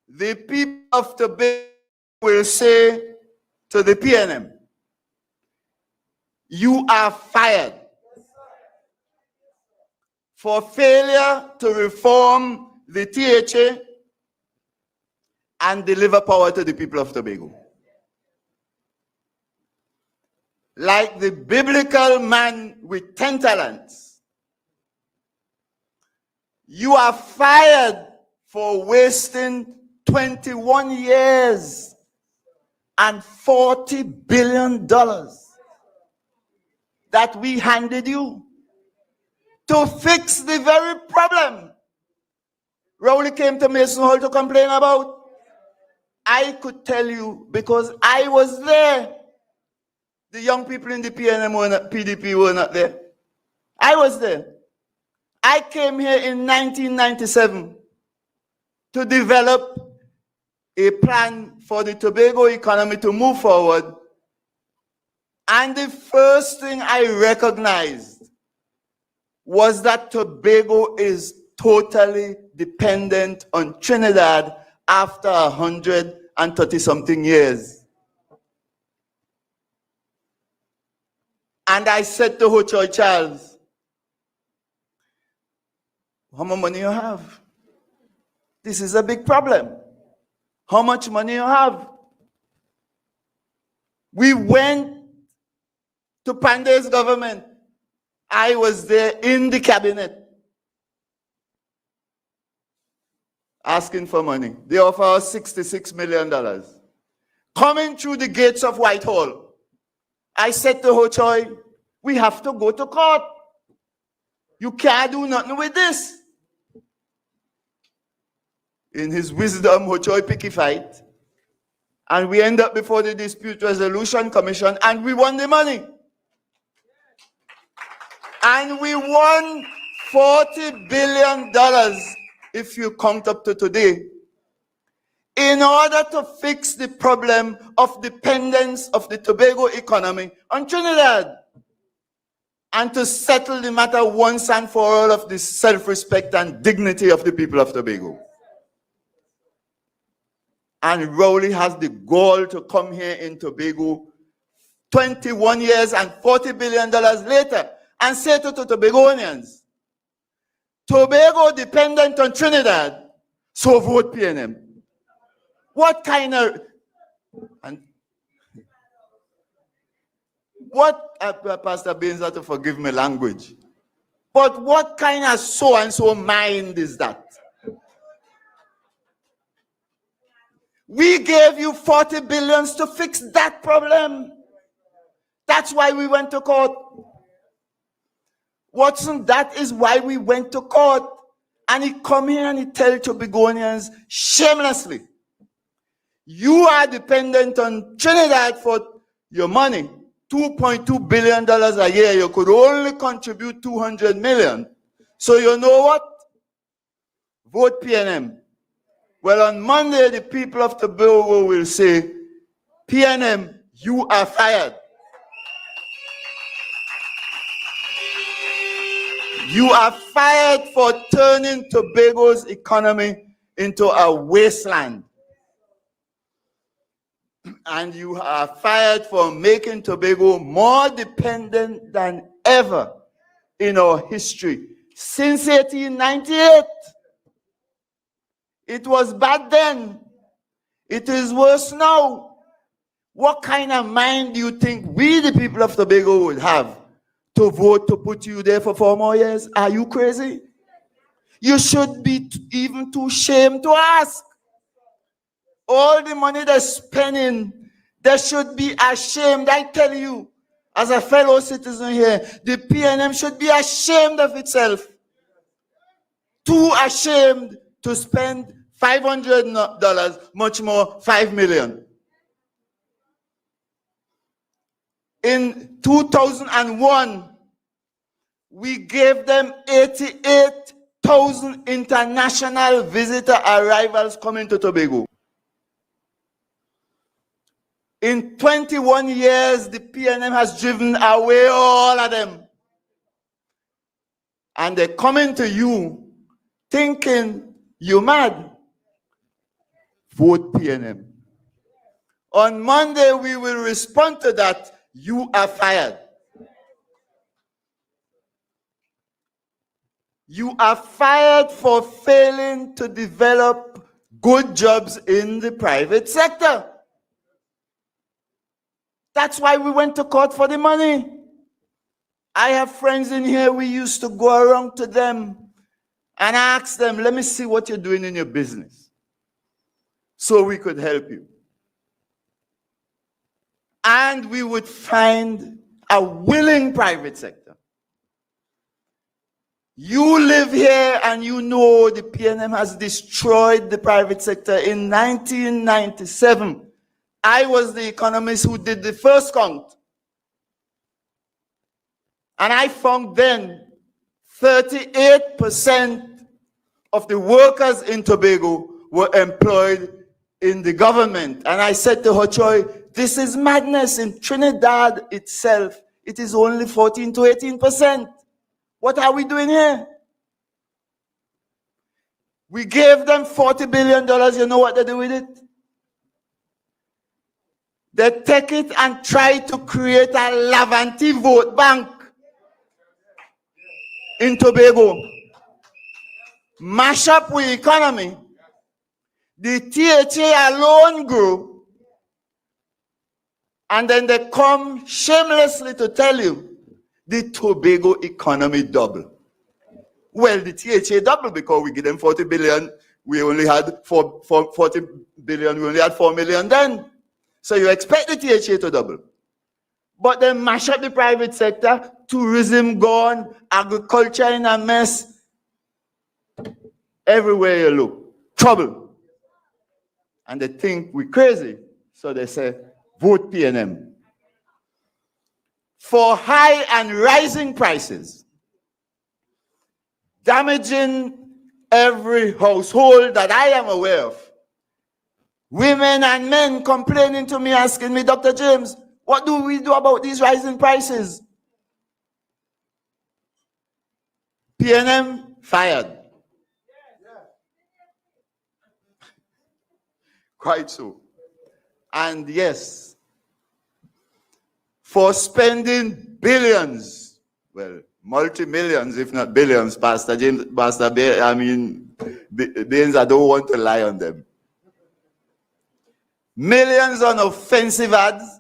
the people of Tobago will say to the PNM, you are fired for failure to reform the THA and deliver power to the people of Tobago. Like the biblical man with 10 talents, you are fired for wasting 21 years and $40 billion that we handed you to fix the very problem Rowley came to Mason Hall to complain about. I could tell you because I was there. The young people in the PDP were not there. I was there. I came here in 1997 to develop a plan for the Tobago economy to move forward. And the first thing I recognized was that Tobago is totally dependent on Trinidad after 130-something years. And I said to Ho Choi Charles, how much money you have? This is a big problem. How much money you have? We went to Pandey's government. I was there in the cabinet asking for money. They offer us $66 million. Coming through the gates of Whitehall, I said to Ho Choi, we have to go to court. You can't do nothing with this. In his wisdom, Ho Choi pick a fight. And we end up before the Dispute Resolution Commission and we won the money. And we won $40 billion, if you count up to today, in order to fix the problem of dependence of the Tobago economy on Trinidad, and to settle the matter once and for all of the self-respect and dignity of the people of Tobago. And Rowley has the gall to come here in Tobago 21 years and $40 billion later and say to Tobagonians, Tobago dependent on Trinidad, so vote PNM. What kind of, and what, Pastor Baines had to forgive me language, but what kind of so-and-so mind is that? We gave you 40 billions to fix that problem. That's why we went to court. Watson, that is why we went to court. And he come here and he tell Tobagonians shamelessly, you are dependent on Trinidad for your money. $2.2 billion a year. You could only contribute 200 million. So you know what? Vote PNM. Well, on Monday, the people of Tobago will say, PNM, you are fired. You are fired for turning Tobago's economy into a wasteland. And you are fired for making Tobago more dependent than ever in our history. Since 1898. It was bad then. It is worse now. What kind of mind do you think we, the people of Tobago, would have to vote to put you there for 4 more years? Are you crazy? You should be even too ashamed to ask. All the money they're spending, they should be ashamed. I tell you, as a fellow citizen here, the PNM should be ashamed of itself. Too ashamed to spend $500, much more $5 million. In 2001, we gave them 88,000 international visitor arrivals coming to Tobago. In 21 years, the PNM has driven away all of them. And they're coming to you thinking you're mad. Vote PNM. On Monday, we will respond to that. You are fired. You are fired for failing to develop good jobs in the private sector. That's why we went to court for the money. I have friends in here, we used to go around to them and ask them, let me see what you're doing in your business, so we could help you. And we would find a willing private sector. You live here and you know the PNM has destroyed the private sector. In 1997, I was the economist who did the first count. And I found then 38% of the workers in Tobago were employed in the government. And I said to Hochoy, this is madness. In Trinidad itself, it is only 14 to 18%. What are we doing here? We gave them $40 billion. You know what they do with it? They take it and try to create a Lavanti vote bank in Tobago. Mash up with economy. The THA alone grew. And then they come shamelessly to tell you the Tobago economy doubled. Well, the THA doubled because we give them 40 billion. We only had 40 billion. We only had 4 million then. So you expect the THA to double. But they mash up the private sector. Tourism gone. Agriculture in a mess. Everywhere you look. Trouble. And they think we're crazy. So they say, vote PNM. For high and rising prices, damaging every household that I am aware of. Women and men complaining to me, asking me, Dr. James, what do we do about these rising prices? PNM fired. Quite so. And yes, for spending billions, well, multi-millions, if not billions, Pastor James, Baines, I don't want to lie on them. Millions on offensive ads.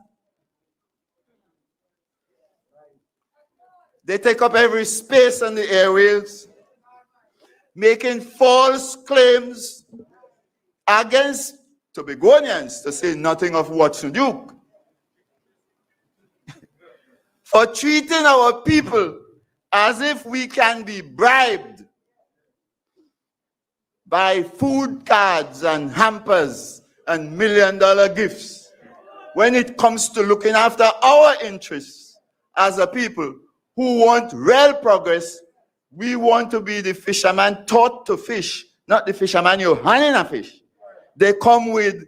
They take up every space on the airwaves, making false claims against Tobagonians, to say nothing of Watson Duke, for treating our people as if we can be bribed by food cards and hampers and $1 million gifts when it comes to looking after our interests as a people who want real progress. We want to be the fisherman taught to fish, not the fisherman you're handing a fish. They come with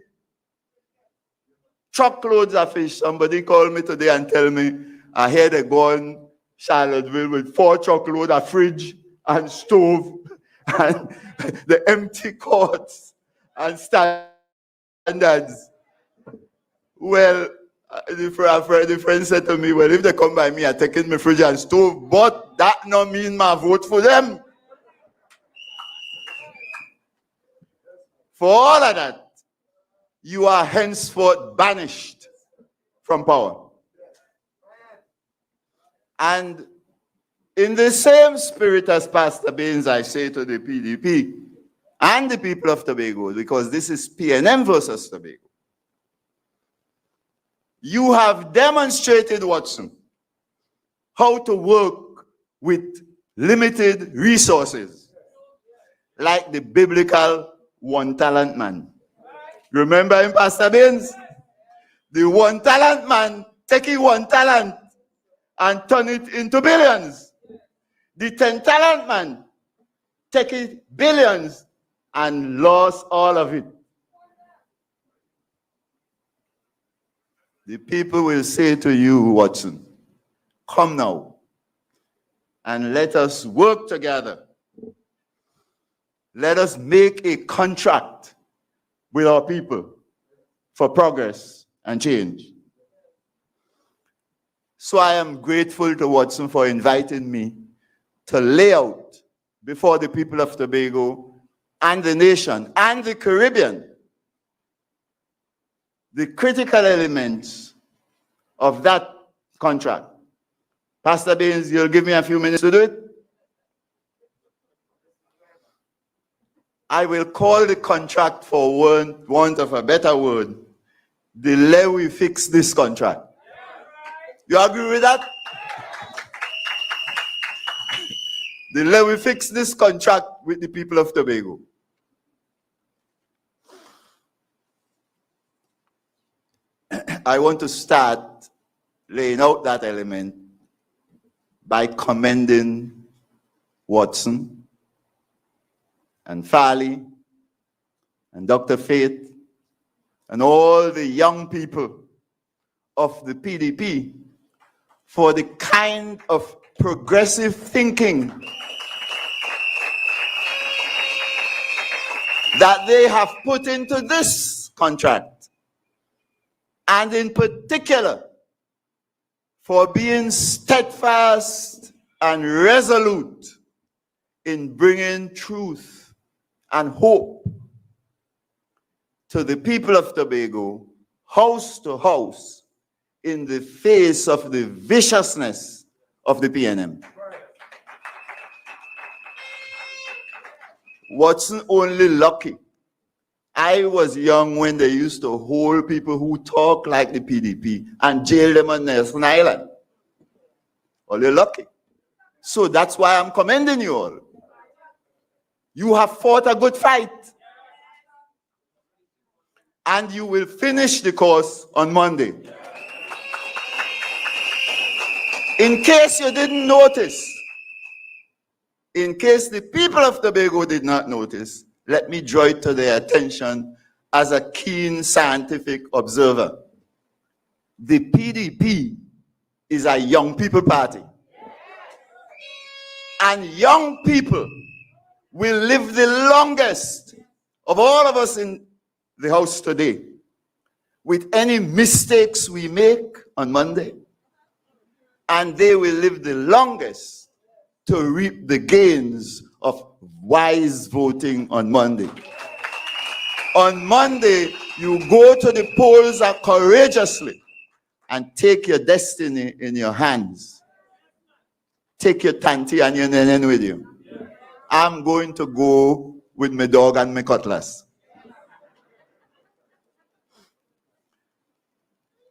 truckloads of fish. Somebody called me today and tell me, I hear they go in Charlottesville with 4 truckloads of fridge and stove and the empty courts and standards. Well, the friend said to me, well, if they come by me, I take in my fridge and stove, but that no mean my vote for them. For all of that, you are henceforth banished from power. And in the same spirit as Pastor Baines, I say to the PDP and the people of Tobago, because this is PNM versus Tobago, you have demonstrated, Watson, how to work with limited resources, like the biblical one-talent man. Remember him, Pastor Baines? The one-talent man taking 1 talent and turn it into billions. The 10-talent man taking billions and lost all of it. The people will say to you, Watson, come now and let us work together. Let us make a contract with our people for progress and change. So I am grateful to Watson for inviting me to lay out before the people of Tobago and the nation and the Caribbean the critical elements of that contract. Pastor Baines, you'll give me a few minutes to do it? I will call the contract, for want of a better word, the levy fix this contract. You agree with that? The levy fix this contract with the people of Tobago. I want to start laying out that element by commending Watson and Farley and Dr. Faith and all the young people of the PDP for the kind of progressive thinking that they have put into this contract, and in particular for being steadfast and resolute in bringing truth and hope to the people of Tobago, house to house, in the face of the viciousness of the PNM. Watson only lucky. I was young when they used to hold people who talk like the PDP and jail them on Nelson Island. Only lucky. So that's why I'm commending you all. You have fought a good fight. And you will finish the course on Monday. In case you didn't notice, in case the people of Tobago did not notice, let me draw it to their attention as a keen scientific observer. The PDP is a young people party. And young people will live the longest of all of us in the house today. With any mistakes we make on Monday, and they will live the longest to reap the gains of wise voting on Monday. On Monday, you go to the polls courageously and take your destiny in your hands. Take your tanty and your nenen with you. I'm going to go with my dog and my cutlass.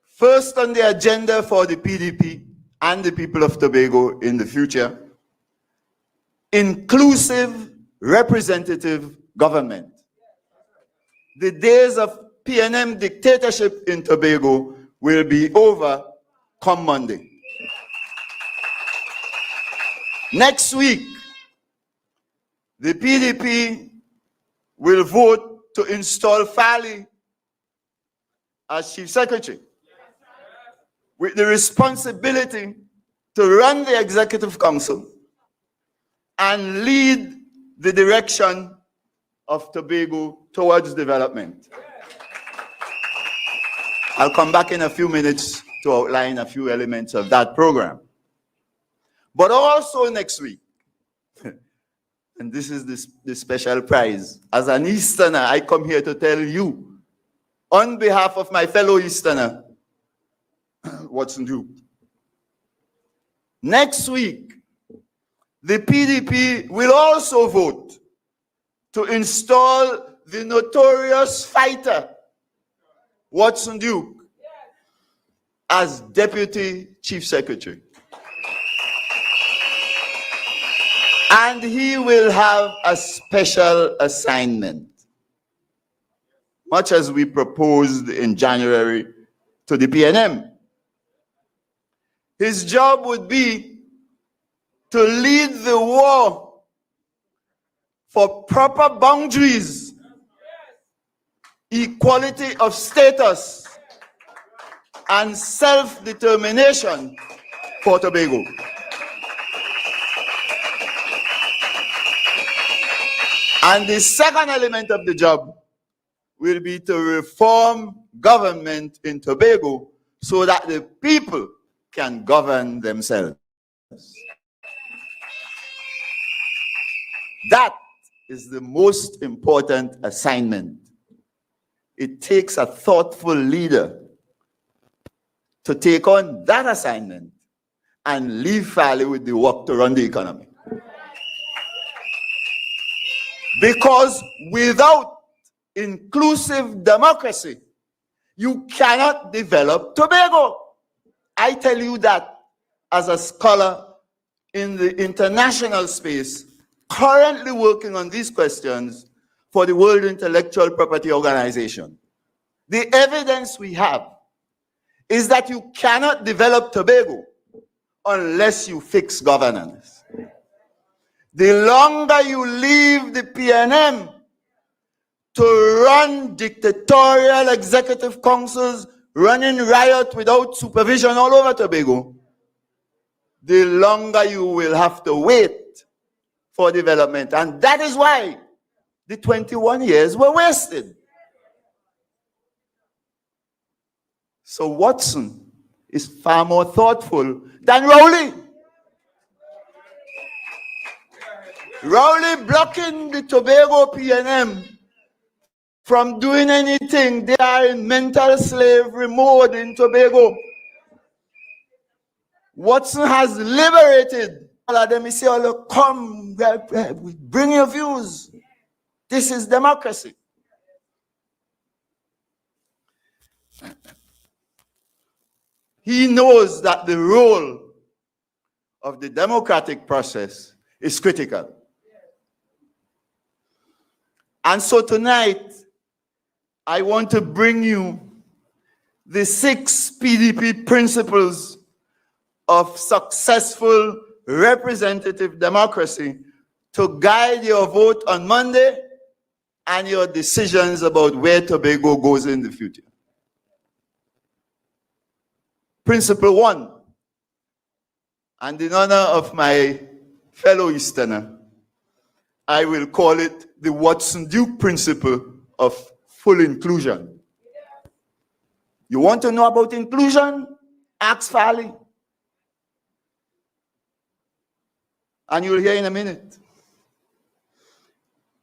First on the agenda for the PDP and the people of Tobago in the future, inclusive representative government. The days of PNM dictatorship in Tobago will be over come Monday. Next week, the PDP will vote to install Farley as Chief Secretary, with the responsibility to run the Executive Council and lead the direction of Tobago towards development. I'll come back in a few minutes to outline a few elements of that program. But also next week, and this is the special prize, as an Easterner, I come here to tell you, on behalf of my fellow Easterner, Watson Duke. Next week, the PDP will also vote to install the notorious fighter, Watson Duke, as Deputy Chief Secretary. And he will have a special assignment, much as we proposed in January to the PNM. His job would be to lead the war for proper boundaries, equality of status, and self-determination for Tobago. And the second element of the job will be to reform government in Tobago so that the people can govern themselves. That is the most important assignment. It takes a thoughtful leader to take on that assignment and leave Farley with the work to run the economy. Because without inclusive democracy, you cannot develop Tobago. I tell you that as a scholar in the international space, currently working on these questions for the World Intellectual Property Organization. The evidence we have is that you cannot develop Tobago unless you fix governance. The longer you leave the PNM to run dictatorial executive councils running riot without supervision all over Tobago, the longer you will have to wait for development. And that is why the 21 years were wasted. So Watson is far more thoughtful than Rowley. Rowley blocking the Tobago PNM from doing anything. They are in mental slavery mode in Tobago. Watson has liberated all of them. He say, "Oh, come, bring your views. This is democracy." He knows that the role of the democratic process is critical. And so tonight, I want to bring you the 6 PDP principles of successful representative democracy to guide your vote on Monday and your decisions about where Tobago goes in the future. Principle 1, and in honor of my fellow Easterner, I will call it the Watson Duke principle of full inclusion. You want to know about inclusion? Ask Farley. And you'll hear in a minute.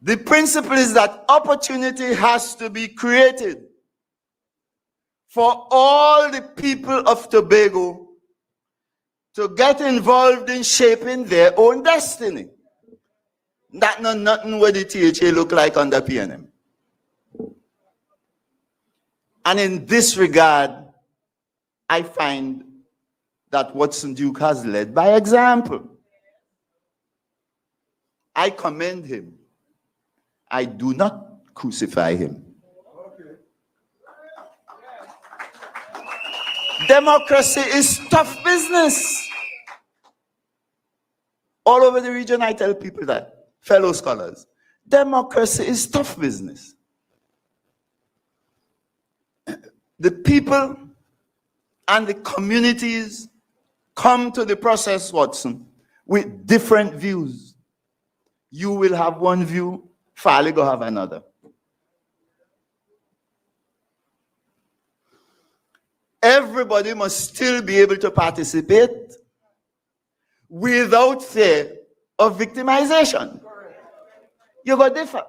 The principle is that opportunity has to be created for all the people of Tobago to get involved in shaping their own destiny. That's not nothing what the THA look like under PNM. And in this regard, I find that Watson Duke has led by example. I commend him. I do not crucify him. Democracy is tough business. All over the region, I tell people that. Fellow scholars, democracy is tough business. The people and the communities come to the process, Watson, with different views. You will have one view, Farley will have another. Everybody must still be able to participate without fear of victimization. You got differ.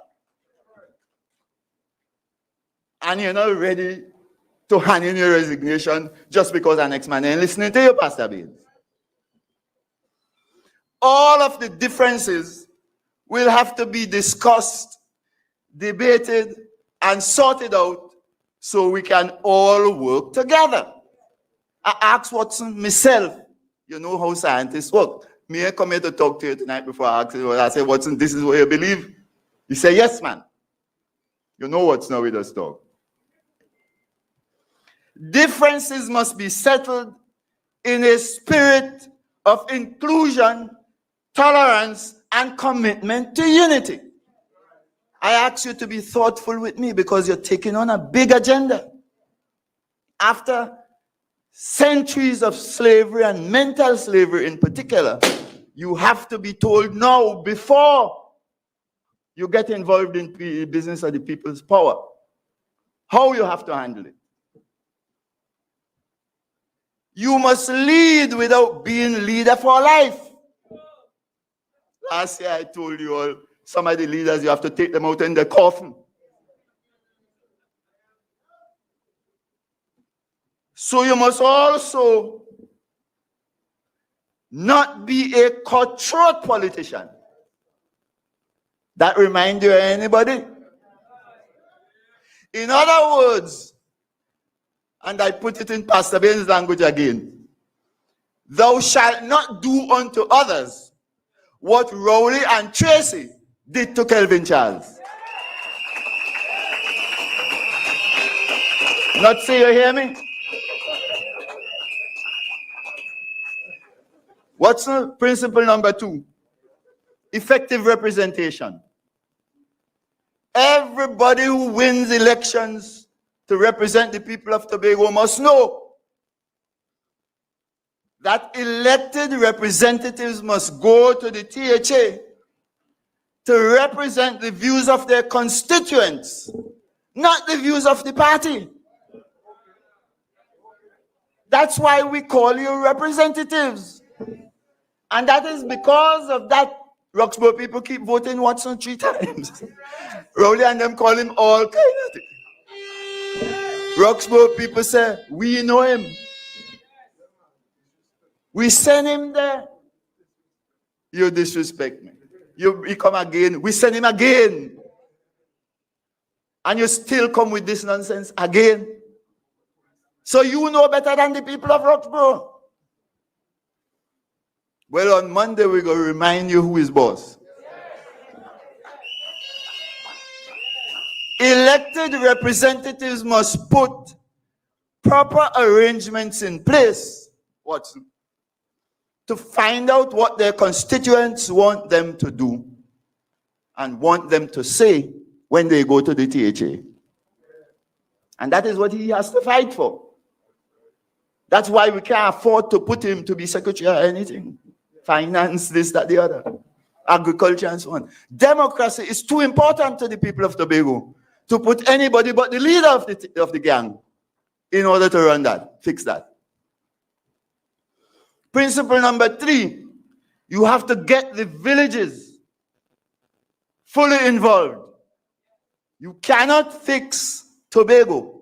And you're not ready to hand in your resignation just because our next man ain't listening to you, Pastor Beans. All of the differences will have to be discussed, debated, and sorted out so we can all work together. I asked Watson myself, you know how scientists work. Me, I come here to talk to you tonight before I ask you. I said, Watson, this is what you believe? He said, yes, man. You know what's now with us talk. Differences must be settled in a spirit of inclusion, tolerance, and commitment to unity. I ask you to be thoughtful with me because you're taking on a big agenda. After centuries of slavery and mental slavery in particular, you have to be told now before you get involved in the business of the people's power, how you have to handle it. You must lead without being leader for life. Last year I told you all, some of the leaders, you have to take them out in the coffin. So you must also not be a cutthroat politician. That remind you of anybody? In other words, and I put it in Pastor Bain's language again, thou shalt not do unto others what Rowley and Tracy did to Kelvin Charles. Not say you hear me? What's principle number 2? Effective representation. Everybody who wins elections to represent the people of Tobago must know that elected representatives must go to the THA to represent the views of their constituents, not the views of the party. That's why we call you representatives. And that is because of that. Roxborough people keep voting Watson 3 times. Rowley and them call him all kind of things. Roxborough people say, we know him. We send him there. You disrespect me. You come again. We send him again. And you still come with this nonsense again. So you know better than the people of Roxborough. Well, on Monday, we're going to remind you who is boss. Elected representatives must put proper arrangements in place, Watson, to find out what their constituents want them to do and want them to say when they go to the THA. And that is what he has to fight for. That's why we can't afford to put him to be secretary or anything. Finance, this, that, the other. Agriculture and so on. Democracy is too important to the people of Tobago to put anybody but the leader of the gang in order to run that, fix that. Principle number 3, you have to get the villages fully involved. You cannot fix Tobago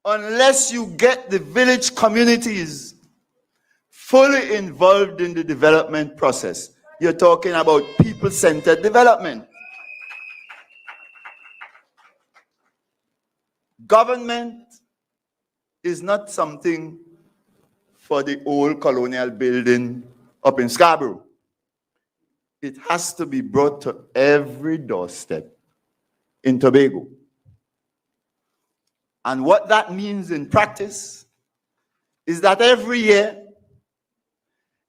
unless you get the village communities fully involved in the development process. You're talking about people-centered development. Government is not something for the old colonial building up in Scarborough. It has to be brought to every doorstep in Tobago. And what that means in practice is that every year,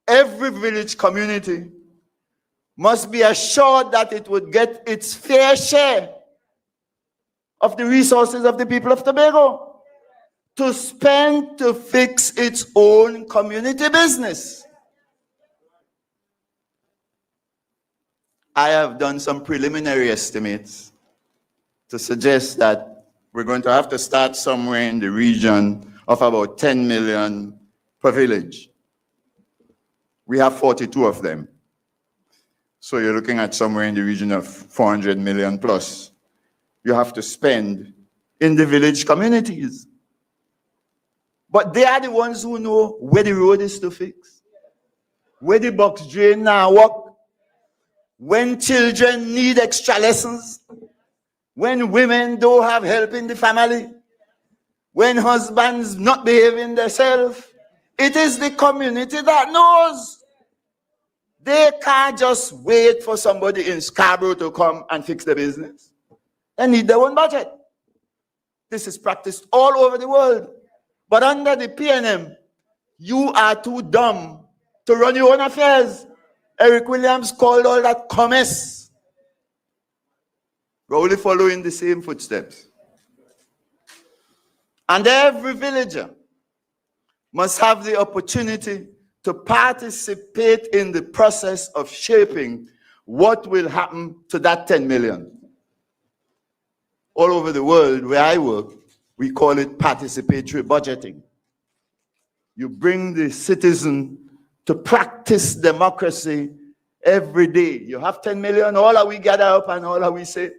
every village community must be assured that it would get its fair share of the resources of the people of Tobago to spend to fix its own community business. I have done some preliminary estimates to suggest that we're going to have to start somewhere in the region of about 10 million per village. We have 42 of them. So you're looking at somewhere in the region of 400 million plus. You have to spend in the village communities. But they are the ones who know where the road is to fix, where the box drain now work, when children need extra lessons, when women don't have help in the family, when husbands not behaving themselves. It is the community that knows. They can't just wait for somebody in Scarborough to come and fix the business. They need their own budget. This is practiced all over the world. But under the PNM, you are too dumb to run your own affairs. Eric Williams called all that commerce. We're only following the same footsteps. And every villager must have the opportunity to participate in the process of shaping what will happen to that 10 million. All over the world where I work, we call it participatory budgeting. You bring the citizen to practice democracy every day. You have 10 million, all are we gather up and all are we say,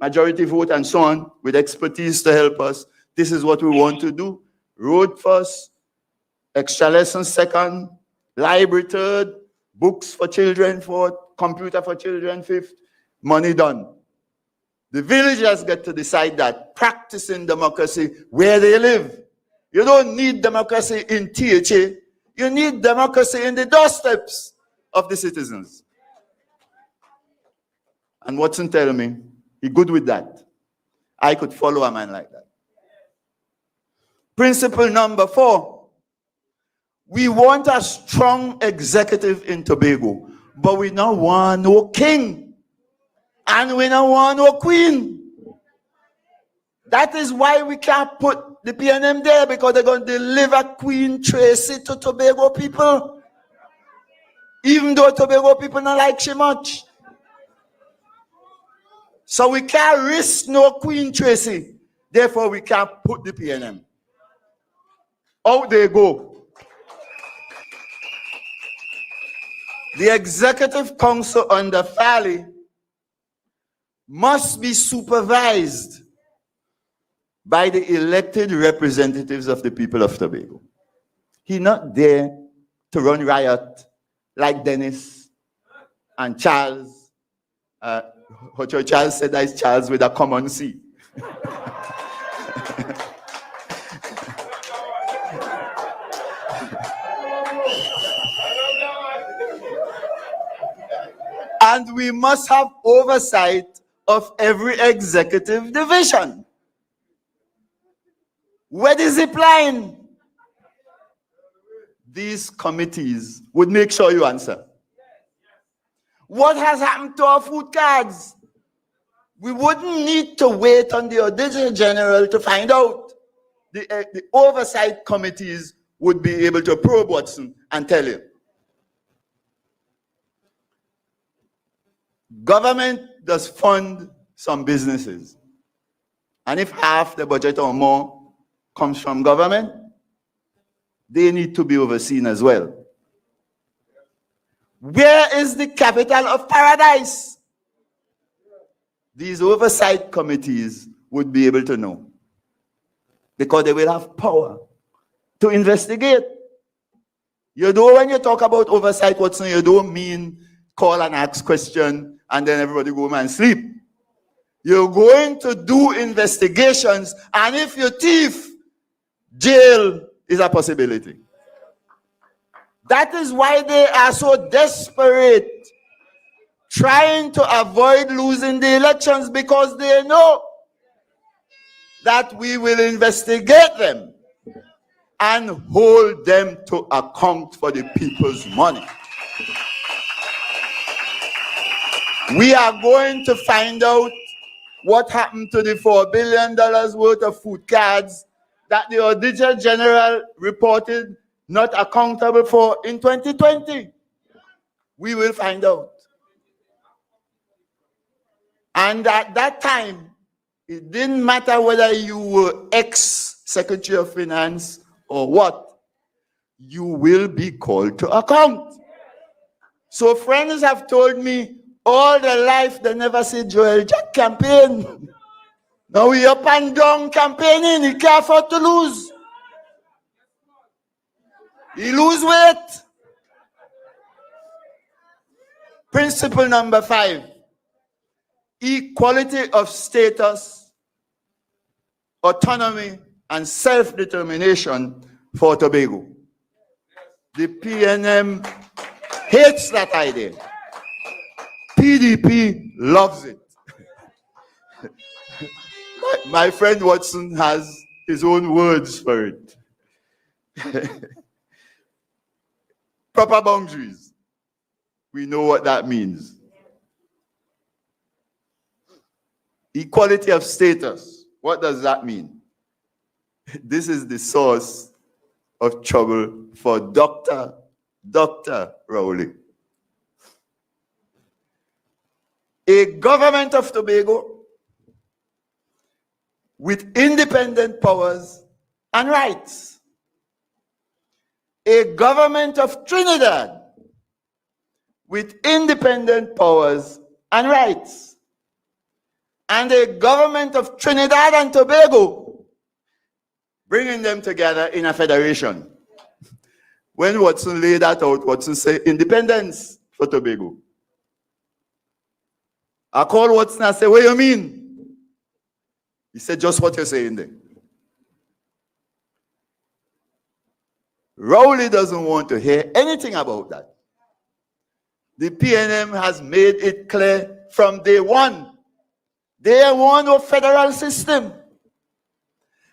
majority vote and so on, with expertise to help us. This is what we want to do. Road first, extra lessons second, library third, books for children fourth, computer for children fifth, money done. The villagers get to decide that, practicing democracy where they live. You don't need democracy in THA. You need democracy in the doorsteps of the citizens. And Watson telling me, he good with that. I could follow a man like that. Principle number 4. We want a strong executive in Tobago, but we don't want no king, and we don't want no queen. That is why we can't put the PNM there, because they're going to deliver Queen Tracy to Tobago people, even though Tobago people don't like she much. So we can't risk no Queen Tracy. Therefore, we can't put the PNM. Out they go. The Executive Council under Fally must be supervised by the elected representatives of the people of Tobago. He's not there to run riot like Dennis and Charles. Charles said that is Charles with a common C. And we must have oversight of every executive division. Where the zip line? These committees would make sure you answer. What has happened to our food cards? We wouldn't need to wait on the Auditor General to find out. The oversight committees would be able to probe Watson and tell you. Government does fund some businesses. And if half the budget or more comes from government, they need to be overseen as well. Where is the capital of paradise? These oversight committees would be able to know, because they will have power to investigate. You know, when you talk about oversight, Watson, you don't mean call and ask question and then everybody go home and sleep. You're going to do investigations, and if you thief, jail is a possibility. That is why they are so desperate, trying to avoid losing the elections, because they know that we will investigate them and hold them to account for the people's money. We are going to find out what happened to the $4 billion worth of food cards that the Auditor General reported not accountable for in 2020. We will find out. And at that time, it didn't matter whether you were ex-Secretary of Finance or what, you will be called to account. So friends have told me all their life they never see Joel Jack campaign. Now we up and down campaigning, he can't afford to lose. He lose weight. Principle number 5, equality of status, autonomy, and self-determination for Tobago. The PNM hates that idea. PDP loves it. My friend Watson has his own words for it. Proper boundaries. We know what that means. Equality of status. What does that mean? This is the source of trouble for Dr. Rowley. A government of Tobago with independent powers and rights. A government of Trinidad with independent powers and rights. And a government of Trinidad and Tobago, bringing them together in a federation. When Watson laid that out, Watson said independence for Tobago. I called Watson and said, what do you mean? He said, just what you're saying there. Rowley doesn't want to hear anything about that. The PNM has made it clear from day one. They want a federal system.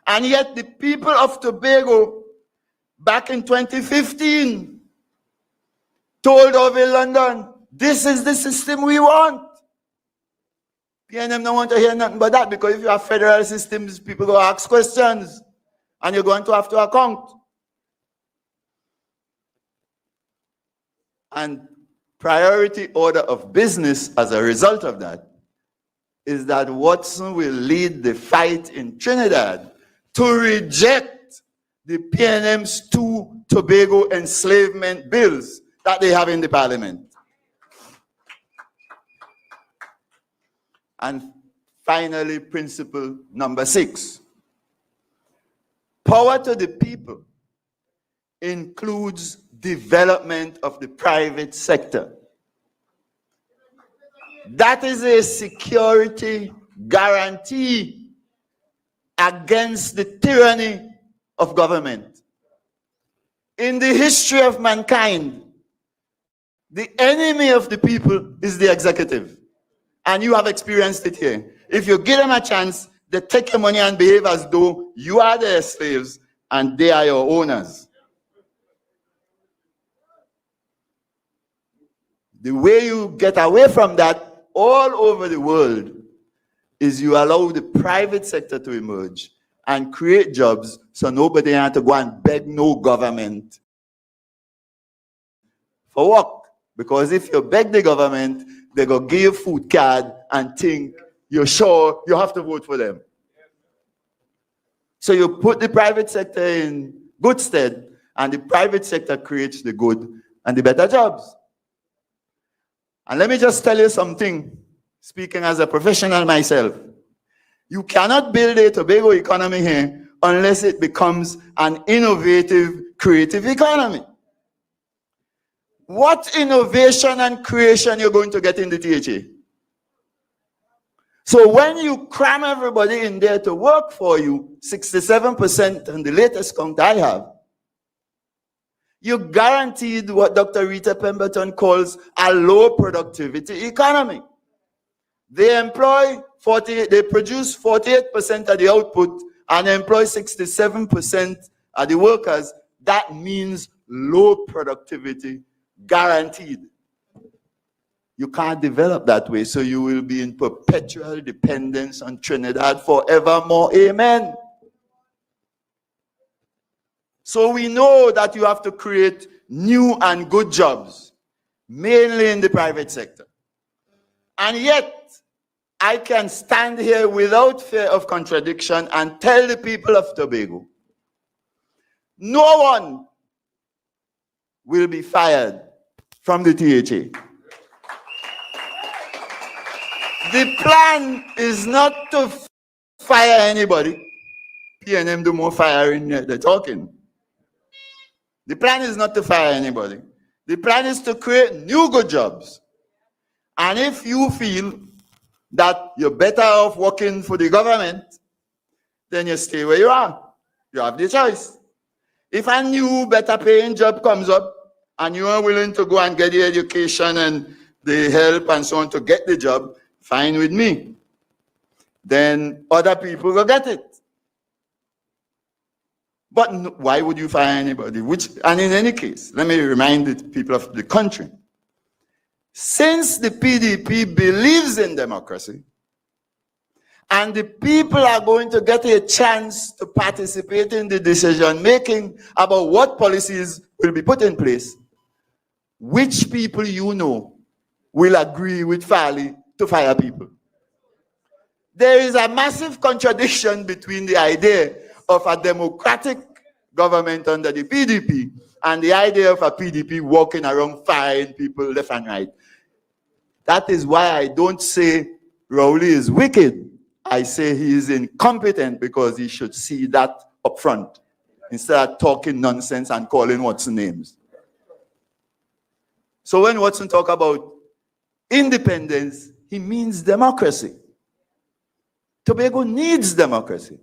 And yet the people of Tobago back in 2015, told Orville London, this is the system we want. PNM don't want to hear nothing but that, because if you have federal systems, people go ask questions and you're going to have to account. And priority order of business as a result of that is that Watson will lead the fight in Trinidad to reject the PNM's 2 Tobago enslavement bills that they have in the parliament. And finally, principle number 6. Power to the people includes development of the private sector. That is a security guarantee against the tyranny of government. In the history of mankind, the enemy of the people is the executive. And you have experienced it here. If you give them a chance, they take your money and behave as though you are their slaves and they are your owners. The way you get away from that all over the world is you allow the private sector to emerge and create jobs so nobody has to go and beg no government for work. Because if you beg the government, they go give you food card and think you're sure you have to vote for them. So you put the private sector in good stead, and the private sector creates the good and the better jobs. And let me just tell you something, speaking as a professional myself. You cannot build a Tobago economy here unless it becomes an innovative, creative economy. What innovation and creation you're going to get in the THA? So when you cram everybody in there to work for you, 67% on the latest count I have, you guaranteed what Dr. Rita Pemberton calls a low productivity economy. They produce 48% of the output and employ 67% of the workers. That means low productivity guaranteed. You can't develop that way, so you will be in perpetual dependence on Trinidad forevermore. Amen. So we know that you have to create new and good jobs, mainly in the private sector. And yet, I can stand here without fear of contradiction and tell the people of Tobago, no one will be fired from the THA. The plan is not to fire anybody. PNM do more firing than they're talking. The plan is not to fire anybody. The plan is to create new good jobs. And if you feel that you're better off working for the government, then you stay where you are. You have the choice. If a new, better paying job comes up and you are willing to go and get the education and the help and so on to get the job, fine with me. Then other people will get it. But why would you fire anybody? And in any case, let me remind the people of the country, since the PDP believes in democracy, and the people are going to get a chance to participate in the decision making about what policies will be put in place, which people you know will agree with Farley to fire people? There is a massive contradiction between the idea of a democratic government under the PDP and the idea of a PDP walking around firing people left and right. That is why I don't say Rowley is wicked. I say he is incompetent, because he should see that up front instead of talking nonsense and calling Watson names. So when Watson talk about independence, he means democracy. Tobago needs democracy.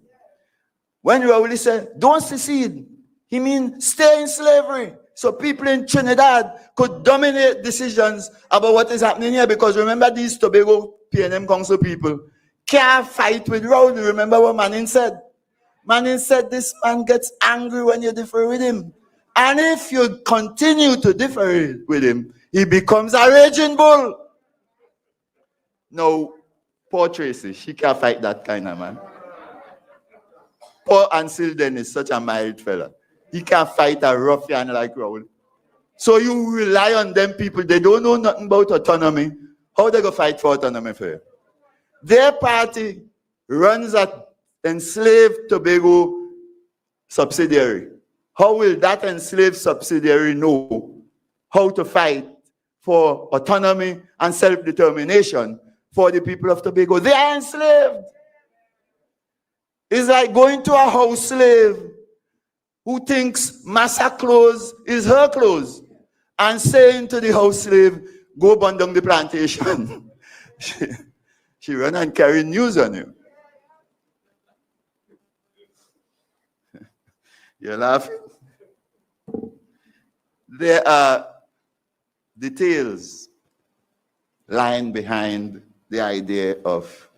When Rowley said, don't secede, he means stay in slavery. So people in Trinidad could dominate decisions about what is happening here. Because remember, these Tobago PNM Council people can't fight with Rowley. Remember what Manning said? Manning said, this man gets angry when you differ with him. And if you continue to differ with him, he becomes a raging bull. Now, poor Tracy, she can't fight that kind of man. Poor Ansel Dennis, such a mild fella. He can't fight a ruffian like Raoul. So you rely on them people. They don't know nothing about autonomy. How they go fight for autonomy for you? Their party runs a enslaved Tobago subsidiary. How will that enslaved subsidiary know how to fight for autonomy and self-determination for the people of Tobago? They are enslaved. It's like going to a house slave who thinks massa clothes is her clothes and saying to the house slave, go burn down the plantation. she run and carry news on you. You're laughing? There are details lying behind the idea of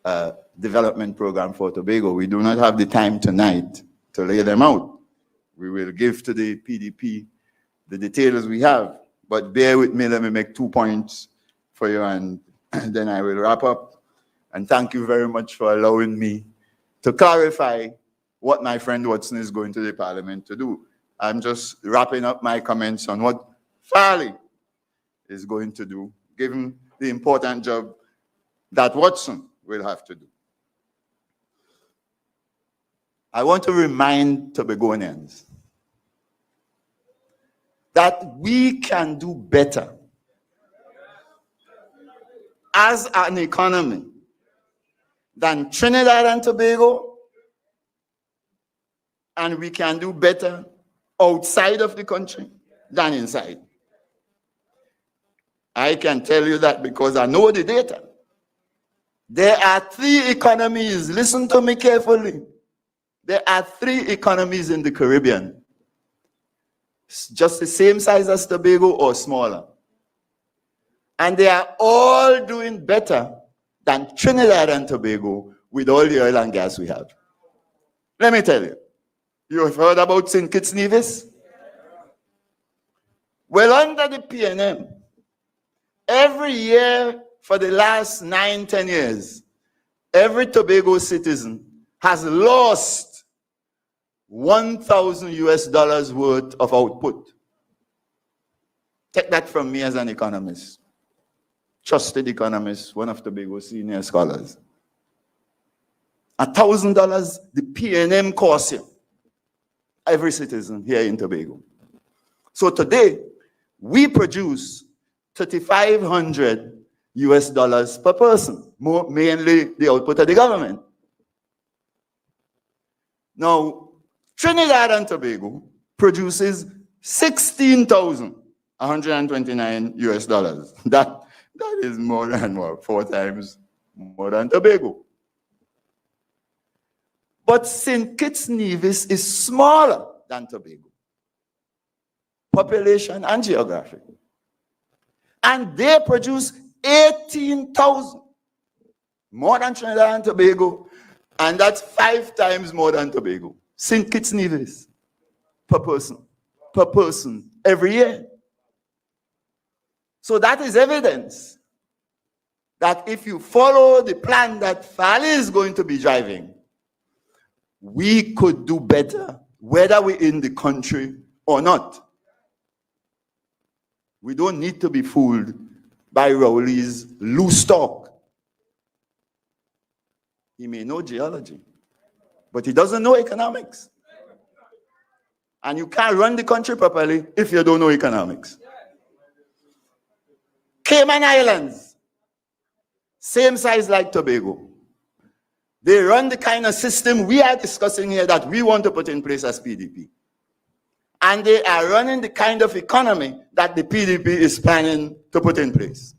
a development program for Tobago. We do not have the time tonight to lay them out. We will give to the PDP the details we have, but bear with me, let me make 2 points for you and then I will wrap up. And thank you very much for allowing me to clarify what my friend Watson is going to the Parliament to do. I'm just wrapping up my comments on what Farley is going to do, given the important job that Watson will have to do. I want to remind Tobagonians that we can do better as an economy than Trinidad and Tobago, and we can do better outside of the country than inside. I can tell you that because I know the data. There are 3 economies, listen to me carefully. There are 3 economies in the Caribbean, just the same size as Tobago or smaller. And they are all doing better than Trinidad and Tobago with all the oil and gas we have. Let me tell you. You have heard about St. Kitts Nevis? Well, under the PNM, every year for the last 9-10 years, every Tobago citizen has lost $1,000 worth of output. Take that from me as an economist, trusted economist, one of Tobago's senior scholars. $1,000 the PNM costs you, every citizen here in Tobago. So today, we produce $3,500 per person, mainly the output of the government. Now, Trinidad and Tobago produces $16,129. That is more than what, 4 times more than Tobago. But St. Kitts Nevis is smaller than Tobago, population and geography. And they produce 18,000, more than Trinidad and Tobago, and that's 5 times more than Tobago. St. Kitts Nevis per person every year. So that is evidence that if you follow the plan that Farley is going to be driving, we could do better, whether we're in the country or not. We don't need to be fooled by Rowley's loose talk. He may know geology, but he doesn't know economics. And you can't run the country properly if you don't know economics. Cayman Islands, same size like Tobago. They run the kind of system we are discussing here that we want to put in place as PDP. And they are running the kind of economy that the PDP is planning to put in place.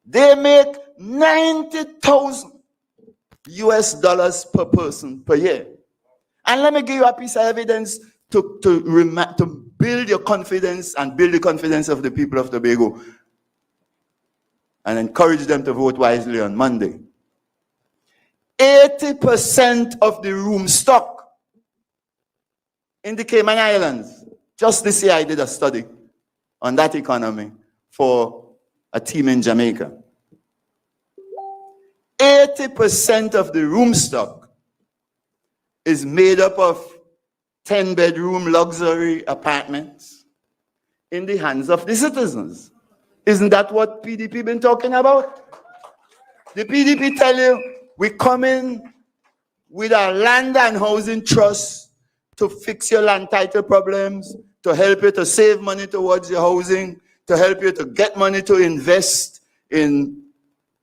They make $90,000 per person per year. And let me give you a piece of evidence to build your confidence and build the confidence of the people of Tobago and encourage them to vote wisely on Monday. 80% of the room stock in the Cayman Islands. Just this year, I did a study on that economy for a team in Jamaica. 80% of the room stock is made up of 10-bedroom luxury apartments in the hands of the citizens. Isn't that what PDP been talking about? The PDP tell you, we come in with our land and housing trust to fix your land title problems, to help you to save money towards your housing, to help you to get money to invest in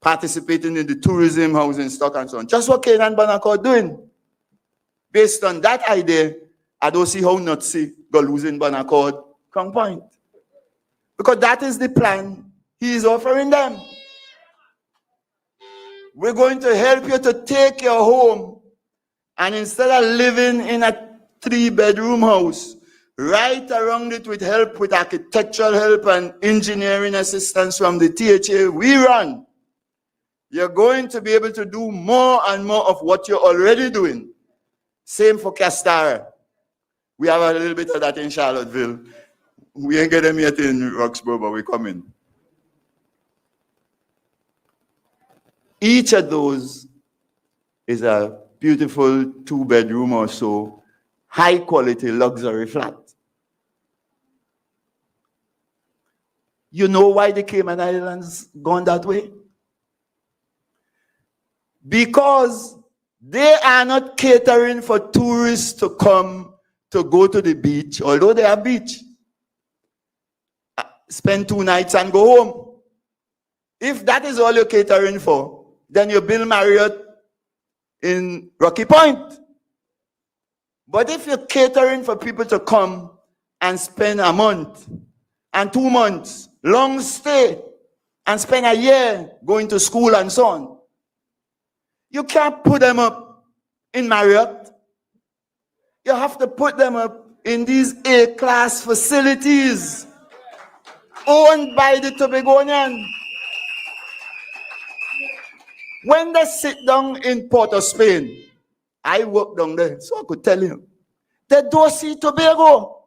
participating in the tourism, housing stock, and so on. Just what Kane and Banaccord doing. Based on that idea, I don't see how Nutsy go losing Banaccord Crown Point. Because that is the plan he is offering them. We're going to help you to take your home, and instead of living in a 3-bedroom house, right around it with help, with architectural help and engineering assistance from the THA we run, you're going to be able to do more and more of what you're already doing. Same for Castara. We have a little bit of that in Charlottesville. We ain't get them yet in Roxborough, but we're coming. Each of those is a beautiful 2-bedroom or so, high-quality luxury flat. You know why the Cayman Islands gone that way? Because they are not catering for tourists to come to go to the beach, although they are beach. Spend 2 nights and go home. If that is all you're catering for, then you build Marriott in Rocky Point. But if you're catering for people to come and spend a month and 2 months, long stay, and spend a year going to school and so on, you can't put them up in Marriott. You have to put them up in these A-class facilities owned by the Tobagonian. When they sit down in Port of Spain, I work down there, so I could tell you, they don't see Tobago.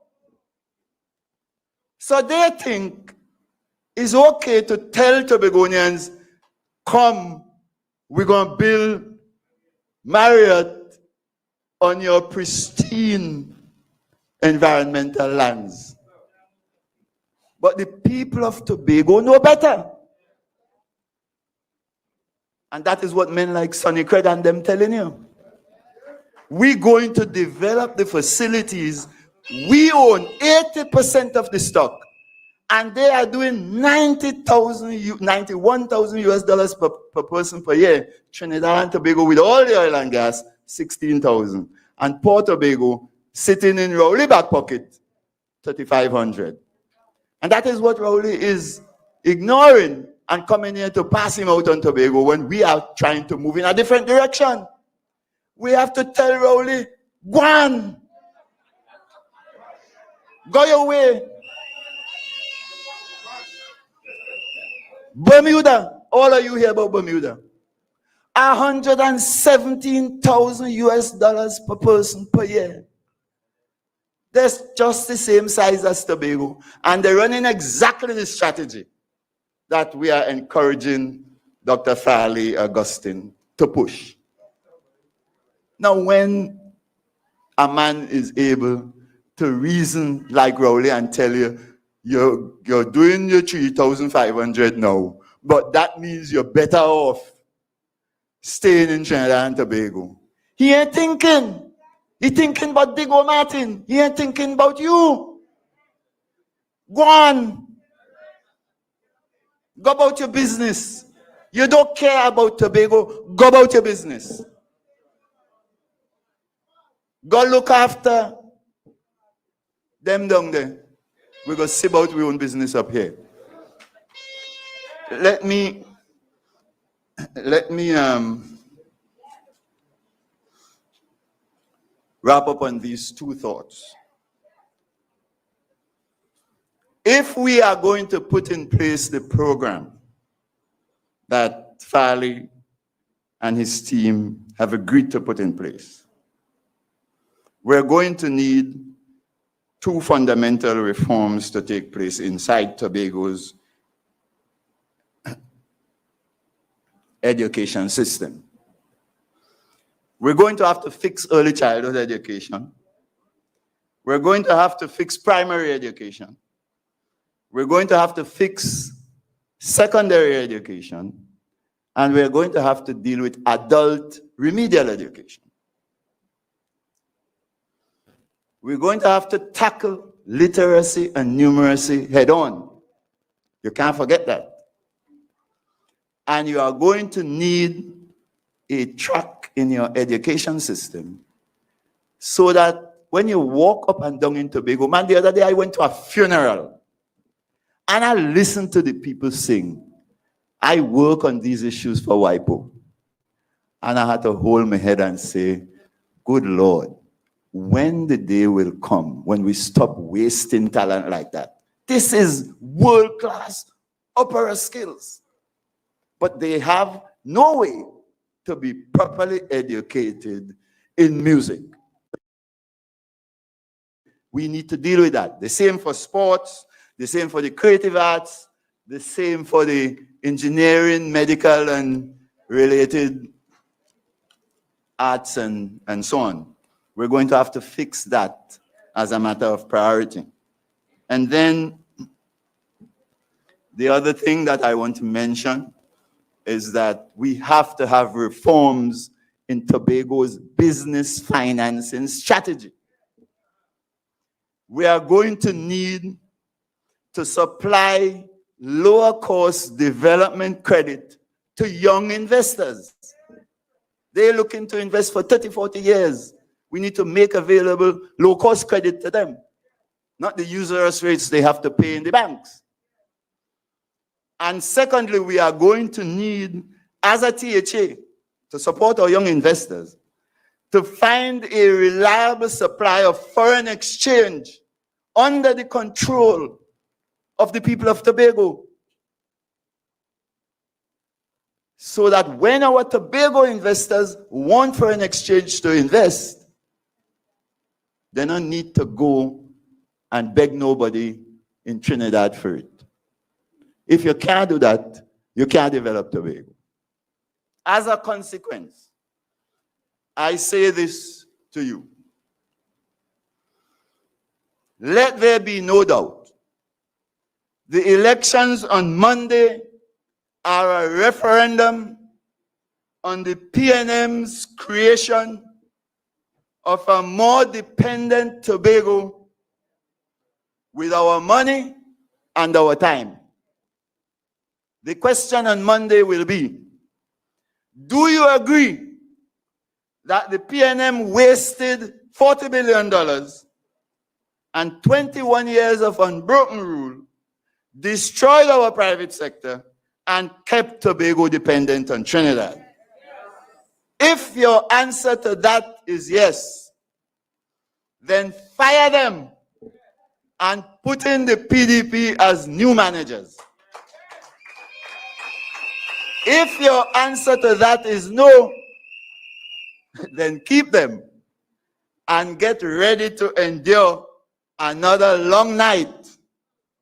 So they think it's okay to tell Tobagonians, come, we're going to build Marriott on your pristine environmental lands. But the people of Tobago know better. And that is what men like Sonny Cred and them telling you. We're going to develop the facilities. We own 80% of the stock. And they are doing 91,000 US dollars per person per year. Trinidad and Tobago with all the oil and gas, 16,000. And Port Tobago sitting in Rowley back pocket, 3,500. And that is what Rowley is ignoring and coming here to pass him out on Tobago when we are trying to move in a different direction. We have to tell Rowley, go on. Go your way. Bermuda, all of you hear about Bermuda. 117,000 US dollars per person per year. That's just the same size as Tobago. And they're running exactly the strategy that we are encouraging Dr. Farley Augustine to push. Now, when a man is able to reason like Rowley and tell you, you're doing your 3,500 now, but that means you're better off staying in Trinidad and Tobago. He ain't thinking. He thinking about Digo Martin. He ain't thinking about you. Go on. Go about your business. You don't care about Tobago. Go about your business. Go look after them down there. We're going to see about our own business up here. Let me wrap up on these 2 thoughts. If we are going to put in place the program that Farley and his team have agreed to put in place, we're going to need two fundamental reforms to take place inside Tobago's education system. We're going to have to fix early childhood education. We're going to have to fix primary education. We're going to have to fix secondary education. And we're going to have to deal with adult remedial education. We're going to have to tackle literacy and numeracy head on. You can't forget that. And you are going to need a track in your education system so that when you walk up and down in Tobago, man, the other day I went to a funeral and I listened to the people sing. I work on these issues for WIPO. And I had to hold my head and say, good Lord, when the day will come when we stop wasting talent like that. This is world-class opera skills. But they have no way to be properly educated in music. We need to deal with that. The same for sports, the same for the creative arts, the same for the engineering, medical, and related arts and so on. We're going to have to fix that as a matter of priority. And then the other thing that I want to mention is that we have to have reforms in Tobago's business financing strategy. We are going to need to supply lower cost development credit to young investors. They're looking to invest for 30, 40 years. We need to make available low cost credit to them, not the usurious rates they have to pay in the banks. And secondly, we are going to need, as a THA, to support our young investors, to find a reliable supply of foreign exchange under the control of the people of Tobago, so that when our Tobago investors want foreign exchange to invest, they don't need to go and beg nobody in Trinidad for it. If you can't do that, you can't develop Tobago. As a consequence, I say this to you. Let there be no doubt. The elections on Monday are a referendum on the PNM's creation of a more dependent Tobago with our money and our time. The question on Monday will be, do you agree that the PNM wasted $40 billion and 21 years of unbroken rule, destroyed our private sector, and kept Tobago dependent on Trinidad? If your answer to that is yes, then fire them and put in the PDP as new managers. If your answer to that is no, then keep them and get ready to endure another long night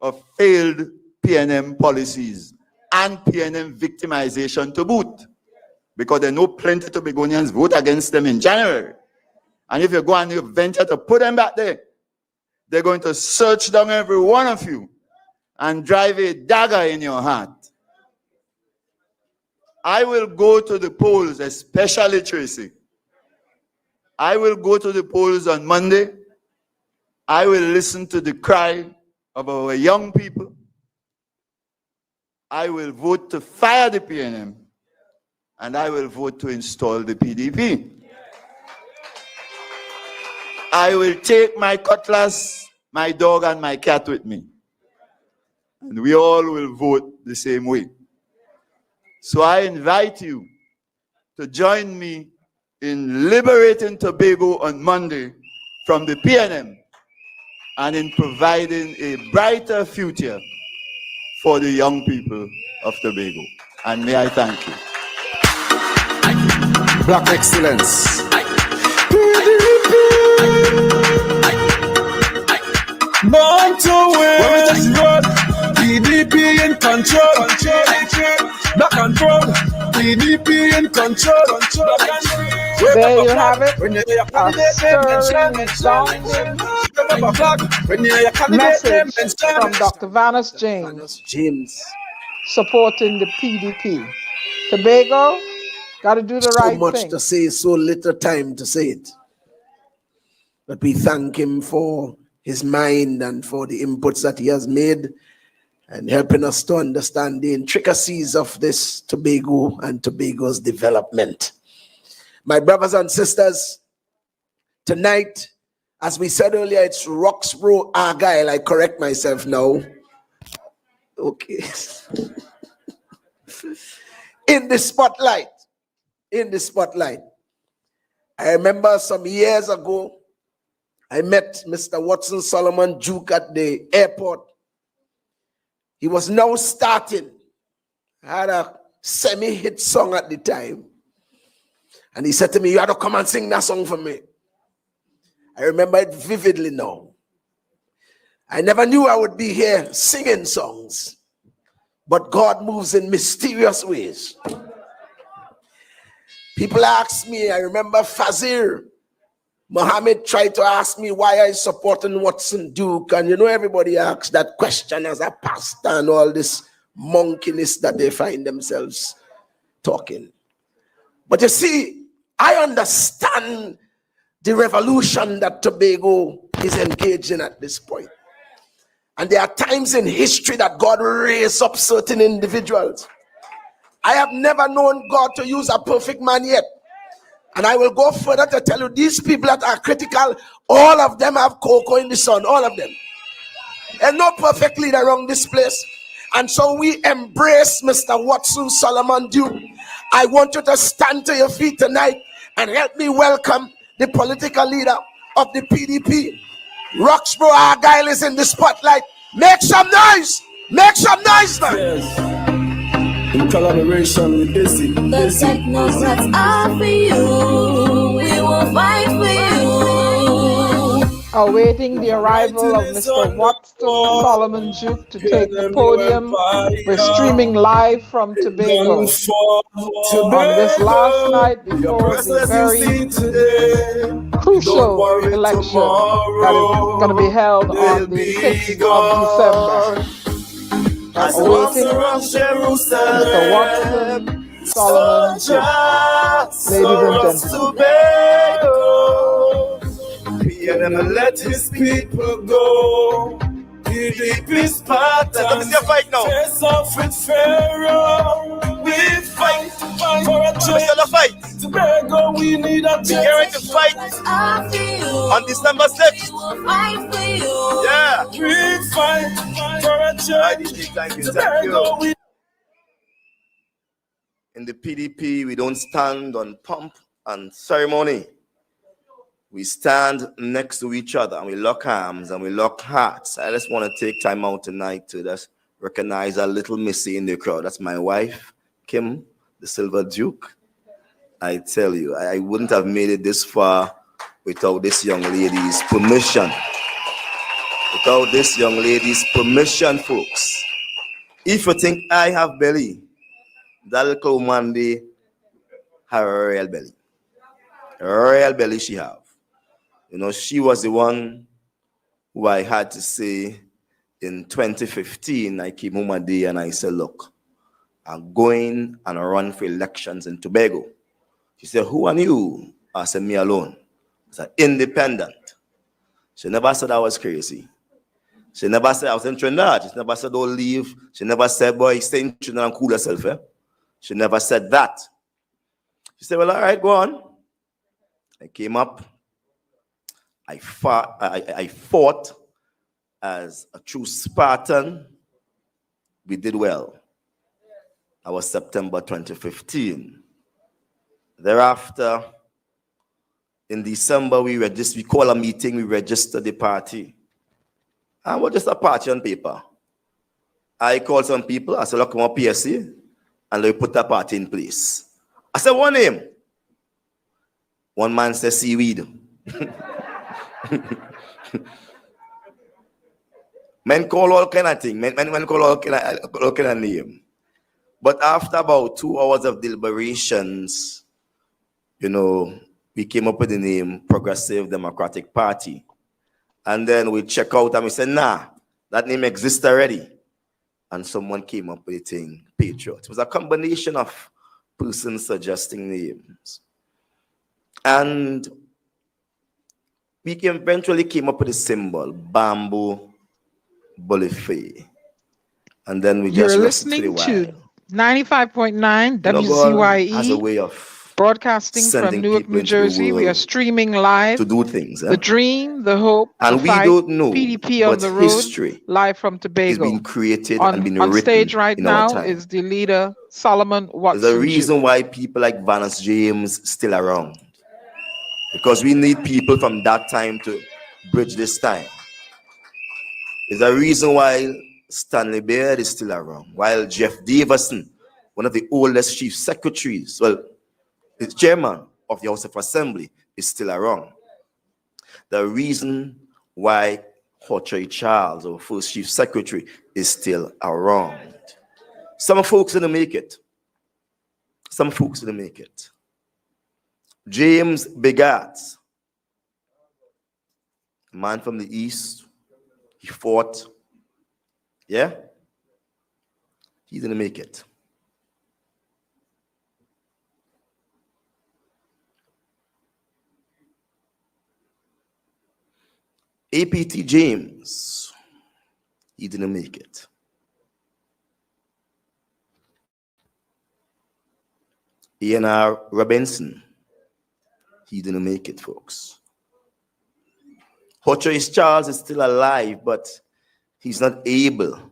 of failed PNM policies and PNM victimization to boot. Because they know plenty of Tobagonians vote against them in January. And if you go and you venture to put them back there, they're going to search down every one of you and drive a dagger in your heart. I will go to the polls, especially Tracy. I will go to the polls on Monday. I will listen to the cry of our young people. I will vote to fire the PNM. And I will vote to install the PDP. I will take my cutlass, my dog, and my cat with me. And we all will vote the same way. So I invite you to join me in liberating Tobago on Monday from the PNM and in providing a brighter future for the young people of Tobago. And may I thank you. Black excellence. Born to win. When we touch the road, PDP in control. Black and proud, PDP in control. There you have it. A stirring, resounding message from Dr. Vanis James supporting the PDP. Tobago, got to do the right thing. So much to say, so little time to say it. But we thank him for his mind and for the inputs that he has made and helping us to understand the intricacies of this Tobago and Tobago's development. My brothers and sisters, tonight, as we said earlier, it's Roxborough Argyle. I correct myself now. Okay. In the spotlight. In the spotlight. I remember some years ago, I met Mr. Watson Solomon Duke at the airport. He was now starting. I had a semi-hit song at the time. And he said to me, you have to come and sing that song for me. I remember it vividly now. I never knew I would be here singing songs. But God moves in mysterious ways. People ask me, I remember Fazir Mohammed tried to ask me why I supporting Watson Duke. And you know, everybody asks that question as a pastor and all this monkeyness that they find themselves talking. But you see, I understand the revolution that Tobago is engaged in at this point. And there are times in history that God raised up certain individuals. I have never known God to use a perfect man yet. And I will go further to tell you, these people that are critical, all of them have cocoa in the sun, all of them. There's no perfect leader around this place. And so we embrace Mr. Watson Solomon Duke. I want you to stand to your feet tonight and help me welcome the political leader of the PDP. Roxborough Argyle is in the spotlight. Make some noise! Make some noise, man! Yes. In collaboration with Izzy. The technocrats are for you. We will fight for you. Awaiting the arrival of Mr. Watson Solomon Duke to take the podium. We're streaming live from Tobago on this last night before the very crucial election that is going to be held on the 6th of December. Awaiting Mr. Watson Solomon Duke. Ladies and gentlemen. And then let his people go. PDP Spartans. Face off with Pharaoh. We fight for a change. Tobago, we need a change. We're ready to fight on December 6th. Yeah. We fight for a change. Tobago, we... In the PDP, we don't stand on pomp and ceremony. We stand next to each other and we lock arms and we lock hearts. I just want to take time out tonight to just recognize a little Missy in the crowd. That's my wife, Kim, the Silver Duke. I tell you, I wouldn't have made it this far without this young lady's permission. Without this young lady's permission, folks. If you think I have belly, that little woman, her real belly. Royal belly she have. You know, she was the one who I had to say in 2015, I came home a day and I said, look, I'm going and run for elections in Tobago. She said, who are you? I said, me alone. I said, independent. She never said I was crazy. She never said I was in Trinidad. She never said don't leave. She never said, boy, stay in Trinidad and cool yourself. Eh? She never said that. She said, well, all right, go on. I came up. I fought as a true Spartan. We did well. That was September 2015. Thereafter, in December, we called a meeting, we registered the party. And we're just a party on paper. I called some people, I said, look, come up PSC, and they put a party in place. I said, what name? One man said seaweed. Men call all kind of things. Men call all kind of name. But after about 2 hours of deliberations, you know, we came up with the name Progressive Democratic Party. And then we check out and we said, nah, that name exists already. And someone came up with the thing, Patriot. It was a combination of persons suggesting names. And we eventually came up with a symbol, bamboo bullifay. And then we You're just rested listening for a to while. 95.9 You know, God has a WZYE, way of broadcasting from sending Newark, people New into the Jersey. We are world streaming live. to do things. The dream, the hope, the And we fight, don't know, PDP on but the road, history live from is Tobago. being created and being On stage written right in our now time. is the leader, Solomon There's a Watson Jr. reason why people like Vanessa James still around. Because we need people from that time to bridge this time. There's a reason why Stanley Baird is still around, while Jeff Davison, one of the oldest chief secretaries, well, the chairman of the House of Assembly, is still around. The reason why Hotre Charles, our first chief secretary, is still around. Some folks didn't make it. Some folks didn't make it. James Bigat, a man from the East, he fought. Yeah? He didn't make it. APT James, he didn't make it. Ian Robinson, he didn't make it, folks. Hotre Charles is still alive, but he's not able.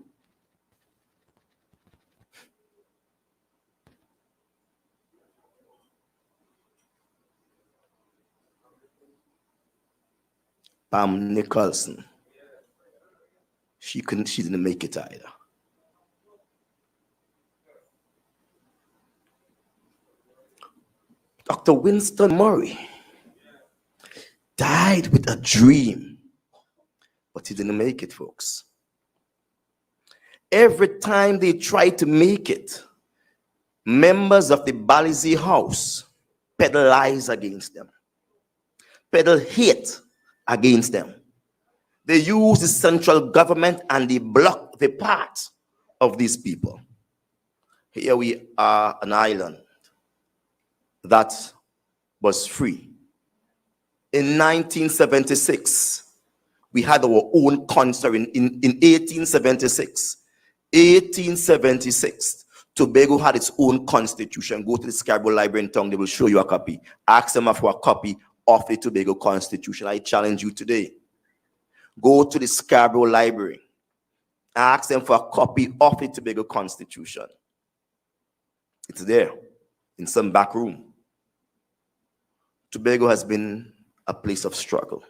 Pam Nicholson, she didn't make it either. Dr. Winston Murray died with a dream, but he didn't make it, folks. Every time they tried to make it, members of the Balizi House peddle lies against them, peddle hate against them. They use the central government and they block the path of these people. Here we are, an island that was free. In 1976, we had our own constitution. In 1876, 1876, Tobago had its own constitution. Go to the Scarborough Library in town, they will show you a copy. Ask them for a copy of the Tobago Constitution. I challenge you today. Go to the Scarborough Library. Ask them for a copy of the Tobago Constitution. It's there in some back room. Tobago has been a place of struggle.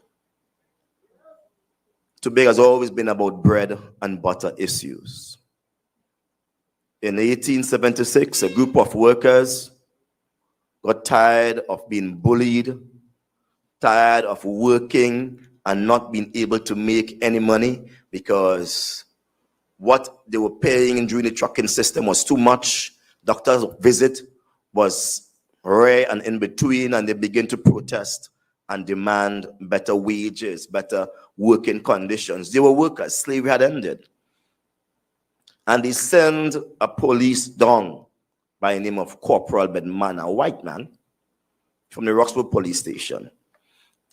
Tobago has always been about bread and butter issues. In 1876, a group of workers got tired of being bullied, tired of working and not being able to make any money because what they were paying during the trucking system was too much. Doctors' visit was rare and in between, and they began to protest and demand better wages, better working conditions. They were workers. Slavery had ended. And they sent a police down by the name of Corporal Bedman, a white man, from the Roxburgh police station.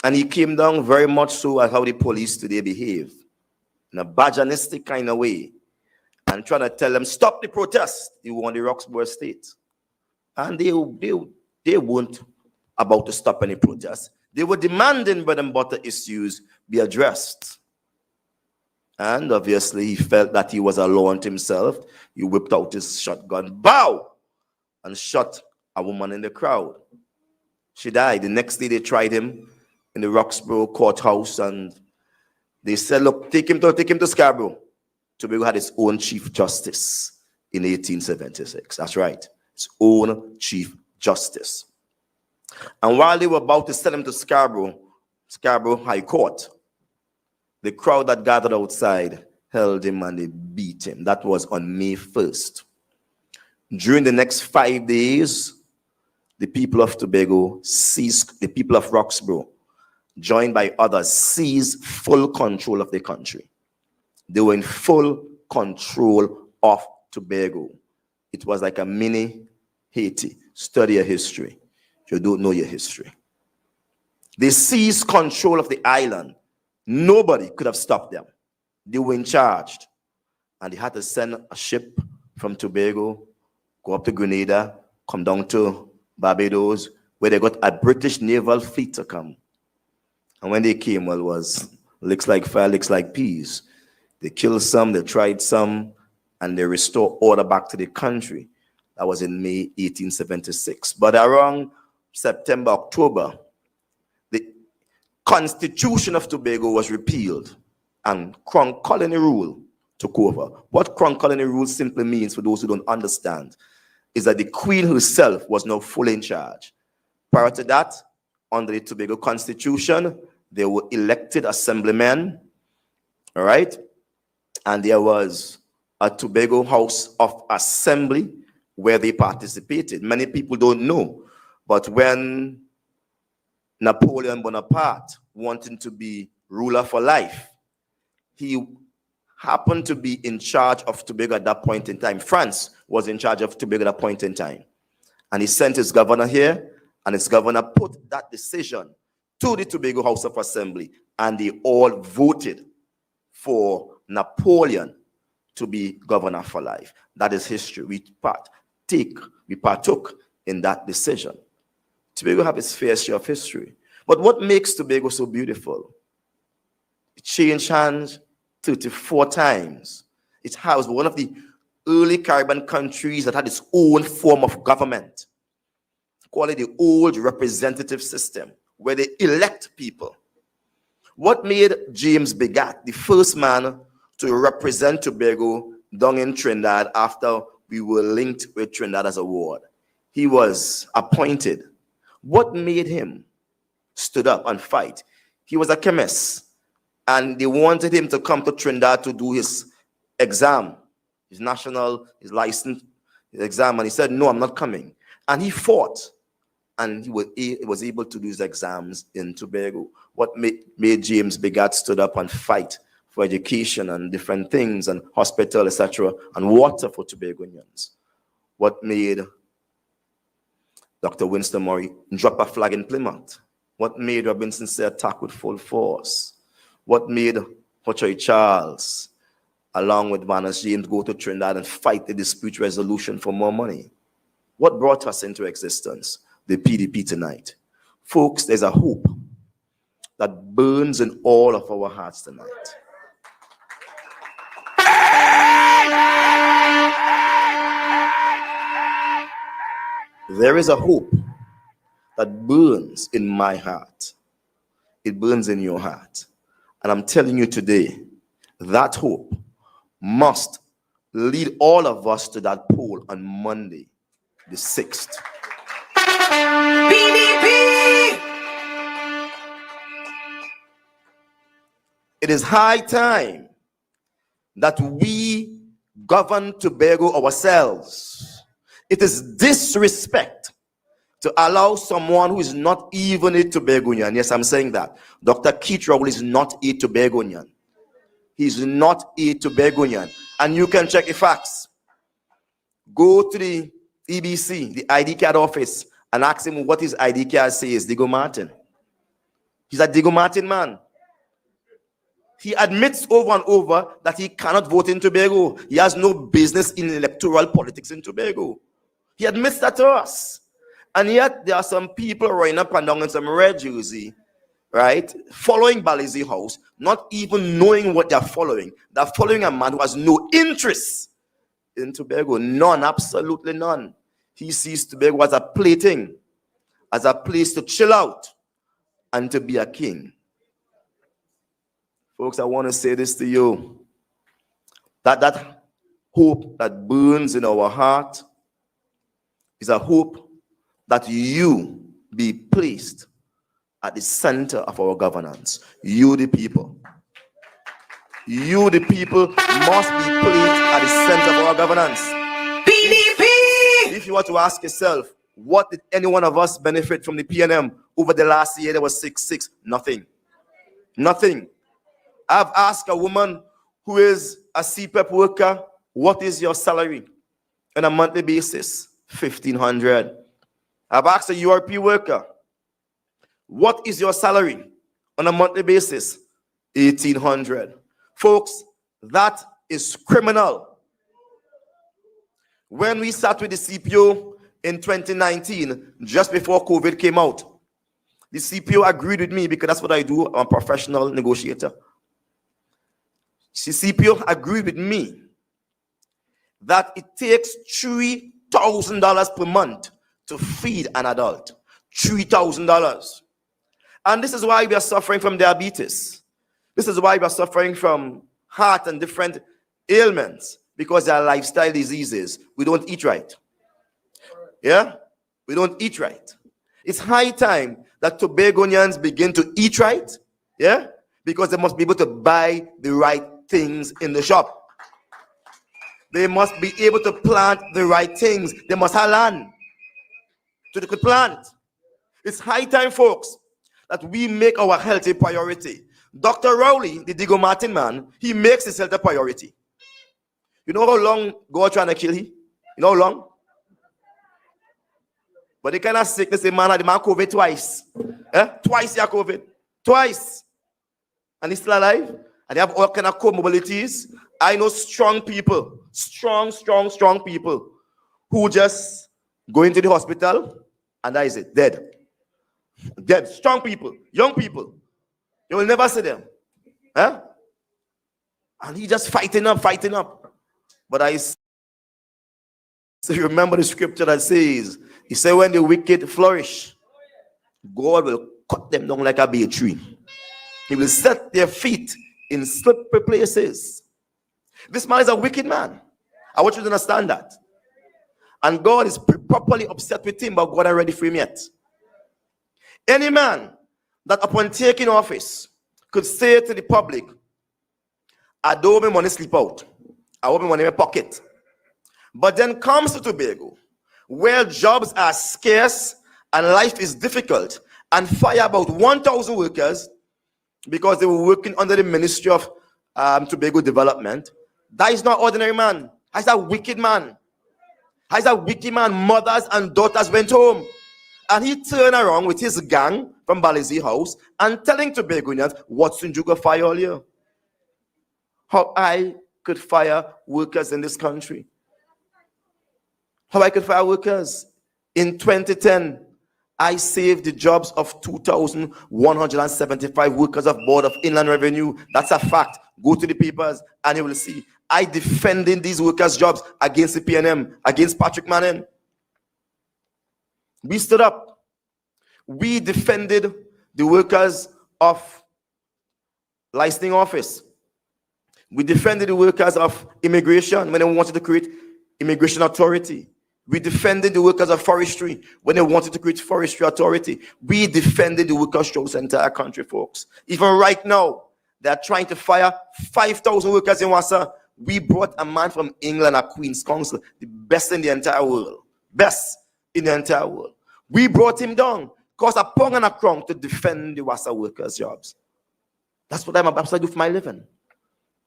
And he came down very much so as how the police today behave, in a badgeristic kind of way, and trying to tell them, stop the protest. They were on the Roxburgh estate. And they weren't about to stop any protest. They were demanding bread and butter issues be addressed. And obviously, he felt that he was alone to himself. He whipped out his shotgun, bow, and shot a woman in the crowd. She died. The next day, they tried him in the Roxborough courthouse, and they said, look, take him to Scarborough. Tobago had its own chief justice in 1876. That's right, its own chief justice. And while they were about to send him to Scarborough High Court, the crowd that gathered outside held him and they beat him. That was on May 1st. During the next 5 days, the people of Tobago seized, the people of Roxborough, joined by others, seized full control of the country. They were in full control of Tobago. It was like a mini Haiti. Study your history. You don't know your history. They seized control of the island. Nobody could have stopped them. They were in charge. And they had to send a ship from Tobago, go up to Grenada, come down to Barbados, where they got a British naval fleet to come. And when they came, well, it was licks like fire, licks like peas. They killed some, they tried some, and they restored order back to the country. That was in May 1876. But around September, October, the Constitution of Tobago was repealed and Crown Colony rule took over. What Crown Colony rule simply means, for those who don't understand, is that the Queen herself was now fully in charge. Prior to that, under the Tobago Constitution, there were elected assemblymen, all right? And there was a Tobago House of Assembly where they participated. Many people don't know, but when Napoleon Bonaparte wanted to be ruler for life, he happened to be in charge of Tobago at that point in time. France was in charge of Tobago at that point in time. And he sent his governor here, and his governor put that decision to the Tobago House of Assembly, and they all voted for Napoleon to be governor for life. That is history. We partook in that decision. Tobago has its fair share of history. But what makes Tobago so beautiful? It changed hands 34 times. It was one of the early Caribbean countries that had its own form of government. Call it the old representative system, where they elect people. What made James Begat the first man to represent Tobago down in Trinidad after we were linked with Trinidad as a ward? He was appointed. What made him stood up and fight? He was a chemist, and they wanted him to come to Trinidad to do his exam, his license, his exam, and he said, no, I'm not coming. And he fought, and he was able to do his exams in Tobago. What made James Begat stood up and fight for education and different things, and hospital, etc., and water for Tobagonians? What made Dr. Winston Murray drop a flag in Plymouth? What made Robinson say attack with full force? What made Hochoy Charles, along with Vanus James, go to Trinidad and fight the dispute resolution for more money? What brought us into existence? The PDP tonight. Folks, there's a hope that burns in all of our hearts tonight. There is a hope that burns in my heart. It burns in your heart. And I'm telling you today, that hope must lead all of us to that poll on Monday, the 6th. PDP! It is high time that we govern Tobago ourselves. It is disrespect to allow someone who is not even a Tobagonian. Yes, I'm saying that. Dr. Keith Rowell is not a Tobagonian. He's not a Tobagonian. And you can check the facts. Go to the EBC, the ID card office, and ask him what his ID card says. Diego Martin. He's a Diego Martin man. He admits over and over that he cannot vote in Tobago. He has no business in electoral politics in Tobago. He admits that to us. And yet there are some people running up and down in some red jersey, right, following Balizi House, not even knowing what they're following. They're following a man who has no interest in Tobago. None, absolutely none. He sees Tobago as a plaything, as a place to chill out and to be a king. Folks, I want to say this to you. That hope that burns in our heart is a hope that you be placed at the center of our governance. You, the people. You, the people, must be placed at the center of our governance. PDP! If you want to ask yourself, what did any one of us benefit from the PNM over the last year? There was 6-6. Nothing. Nothing. I've asked a woman who is a CPEP worker, what is your salary on a monthly basis? $1,500. I've asked a URP worker, what is your salary on a monthly basis? $1,800. Folks, that is criminal. When we sat with the CPO in 2019, just before COVID came out, the CPO agreed with me because that's what I do. I'm a professional negotiator. The CPO agreed with me that it takes $3,000 per month to feed an adult. $3,000. And this is why we are suffering from diabetes. This is why we are suffering from heart and different ailments, because they are lifestyle diseases. We don't eat right. Yeah? We don't eat right. It's high time that Tobagonians begin to eat right. Yeah? Because they must be able to buy the right things in the shop. They must be able to plant the right things. They must have land so they could plant. It's high time, folks, that we make our health a priority. Dr. Rowley, the Digo Martin man, he makes his health a priority. You know how long God trying to kill him? You know how long? But the kind of sickness, the man had COVID twice. Twice he had COVID. Twice. And he's still alive. And they have all kind of comorbidities. I know strong people, strong people who just go into the hospital and that is it, dead. Dead. Strong people, young people. You will never see them. And he just fighting up. But I remember the scripture that says, he said, when the wicked flourish, God will cut them down like a bay tree. He will set their feet in slippery places. This man is a wicked man. I want you to understand that. And God is properly upset with him, but God ain't ready for him yet. Any man that upon taking office could say to the public, I don't want my money sleep out. I want my money in my pocket. But then comes to Tobago, where jobs are scarce and life is difficult, and fire about 1,000 workers because they were working under the Ministry of Tobago Development. That is not ordinary man. That's a wicked man. That's a wicked man. Mothers and daughters went home. And he turned around with his gang from Balizi House and telling Tobagonians, what's in Juga fire all year? How I could fire workers in this country. How I could fire workers. In 2010, I saved the jobs of 2,175 workers of Board of Inland Revenue. That's a fact. Go to the papers and you will see. I defended these workers' jobs against the PNM, against Patrick Manning. We stood up. We defended the workers of licensing office. We defended the workers of immigration when they wanted to create immigration authority. We defended the workers of forestry when they wanted to create forestry authority. We defended the workers throughout the entire country, folks. Even right now, they're trying to fire 5,000 workers in Wassa. We brought a man from England, a Queen's Counsel, the best in the entire world. Best in the entire world. We brought him down, cost a pound and a crown to defend the Wassa workers' jobs. That's what I'm about to do for my living.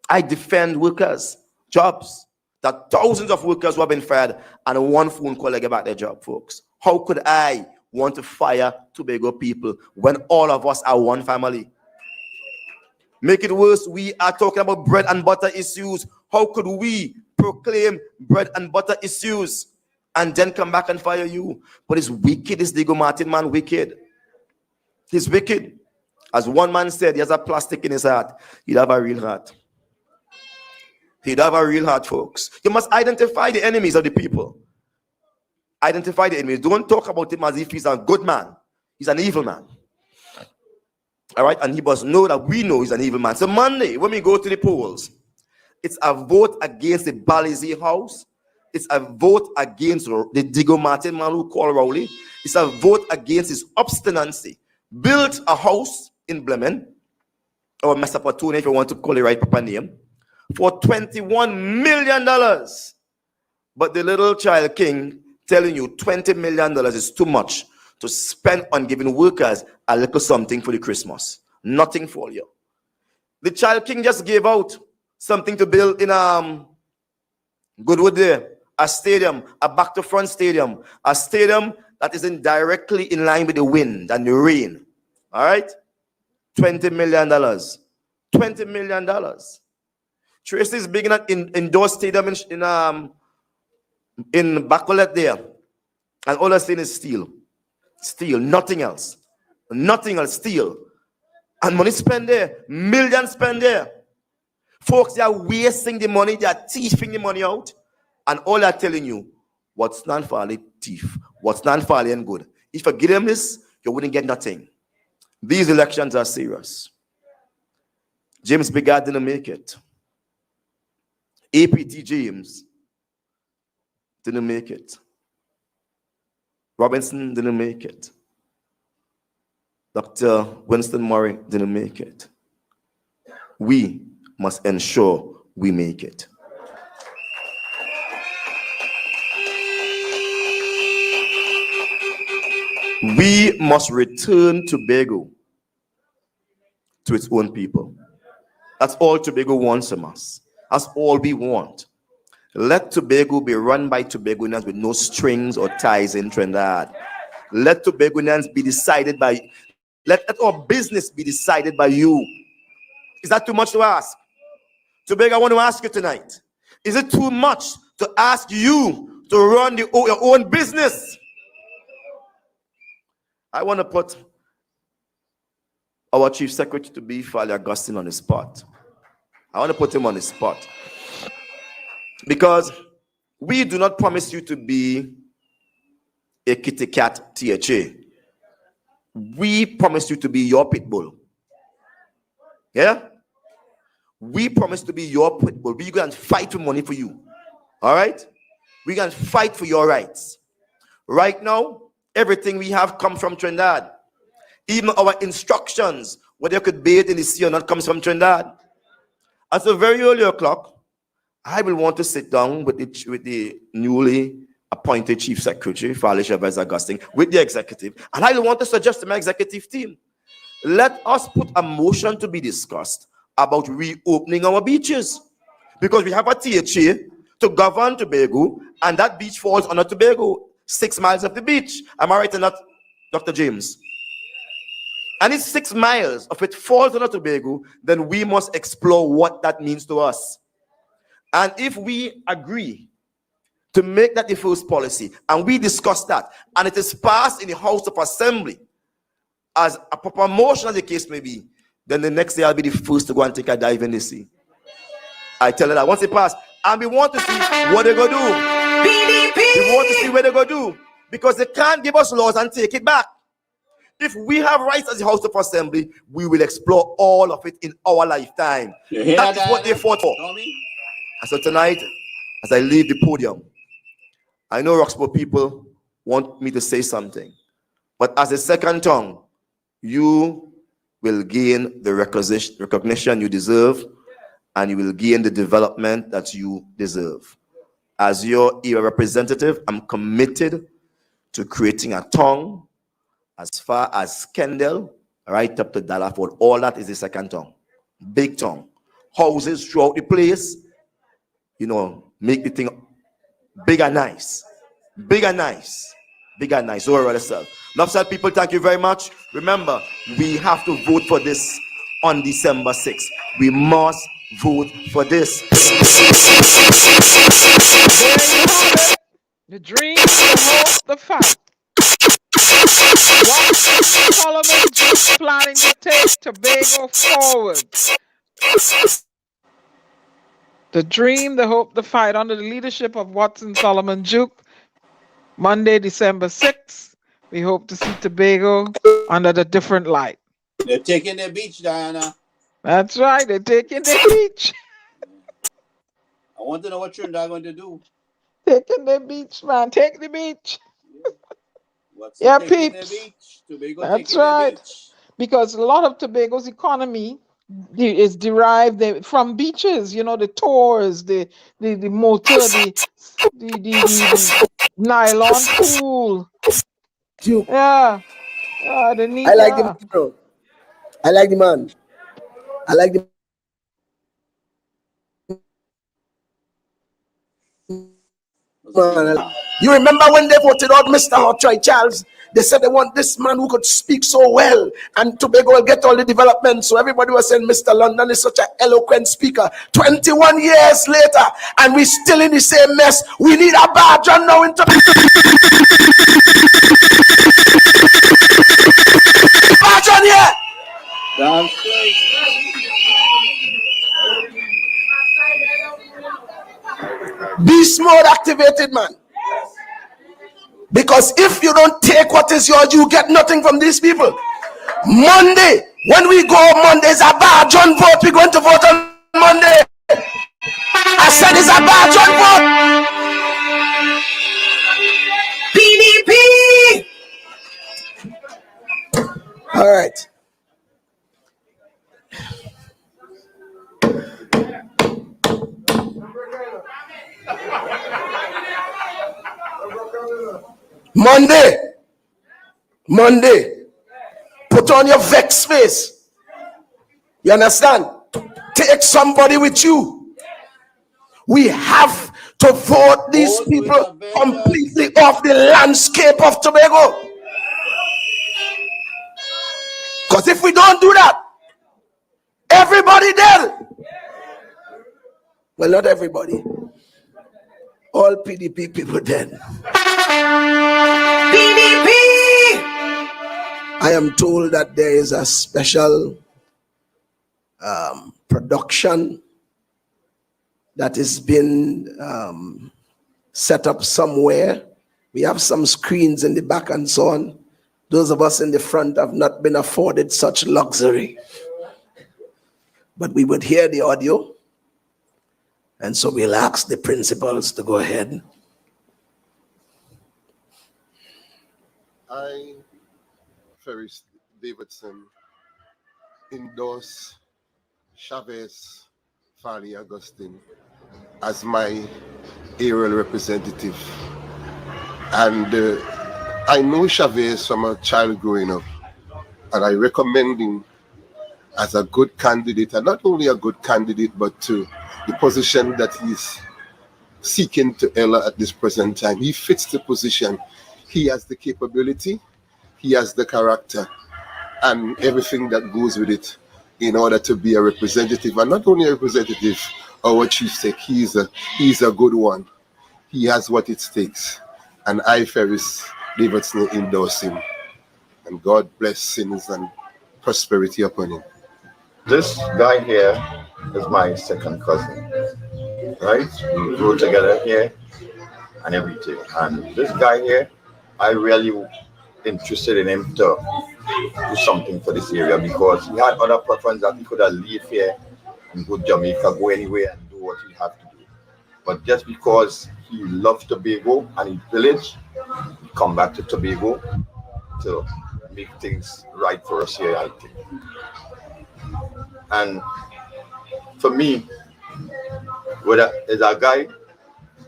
I defend workers' jobs. That thousands of workers who have been fired and one phone call they get back their job, folks. How could I want to fire Tobago people when all of us are one family? Make it worse, we are talking about bread and butter issues. How could we proclaim bread and butter issues and then come back and fire you? But it's wicked, this Digo Martin man, wicked. He's wicked. As one man said, he has a plastic in his heart. He'd have a real heart. He'd have a real heart, folks. You must identify the enemies of the people. Identify the enemies. Don't talk about him as if he's a good man. He's an evil man. All right? And he must know that we know he's an evil man. So Monday, when we go to the polls, it's a vote against the Balizi House. It's a vote against the Digo Martin man who called Rowley. It's a vote against his obstinacy. Built a house in Bremen, or Mesopotamia, if you want to call it right proper name, for $21 million. But the little child king telling you $20 million is too much to spend on giving workers a little something for the Christmas. Nothing for you. The child king just gave out something to build in Goodwood there, a stadium, a back-to-front stadium, a stadium that isn't directly in line with the wind and the rain. All right? $20 million. $20 million. Tracy is big enough indoor stadium in Bacolet there. And all I'm saying is steel. Steel, nothing else. Nothing else, steel. And money spent there, millions spent there. Folks, they are wasting the money, they are thieving the money out. And all they're telling you, what's not fairly thief, what's not fairly and good. If you give them this, you wouldn't get nothing. These elections are serious. James Bigard didn't make it. APT James didn't make it. Robinson didn't make it. Dr. Winston Murray didn't make it. We must ensure we make it. We must return Tobago to its own people. That's all Tobago wants from us. That's all we want. Let Tobago be run by Tobagonians with no strings or ties in Trinidad. Let Tobagonians be decided by, let our business be decided by you. Is that too much to ask? Tobago, I want to ask you tonight. Is it too much to ask you to run your own business? I want to put our Chief Secretary to be Fali Augustine on the spot. I want to put him on the spot. Because we do not promise you to be a kitty cat THA. We promise you to be your pit bull. Yeah? We promise to be your pit bull. We're going to fight for money for you. All right? We're going to fight for your rights. Right now, everything we have comes from Trinidad. Even our instructions, whether you could bathe in the sea or not, comes from Trinidad. At a very early o'clock, I will want to sit down with the newly appointed Chief Secretary, Fali Chavez Augustine, with the executive, and I will want to suggest to my executive team, let us put a motion to be discussed about reopening our beaches. Because we have a THA to govern Tobago, and that beach falls under Tobago, 6 miles of the beach. Am I right in that, Dr. James? And if 6 miles of it falls under Tobago, then we must explore what that means to us. And if we agree to make that the first policy, and we discuss that, and it is passed in the House of Assembly as a proper motion, as the case may be, then the next day I'll be the first to go and take a dive in the sea. I tell you that once it passed, and we want to see what they're going to do. PDP. We want to see what they're going to do, because they can't give us laws and take it back. If we have rights as the House of Assembly, we will explore all of it in our lifetime. That is what they fought for. And so tonight, as I leave the podium, I know Roxborough people want me to say something, but as a second tongue, you will gain the recognition you deserve, and you will gain the development that you deserve. As your ERA representative, I'm committed to creating a tongue as far as Kendall, right up to Dallaford. All that is the second tongue. Big tongue. Houses throughout the place, you know, make the thing big and nice. Big and nice. Big and nice. Over yourself. Lopside people, thank you very much. Remember, we have to vote for this on December 6th. We must vote for this. The dream, the hope, the fight. Watson Solomon Duke planning to take Tobago forward. The dream, the hope, the fight under the leadership of Watson Solomon Duke. Monday, December 6th. We hope to see Tobago under the different light. They're taking their beach, Diana. That's right, they're taking their beach. I want to know what Trinidad going to do. Taking their beach, man. Take the beach. What's yeah, taking peeps. Their beach? Tobago That's taking right. Their beach. Because a lot of Tobago's economy It's derived from beaches, the tours, the motor, the nylon pool. Duke. Yeah. The I neat, like the man, yeah. bro. I like the man. I like the man. You remember when they voted out Mr. Hotchoy Charles? They said they want this man who could speak so well, and Tobago will get all the development. So everybody was saying Mr. London is such an eloquent speaker. 21 years later, and we're still in the same mess. We need a badger now in Tobago. Badger here. That's right. Beast mode activated, man. Because if you don't take what is yours, you get nothing from these people. Monday, when we go, Monday's a badge on vote. We're going to vote on Monday. I said it's a badge on vote. PDP. All right. Monday, put on your vex face. You understand? Take somebody with you. We have to vote these people completely off the landscape of Tobago. Because if we don't do that, everybody dead. Well, not everybody. All PDP people dead. PDP! I am told that there is a special production that has been set up somewhere. We have some screens in the back and so on. Those of us in the front have not been afforded such luxury. But we would hear the audio. And so we'll ask the principals to go ahead. I, Ferris Davidson, endorse Chavez Farley Augustine as my aerial representative. And I know Chavez from a child growing up, and I recommend him as a good candidate, and not only a good candidate, but to the position that he's seeking to ella at this present time. He fits the position. He has the capability, he has the character, and everything that goes with it in order to be a representative, and not only a representative, our chief sec, he's a good one. He has what it takes. And I, Ferris Davidson, endorse him. And God blessings and prosperity upon him. This guy here is my second cousin, right? We grew together here and everything. And this guy here, I really interested in him to do something for this area because he had other preferences that he could have lived here and go to Jamaica, go anywhere and do what he had to do. But just because he loved Tobago and his village, he come back to Tobago to make things right for us here, I think. And for me, as a guy,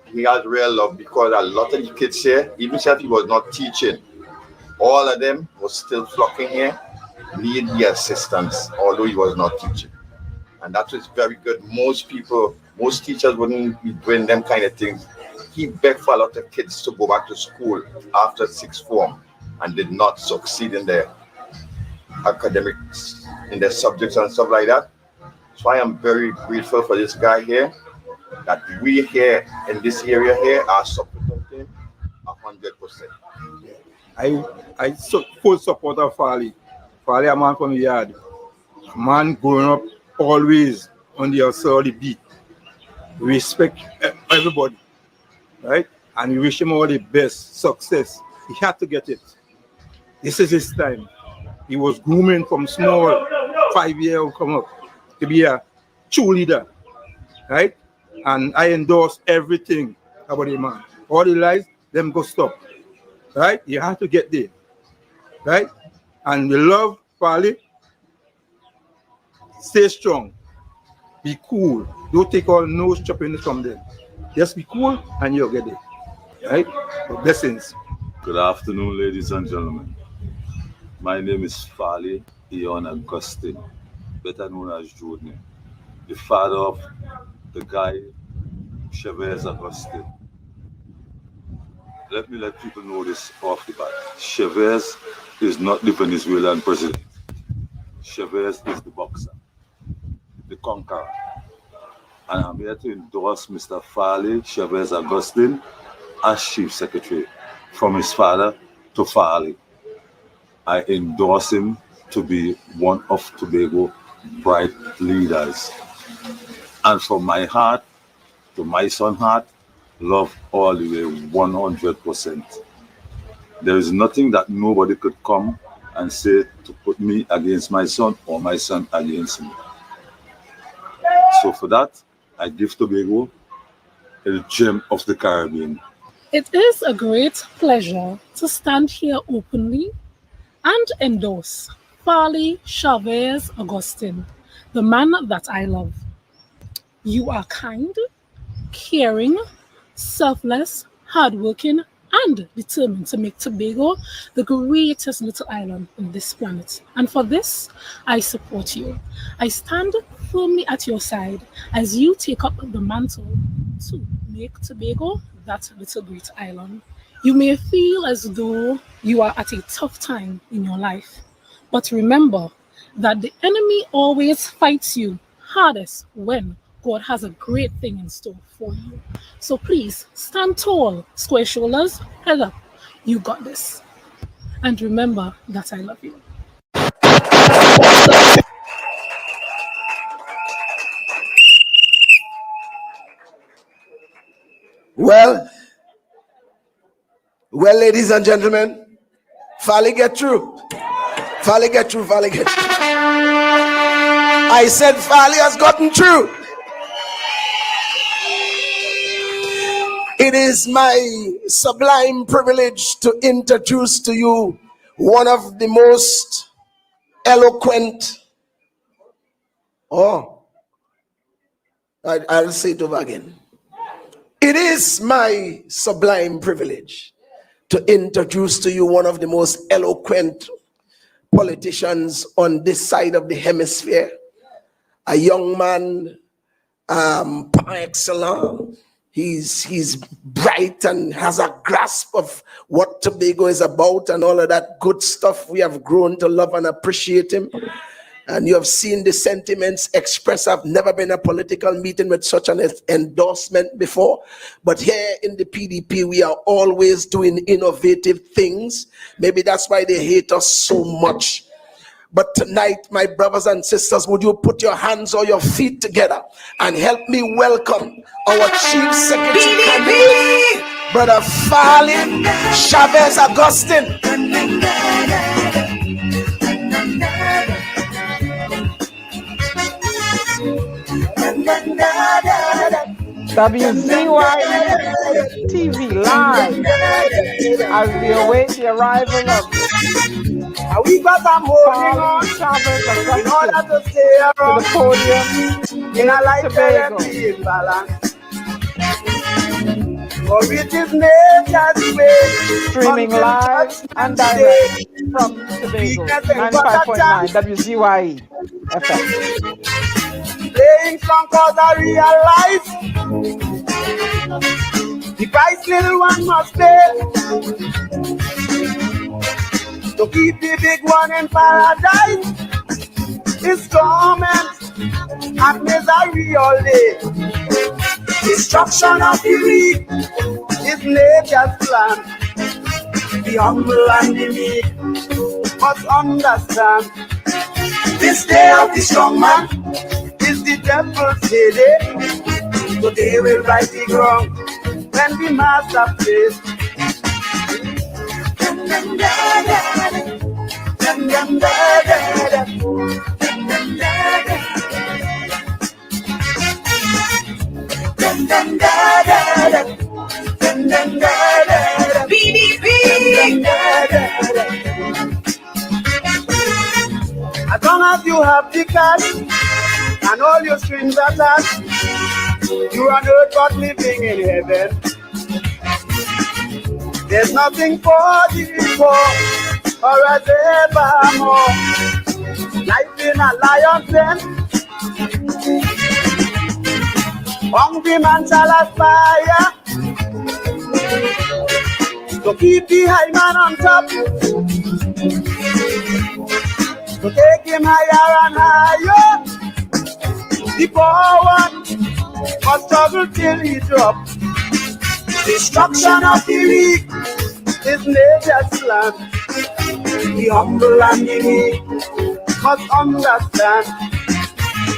he has real love because a lot of the kids here, even if he was not teaching, all of them was still flocking here, need the assistance, although he was not teaching. And that was very good. Most teachers wouldn't be doing them kind of things. He begged for a lot of kids to go back to school after sixth form and did not succeed in their academics, in their subjects and stuff like that. So I am very grateful for this guy here, that we here in this area here are supporting him 100%. I full support of Farley. Farley, a man from the yard. A man growing up always on the outside of the beat. Respect everybody, right? And we wish him all the best success. He had to get it. This is his time. He was grooming from small, 5-year-old come up to be a true leader, right? And I endorse everything about the man. All the lies, them go stop, right? You have to get there, right? And we love Farley. stay strong, be cool. Don't take all nose chopping from them. Just be cool and you'll get it. Right? Blessings. Good afternoon, ladies and gentlemen. My name is Fali Ion Augustine, better known as Junior, the father of the guy Chavez Augustine. Let me let people know this off the bat. Chavez is not the Venezuelan president. Chavez is the boxer, the conqueror. And I'm here to endorse Mr. Fali Chavez Augustine as Chief Secretary. From his father to Fali, I endorse him to be one of Tobago's bright leaders. And from my heart to my son's heart, love all the way 100%. There is nothing that nobody could come and say to put me against my son or my son against me. So for that, I give Tobago a gem of the Caribbean. It is a great pleasure to stand here openly and endorse Fali Chavez Augustine, the man that I love. You are kind, caring, selfless, hardworking, and determined to make Tobago the greatest little island on this planet. And for this, I support you. I stand firmly at your side as you take up the mantle to make Tobago that little great island. You may feel as though you are at a tough time in your life, but remember that the enemy always fights you hardest when God has a great thing in store for you. So please stand tall, square shoulders, head up. You got this. And remember that I love you. Well, ladies and gentlemen, Fali get through. Fali get through. Fali get through. I said Fali has gotten through. It is my sublime privilege to introduce to you one of the most eloquent. I'll say it over again. It is my sublime privilege to introduce to you one of the most eloquent politicians on this side of the hemisphere. A young man, par excellence. He's bright and has a grasp of what Tobago is about and all of that good stuff. We have grown to love and appreciate him. And you have seen the sentiments expressed. I've never been in a political meeting with such an endorsement before. But here in the PDP, we are always doing innovative things. Maybe that's why they hate us so much. But tonight, my brothers and sisters, would you put your hands or your feet together and help me welcome our Chief Secretary candidate, Brother Fali Chavez Augustine. WZYE TV live as we await the arrival of we got them holding on in order to stay around to the podium in a life Tobago. balance. For it is nature's way. Streaming live and direct from Tobago 95.9 WZYE FM. Playing strong cause I realize the price little one must pay to keep the big one in paradise. Is torment and misery all day. Destruction of the weak is nature's plan. The humble and the meek must understand. This day of the strong man is the devil's heyday. So they will right the wrong when the master plays. PDP. As long as you have the cash and all your strings attached, you are on earth but living in heaven. There's nothing for the poor or as evermore. Life in a lion's den, hungry man shall aspire to keep the high man on top, to take him higher and higher. The poor one must struggle till he drops. Destruction of the weak is nature's plan. The humble and the weak must understand.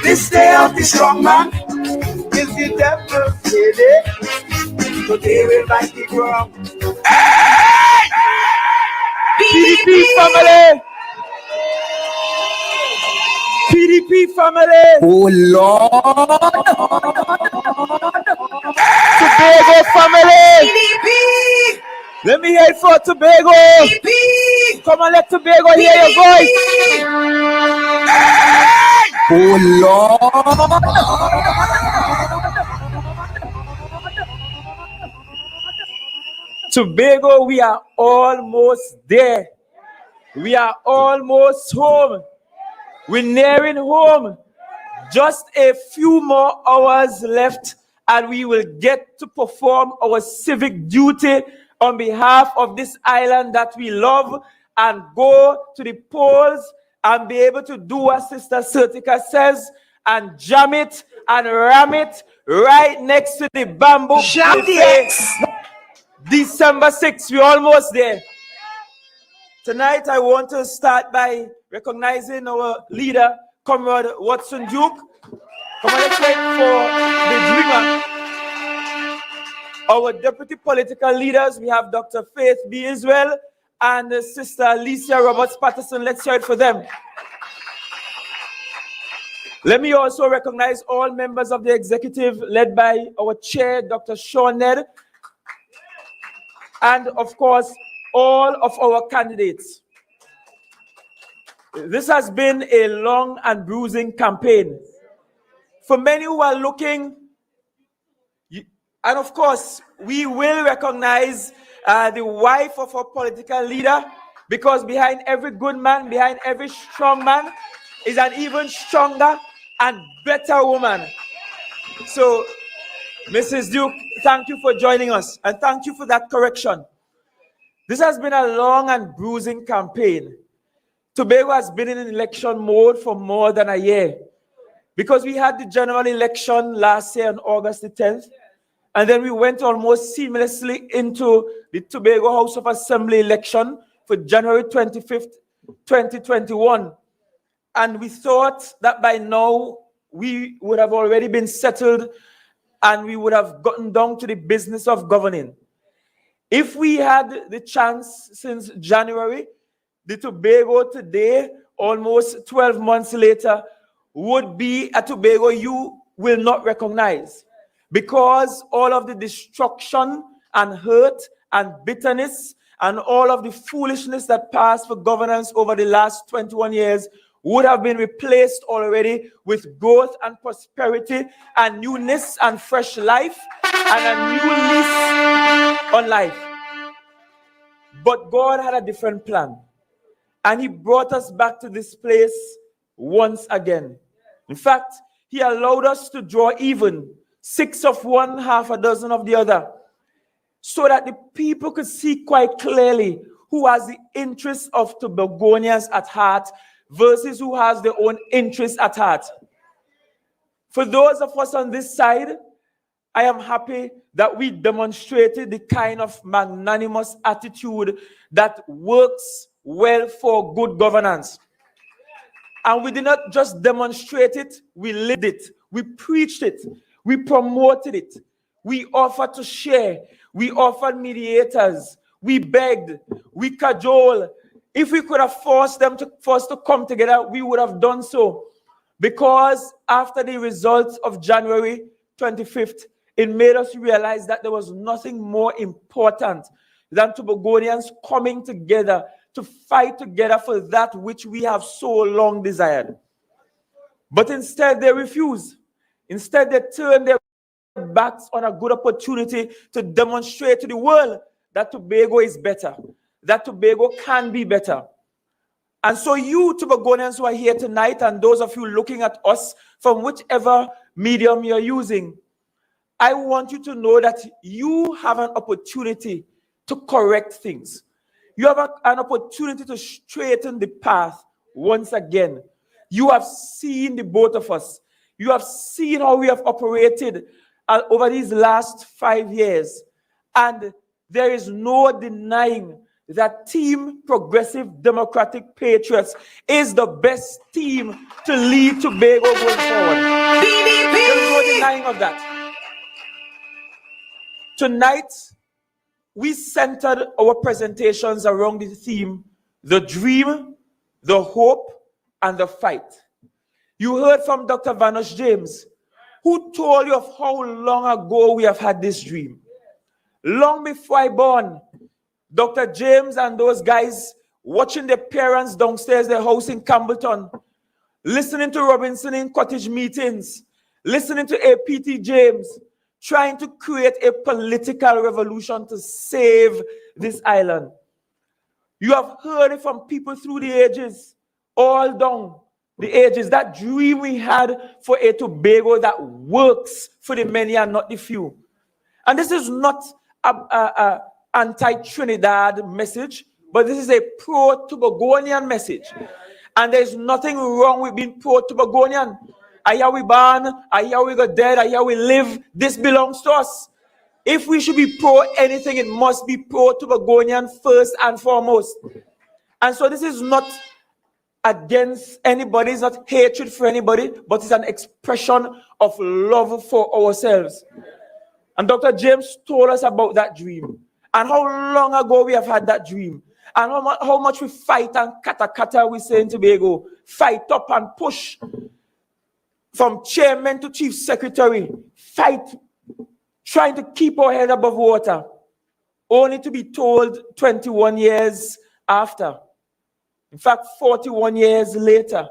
This day of the strong man is the devil's day. So they will bite the ground. PDP family! PDP family! Oh Lord! Tobago family! PDP! Let me hear it for Tobago! PDP! Come on, let Tobago hear your voice! Oh Lord! Tobago, we are almost there. We are almost home. We're nearing home. Just a few more hours left, and we will get to perform our civic duty on behalf of this island that we love and go to the polls and be able to do what Sister Sertica says and jam it and ram it right next to the bamboo. Jam the X. December 6th, we're almost there. Tonight, I want to start by recognizing our leader, Comrade Watson Duke. Come on, let's wait for the dreamer. Our deputy political leaders, we have Dr. Faith B. Israel and Sister Alicia Roberts Patterson. Let's hear it for them. Let me also recognize all members of the executive led by our chair, Dr. Nedd, and of course, all of our candidates. This has been a long and bruising campaign. For many who are looking, and of course, we will recognize the wife of our political leader, because behind every good man, behind every strong man, is an even stronger and better woman. So, Mrs. Duke, thank you for joining us, and thank you for that correction. This has been a long and bruising campaign. Tobago has been in election mode for more than a year, because we had the general election last year on August the 10th, and then we went almost seamlessly into the Tobago House of Assembly election for January 25th, 2021. And we thought that by now we would have already been settled and we would have gotten down to the business of governing. If we had the chance since January, the Tobago today, almost 12 months later, would be a Tobago you will not recognize, because all of the destruction and hurt and bitterness and all of the foolishness that passed for governance over the last 21 years would have been replaced already with growth and prosperity and newness and fresh life and a new lease on life. But God had a different plan, and he brought us back to this place once again. In fact, he allowed us to draw even, 6 of one, half a dozen of the other, so that the people could see quite clearly who has the interests of Tobagonians at heart versus who has their own interests at heart. For those of us on this side, I am happy that we demonstrated the kind of magnanimous attitude that works well for good governance. And we did not just demonstrate it, we lived it, we preached it, we promoted it, we offered to share, we offered mediators, we begged, we cajoled. If we could have forced them to come together, we would have done so. Because after the results of January 25th, it made us realize that there was nothing more important than Tobagonians coming together to fight together for that which we have so long desired. But instead they refuse. Instead they turn their backs on a good opportunity to demonstrate to the world that Tobago is better, that Tobago can be better. And so you Tobagonians who are here tonight, and those of you looking at us from whichever medium you're using, I want you to know that you have an opportunity to correct things. You have an opportunity to straighten the path once again. You have seen the both of us. You have seen how we have operated over these last 5 years. And there is no denying that Team Progressive Democratic Patriots is the best team to lead Tobago going forward. There is no denying of that. Tonight, we centered our presentations around the theme, the dream, the hope, and the fight. You heard from Dr. Vanush James, who told you of how long ago we have had this dream. Long before I born, Dr. James and those guys watching their parents downstairs their house in Campbellton, listening to Robinson in cottage meetings, listening to APT James, trying to create a political revolution to save this island. You have heard it from people through the ages, all down the ages, that dream we had for a Tobago that works for the many and not the few. And this is not an anti-Trinidad message, but this is a pro-Tobagonian message. And there's nothing wrong with being pro-Tobagonian. I hear we born, I hear we got dead, I hear we live. This belongs to us. If we should be pro anything, it must be pro-Tobagonian first and foremost. And so this is not against anybody, it's not hatred for anybody, but it's an expression of love for ourselves. And Dr. James told us about that dream, and how long ago we have had that dream, and how much we fight and kata we say in Tobago, fight up and push from chairman to chief secretary, fight, trying to keep our head above water, only to be told 21 years after. In fact, 41 years later,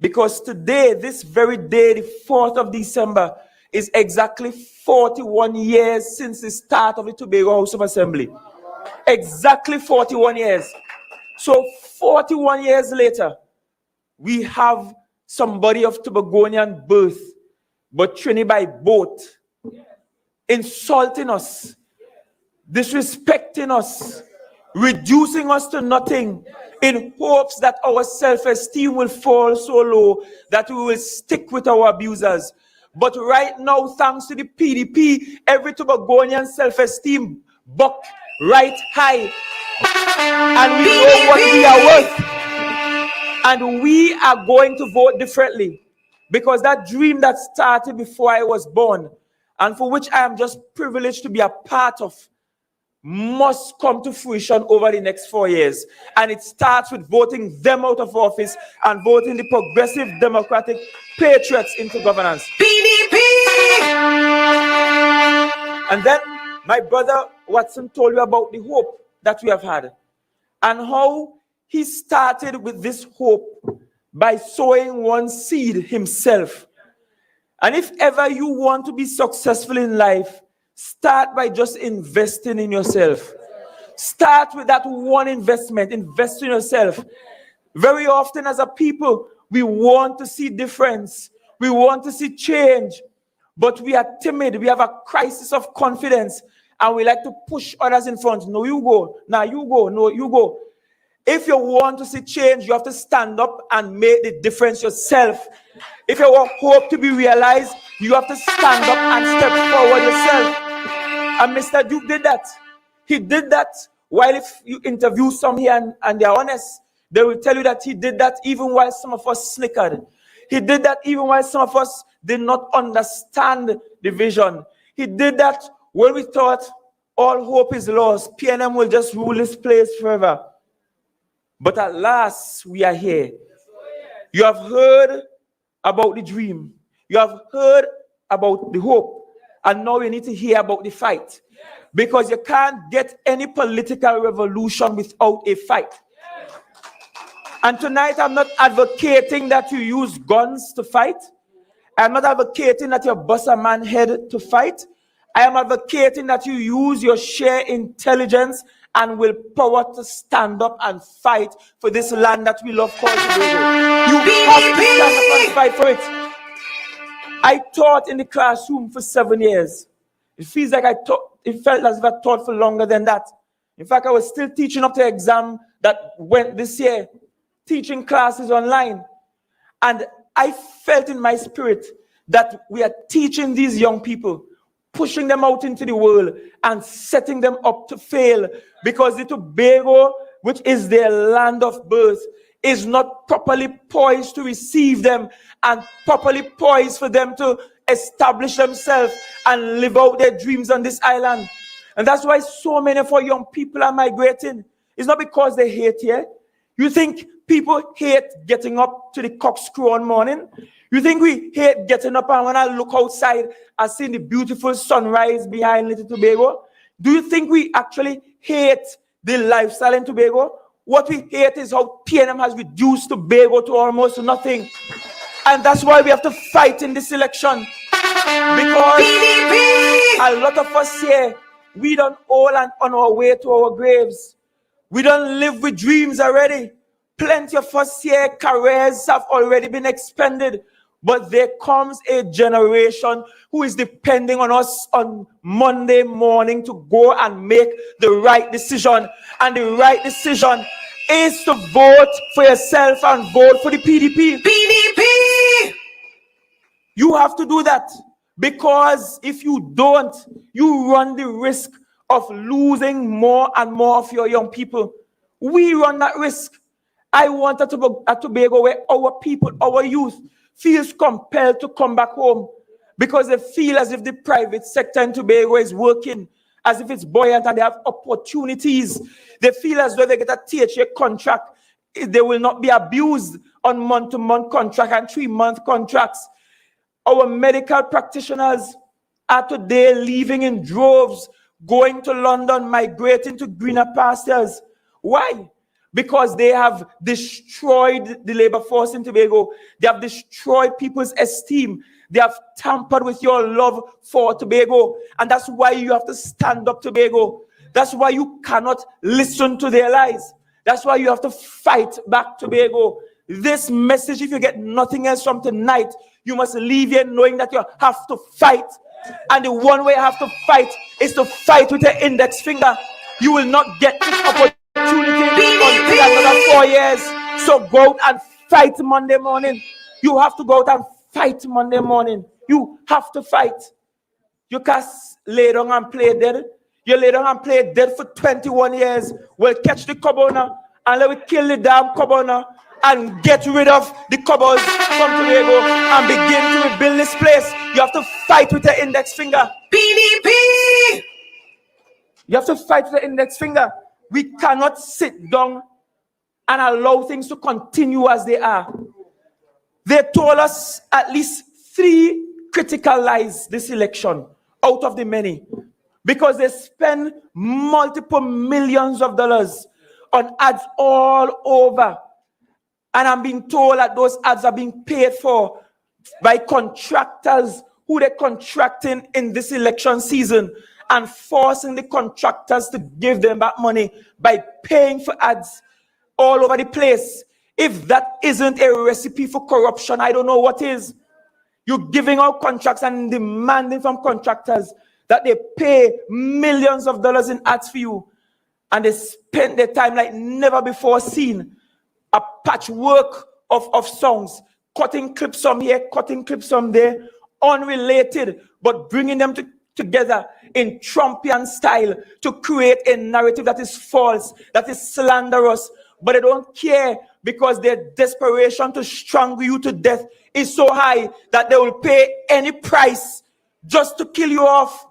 because today, this very day, the 4th of December, is exactly 41 years since the start of the Tobago House of Assembly. Exactly 41 years. So 41 years later, we have somebody of Tobagonian birth, but Trini by boat, insulting us, disrespecting us, reducing us to nothing, in hopes that our self-esteem will fall so low that we will stick with our abusers. But right now, thanks to the PDP, every Tobagonian self-esteem buck right high. And we know what we are worth. And we are going to vote differently. Because that dream that started before I was born, and for which I am just privileged to be a part of, must come to fruition over the next 4 years. And it starts with voting them out of office and voting the Progressive Democratic Patriots into governance. PDP! And then my brother Watson told you about the hope that we have had, and how he started with this hope by sowing one seed himself. And if ever you want to be successful in life, start by just investing in yourself. Start with that one investment. Invest in yourself. Very often as a people, we want to see difference. We want to see change. But we are timid. We have a crisis of confidence. And we like to push others in front. No, you go. Now you go. No, you go. If you want to see change, you have to stand up and make the difference yourself. If you want hope to be realized, you have to stand up and step forward yourself. And Mr. Duke did that. He did that. While if you interview some here and they're honest, they will tell you that he did that even while some of us snickered. He did that even while some of us did not understand the vision. He did that when we thought all hope is lost. PNM will just rule this place forever. But at last, we are here. You have heard about the dream. You have heard about the hope. And now you need to hear about the fight. Because you can't get any political revolution without a fight. And tonight, I'm not advocating that you use guns to fight. I'm not advocating that you bust a man's head to fight. I am advocating that you use your sheer intelligence and willpower to stand up and fight for this land that we love called Tobago. You have to stand up and fight for it. I taught in the classroom for 7 years. It feels like it felt as if I taught for longer than that. In fact, I was still teaching up to exam that went this year, teaching classes online. And I felt in my spirit that we are teaching these young people, pushing them out into the world and setting them up to fail, because the Tobago, which is their land of birth, is not properly poised to receive them and properly poised for them to establish themselves and live out their dreams on this island. And that's why so many of our young people are migrating. It's not because they hate here. You think people hate getting up to the cockscrew on morning? You think we hate getting up and when I look outside, I see the beautiful sunrise behind Little Tobago? Do you think we actually hate the lifestyle in Tobago? What we hate is how PNM has reduced Tobago to almost nothing. And that's why we have to fight in this election. Because a lot of us here, we don't all on our way to our graves. We don't live with dreams already. Plenty of us here, careers have already been expended. But there comes a generation who is depending on us on Monday morning to go and make the right decision. And the right decision is to vote for yourself and vote for the PDP. PDP! You have to do that. Because if you don't, you run the risk of losing more and more of your young people. We run that risk. I want a Tobago where our people, our youth, feels compelled to come back home because they feel as if the private sector in Tobago is working, as if it's buoyant and they have opportunities. They feel as though they get a THA contract, they will not be abused on month-to-month contract and 3-month contracts. Our medical practitioners are today leaving in droves, going to London, migrating to greener pastures. Why? Because they have destroyed the labor force in Tobago. They have destroyed people's esteem. They have tampered with your love for Tobago. And that's why you have to stand up, Tobago. That's why you cannot listen to their lies. That's why you have to fight back, Tobago. This message, if you get nothing else from tonight, you must leave here knowing that you have to fight. And the one way you have to fight is to fight with your index finger. You will not get this opportunity until another 4 years. So go out and fight Monday morning. You have to go out and fight Monday morning. You have to fight. You can't lay down and play dead. You lay down and play dead for 21 years. We'll catch the cobona and let me kill the damn cobona and get rid of the cobbles from Tobago and begin to rebuild this place. You have to fight with the index finger. PDP! You have to fight with the index finger. We cannot sit down and allow things to continue as they are. They told us at least 3 critical lies this election out of the many, because they spend multiple millions of dollars on ads all over. And I'm being told that those ads are being paid for by contractors who they're contracting in this election season and forcing the contractors to give them back money by paying for ads all over the place. If that isn't a recipe for corruption, I don't know what is. You're giving out contracts and demanding from contractors that they pay millions of dollars in ads for you. And they spend their time like never before seen. A patchwork of songs, cutting clips from here, cutting clips from there, unrelated, but bringing them together in Trumpian style to create a narrative that is false, that is slanderous. But they don't care because their desperation to strangle you to death is so high that they will pay any price just to kill you off.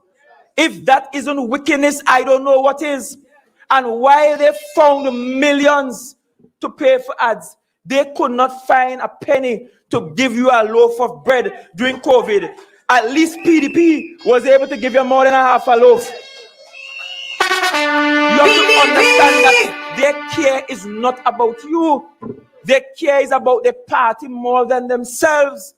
If that isn't wickedness, I don't know what is. And why they found millions to pay for ads, they could not find a penny to give you a loaf of bread during COVID. At least PDP was able to give you more than a half a loaf. You have to understand that their care is not about you. Their care is about their party more than themselves.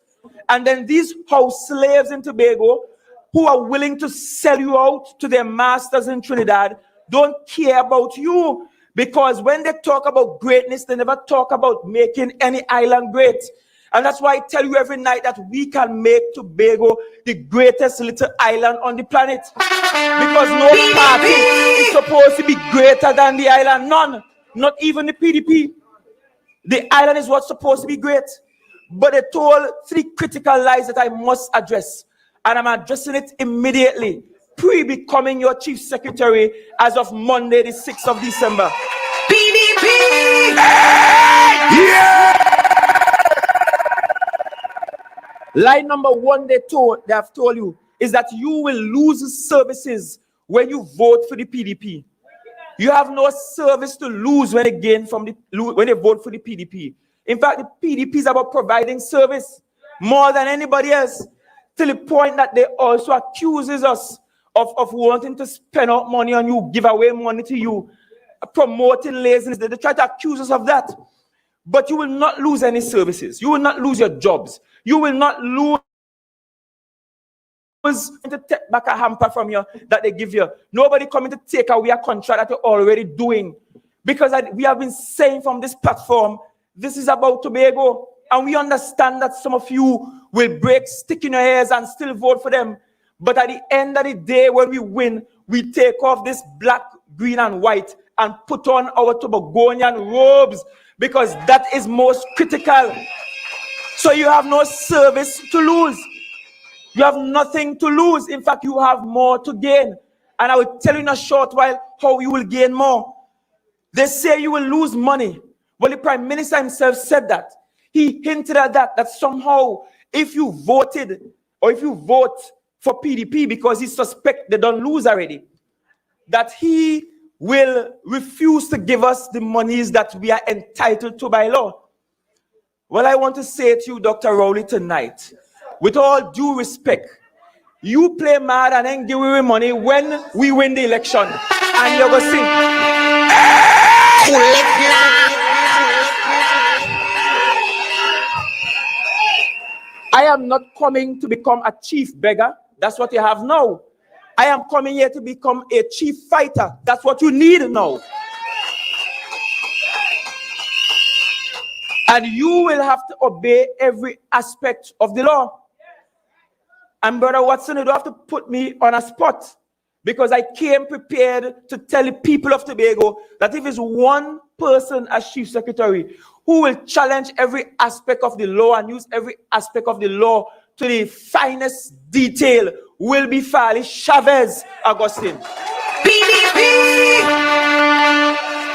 And then these house slaves in Tobago who are willing to sell you out to their masters in Trinidad don't care about you, because when they talk about greatness, they never talk about making any island great. And that's why I tell you every night that we can make Tobago the greatest little island on the planet. Because no party is supposed to be greater than the island. None. Not even the PDP. The island is what's supposed to be great. But they told 3 critical lies that I must address. And I'm addressing it immediately. Pre-becoming your chief secretary as of Monday, the 6th of December. PDP! Yeah! Lie number 1 they have told you is that you will lose services when you vote for the PDP. You have no service to lose when they vote for the PDP. In fact, the PDP is about providing service more than anybody else, to the point that they also accuses us of wanting to spend out money on you, give away money to you, promoting laziness. They try to accuse us of that. But you will not lose any services. You will not lose your jobs. You will not lose to take back a hamper from you that they give you. Nobody coming to take away a contract that you're already doing. Because we have been saying from this platform, this is about Tobago. And we understand that some of you will break stick in your ears and still vote for them. But at the end of the day, when we win, we take off this black, green, and white and put on our Tobagonian robes, because that is most critical. So you have no service to lose. You have nothing to lose. In fact, you have more to gain. And I will tell you in a short while how you will gain more. They say you will lose money. Well, the Prime Minister himself said that. He hinted at that somehow if you voted or if you vote for PDP because he suspects they don't lose already, that he will refuse to give us the monies that we are entitled to by law. Well, I want to say to you, Dr. Rowley, tonight, with all due respect, you play mad and then give away money when we win the election. And you're going to sing. I am not coming to become a chief beggar. That's what you have now. I am coming here to become a chief fighter. That's what you need now. And you will have to obey every aspect of the law. And Brother Watson, you don't have to put me on a spot, because I came prepared to tell the people of Tobago that if it's one person as chief secretary who will challenge every aspect of the law and use every aspect of the law to the finest detail, will be Fali Chavez Augustine. PDP!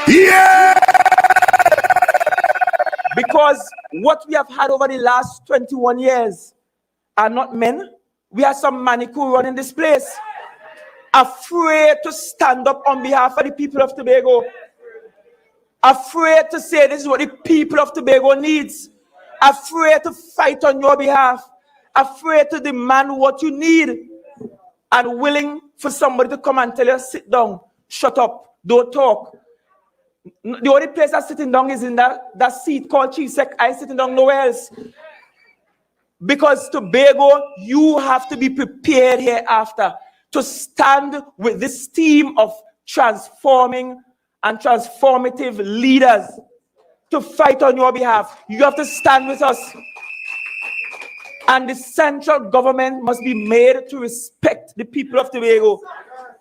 Yeah! Because what we have had over the last 21 years are not men. We have some manicure running this place, afraid to stand up on behalf of the people of Tobago, afraid to say this is what the people of Tobago needs, afraid to fight on your behalf, afraid to demand what you need, and willing for somebody to come and tell you, sit down, shut up, don't talk. The only place I'm sitting down is in that seat called Chief Sec. I ain't sitting down nowhere else. Because Tobago, you have to be prepared hereafter to stand with this team of transforming and transformative leaders to fight on your behalf. You have to stand with us. And the central government must be made to respect the people of Tobago.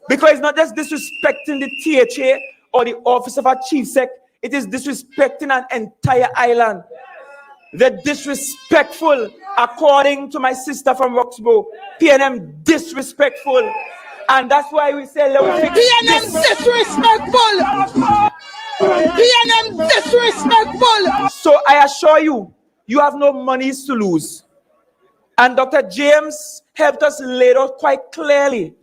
Because it's not just disrespecting the THA or the office of a chief sec, it is disrespecting an entire island. They're disrespectful, according to my sister from Roxborough. PNM disrespectful. And that's why we say, PNM disrespectful! PNM disrespectful! So I assure you, you have no monies to lose. And Dr. James helped us lay out quite clearly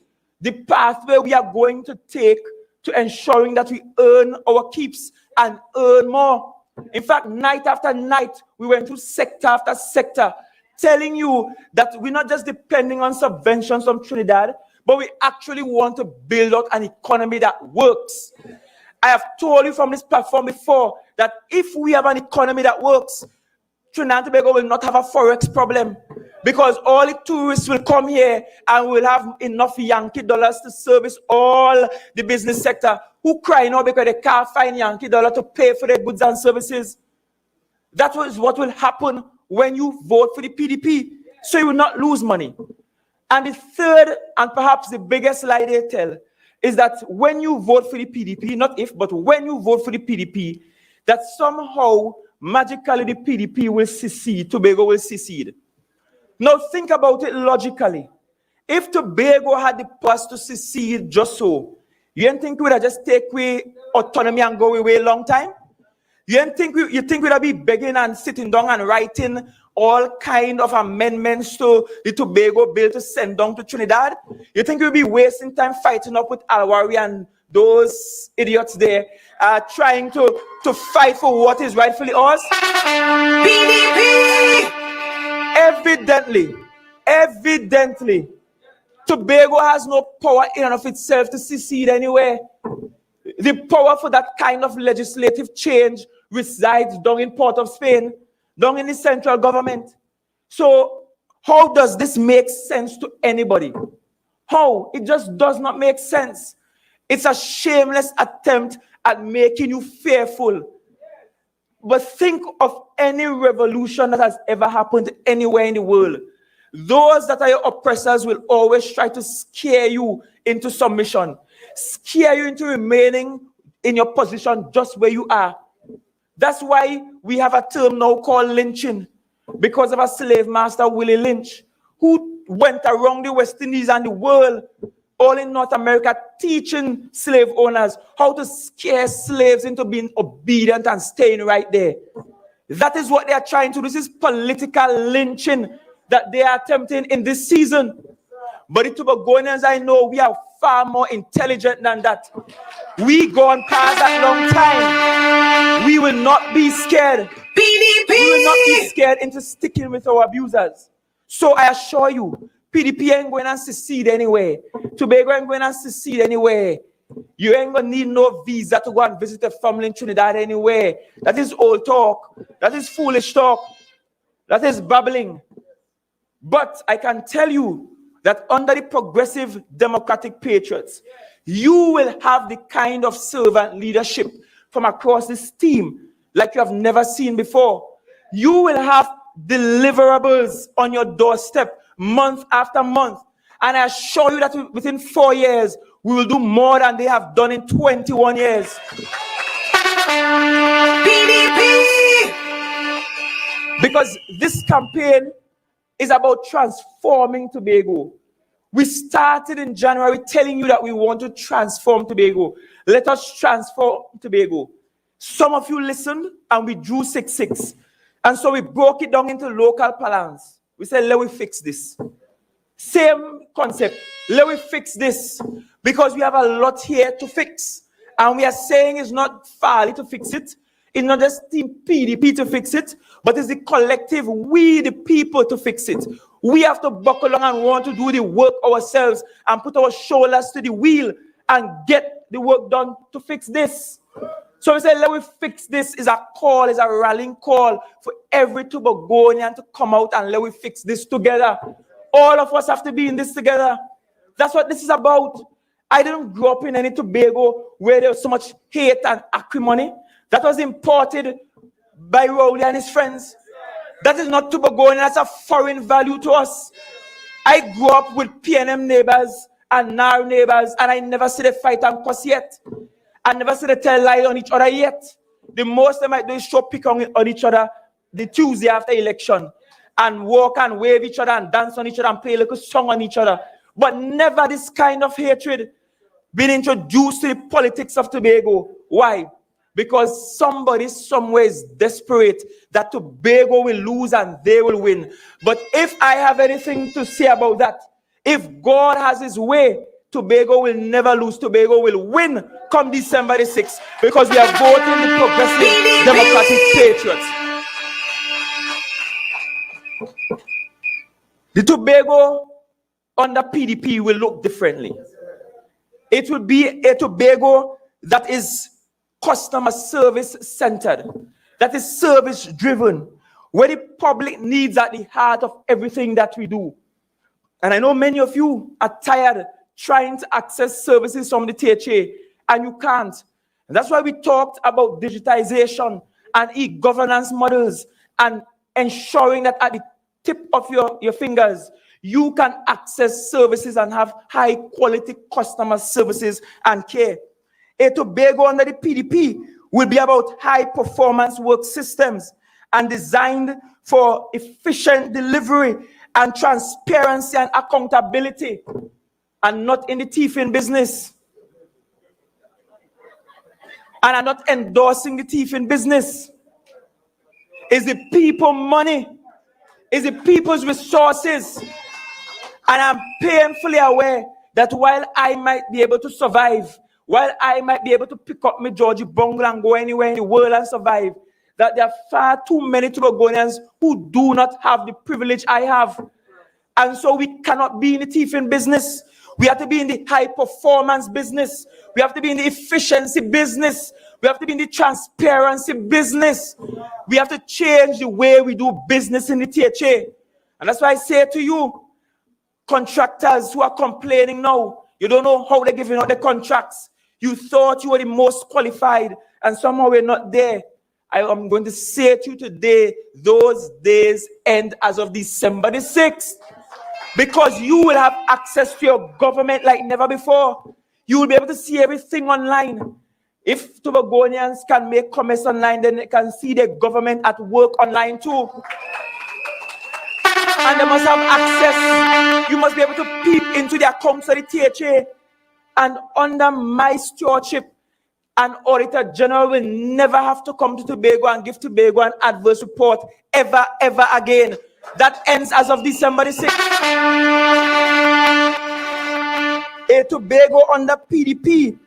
the pathway we are going to take to ensuring that we earn our keeps and earn more. In fact, night after night, we went through sector after sector, telling you that we're not just depending on subventions from Trinidad, but we actually want to build out an economy that works. I have told you from this platform before that if we have an economy that works, Trinidad and Tobago will not have a forex problem, because all the tourists will come here and we'll have enough Yankee dollars to service all the business sector who cry now because they can't find Yankee dollar to pay for their goods and services. That is what will happen when you vote for the PDP. So you will not lose money. And the third, and perhaps the biggest lie they tell, is that when you vote for the PDP, not if, but when you vote for the PDP, that somehow, magically, the PDP will secede, Tobago will secede. Now think about it logically. If Tobago had the power to secede just so, you don't think we would have just take away autonomy and go away a long time? You think we'd be begging and sitting down and writing all kind of amendments to the Tobago bill to send down to Trinidad? You think we'd be wasting time fighting up with Alwari and those idiots there, trying to fight for what is rightfully ours? PDP! Evidently, Tobago has no power in and of itself to secede anywhere. The power for that kind of legislative change resides down in Port of Spain, down in the central government. So how does this make sense to anybody? How? It just does not make sense. It's a shameless attempt at making you fearful. But think of any revolution that has ever happened anywhere in the world. Those that are your oppressors will always try to scare you into submission, scare you into remaining in your position just where you are. That's why we have a term now called lynching, because of a slave master, Willie Lynch, who went around the West Indies and the world, all in North America, teaching slave owners how to scare slaves into being obedient and staying right there. That is what they are trying to do. This is political lynching that they are attempting in this season. But the Tobagonians, I know, we are far more intelligent than that. We gone past that long time. We will not be scared. PDP! We will not be scared into sticking with our abusers. So I assure you, PDP ain't going to secede anywhere. Tobago ain't going to secede anywhere. You ain't going to need no visa to go and visit a family in Trinidad anywhere. That is old talk. That is foolish talk. That is babbling. But I can tell you that under the progressive democratic patriots, you will have the kind of servant leadership from across this team like you have never seen before. You will have deliverables on your doorstep month after month. And I assure you that within 4 years, we will do more than they have done in 21 years. PDP! Because this campaign is about transforming Tobago. We started in January telling you that we want to transform Tobago. Let us transform Tobago. Some of you listened and we drew 6-6. And so we broke it down into local parlance. We said, let me fix this. Same concept. Let me fix this. Because we have a lot here to fix. And we are saying it's not Farley to fix it. It's not just Team PDP to fix it, but it's the collective, we the people to fix it. We have to buckle on and want to do the work ourselves and put our shoulders to the wheel and get the work done to fix this. So we say, let me fix this is a call, is a rallying call for every Tobagonian to come out and let me fix this together. All of us have to be in this together. That's what this is about. I didn't grow up in any Tobago where there was so much hate and acrimony. That was imported by Rowley and his friends. That is not Tobagonian, that's a foreign value to us. I grew up with PNM neighbors and NAR neighbors, and I never see them fight and cuss yet. I never see them tell lies on each other yet. The most they might do is show pick on each other the Tuesday after election and walk and wave each other and dance on each other and play a little song on each other. But never this kind of hatred being introduced to the politics of Tobago. Why? Because somebody somewhere is desperate that Tobago will lose and they will win. But if I have anything to say about that, if God has his way, Tobago will never lose. Tobago will win come December the 6th because we are voting the progressive democratic patriots. The Tobago under PDP will look differently. It will be a Tobago that is customer service centered, that is service driven, where the public needs at the heart of everything that we do. And I know many of you are tired trying to access services from the THA, and you can't. And that's why we talked about digitization and e-governance models and ensuring that at the tip of your fingers, you can access services and have high quality customer services and care. A Tobago under the PDP will be about high performance work systems and designed for efficient delivery and transparency and accountability, and not in the thieving business. And I'm not endorsing the thieving business. It's the people money. It's the people's resources. And I'm painfully aware that while I might be able to survive, while I might be able to pick up my Georgie Bungle and go anywhere in the world and survive, that there are far too many Tobagonians who do not have the privilege I have. And so we cannot be in the thieving business. We have to be in the high performance business. We have to be in the efficiency business. We have to be in the transparency business. We have to change the way we do business in the THA. And that's why I say to you, contractors who are complaining now, you don't know how they're giving out the contracts. You thought you were the most qualified, and somehow we're not there. I am going to say to you today, those days end as of December the 6th. Because you will have access to your government like never before. You will be able to see everything online. If Tobagonians can make comments online, then they can see their government at work online too. And they must have access. You must be able to peep into the accounts of the THA. And under my stewardship, an Auditor General will never have to come to Tobago and give Tobago an adverse report ever again. That ends as of December the 6th. A Tobago under PDP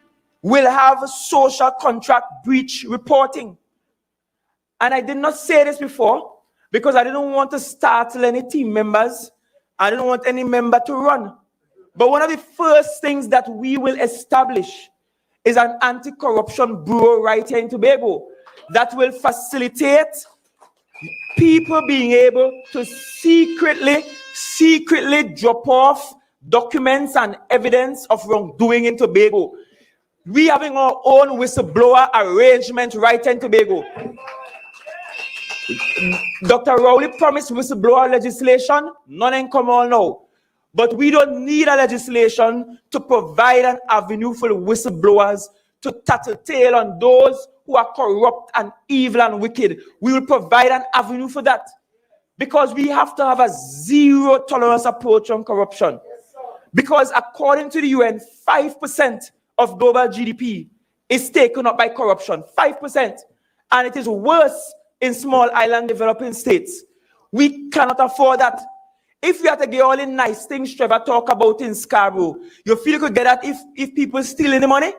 will have a social contract breach reporting. And I did not say this before because I didn't want to startle any team members. I didn't want any member to run. But one of the first things that we will establish is an anti-corruption bureau right here in Tobago that will facilitate people being able to secretly drop off documents and evidence of wrongdoing in Tobago. We having our own whistleblower arrangement right in Tobago. Dr. Rowley promised whistleblower legislation, none in come on now. But we don't need a legislation to provide an avenue for the whistleblowers to tattletale on those who are corrupt and evil and wicked. We will provide an avenue for that. Because we have to have a zero tolerance approach on corruption. Because according to the UN, 5% of global GDP is taken up by corruption. 5%. And it is worse in small island developing states. We cannot afford that. If we have to get all the nice things Trevor talk about in Scarborough, you feel you could get that if people stealing the money?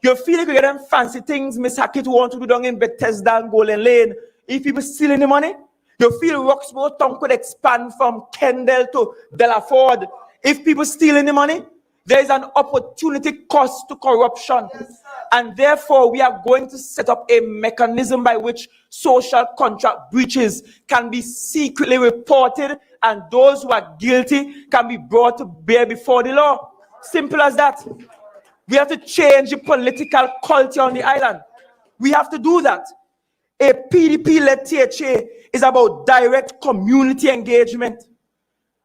You feel you could get them fancy things Miss Hackett want to do down in Bethesda and Golden Lane if people stealing the money? You feel Roxborough town could expand from Kendall to Delaford if people stealing the money? There is an opportunity cost to corruption. And therefore, we are going to set up a mechanism by which social contract breaches can be secretly reported and those who are guilty can be brought to bear before the law. Simple as that. We have to change the political culture on the island. We have to do that. A PDP-led THA is about direct community engagement.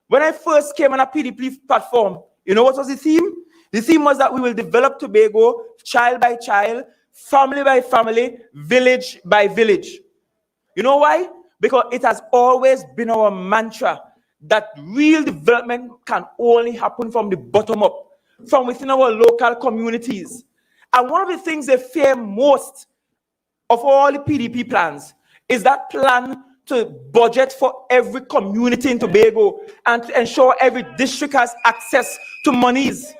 When I first came on a PDP platform, you know what was the theme? The theme was that we will develop Tobago child by child, family by family, village by village. You know why? Because it has always been our mantra that real development can only happen from the bottom up, from within our local communities. And one of the things they fear most of all the PDP plans is that plan to budget for every community in Tobago and to ensure every district has access to monies.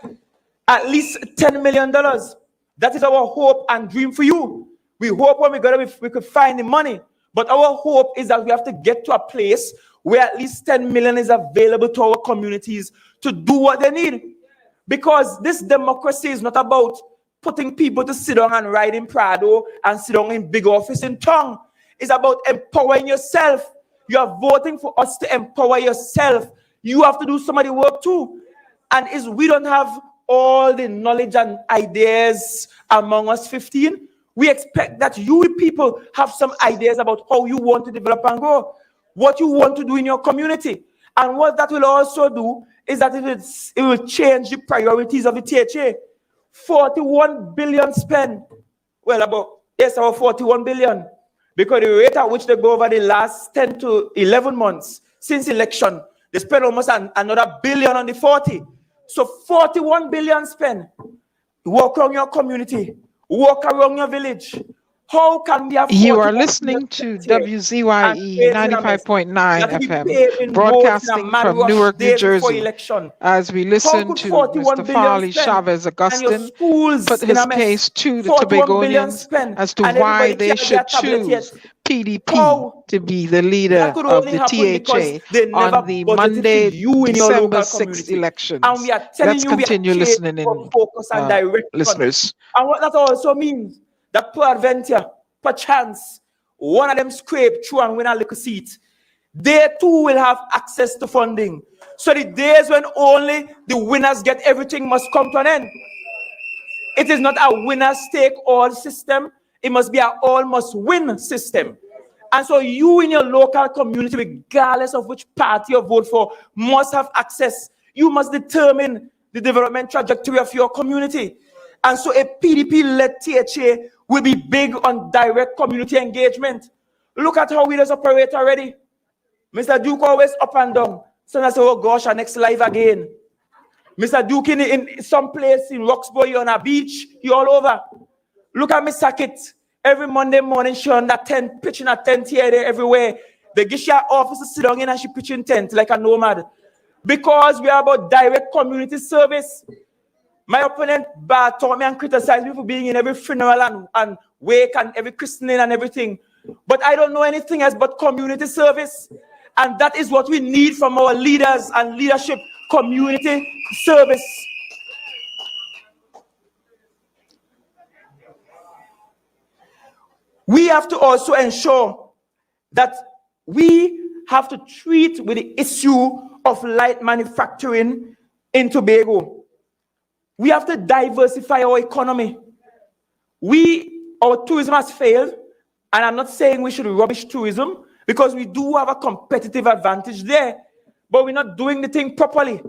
At least $10 million. That is our hope and dream for you. We hope when we could find the money. But our hope is that we have to get to a place where at least 10 million is available to our communities to do what they need. Because this democracy is not about putting people to sit down and ride in Prado and sit down in big office in town. It's about empowering yourself. You are voting for us to empower yourself. You have to do some of the work too. And we don't have all the knowledge and ideas among us 15. We expect that you people have some ideas about how you want to develop and grow, what you want to do in your community. And what that will also do is that it will change the priorities of the THA. 41 billion spent. Well, about 41 billion. Because the rate at which they go over the last 10 to 11 months since election, they spent almost another billion on the 40. So 41 billion spent. Walk around your community. Walk around your village. How can we have... You are listening to WZYE 95.9 FM, broadcasting from Newark, New Jersey, as we listen to Mr. Farley Chavez Augustine put his case to the Tobagonians as to why they should choose PDP to be the leader of the THA on the Monday, December 6th elections. Let's continue listening in, listeners. And what that also means, that peradventure, perchance, one of them scrape through and win a little seat, they too will have access to funding. So the days when only the winners get everything must come to an end. It is not a winners take all system. It must be an all must win system. And so you in your local community, regardless of which party you vote for, must have access. You must determine the development trajectory of your community. And so a PDP-led THA will be big on direct community engagement. Look at how we just operate already. Mr. Duke always up and down. So I say, oh gosh, our next live again. Mr. Duke in some place in Roxbury on a beach, he all over. Look at Miss Sackett. Every Monday morning, she on that tent, pitching a tent here, there, everywhere. They give her office to sit down in and she pitching tent like a nomad. Because we are about direct community service. My opponent taught me and criticized me for being in every funeral and wake and every christening and everything. But I don't know anything else but community service. And that is what we need from our leaders and leadership, community service. We have to also ensure that we have to treat with the issue of light manufacturing in Tobago. We have to diversify our economy. Our tourism has failed, and I'm not saying we should rubbish tourism because we do have a competitive advantage there, but we're not doing the thing properly.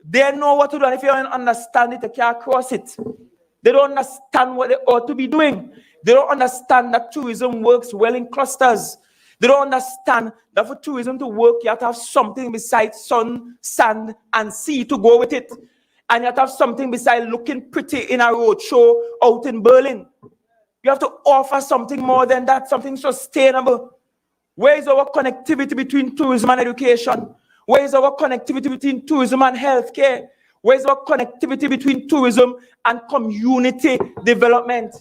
They know what to do, and if you don't understand it, they can't cross it. They don't understand what they ought to be doing. They don't understand that tourism works well in clusters. They don't understand that for tourism to work, you have to have something besides sun, sand, and sea to go with it. And you have to have something besides looking pretty in a road show out in Berlin. You have to offer something more than that, something sustainable. Where is our connectivity between tourism and education? Where is our connectivity between tourism and healthcare? Where is our connectivity between tourism and community development?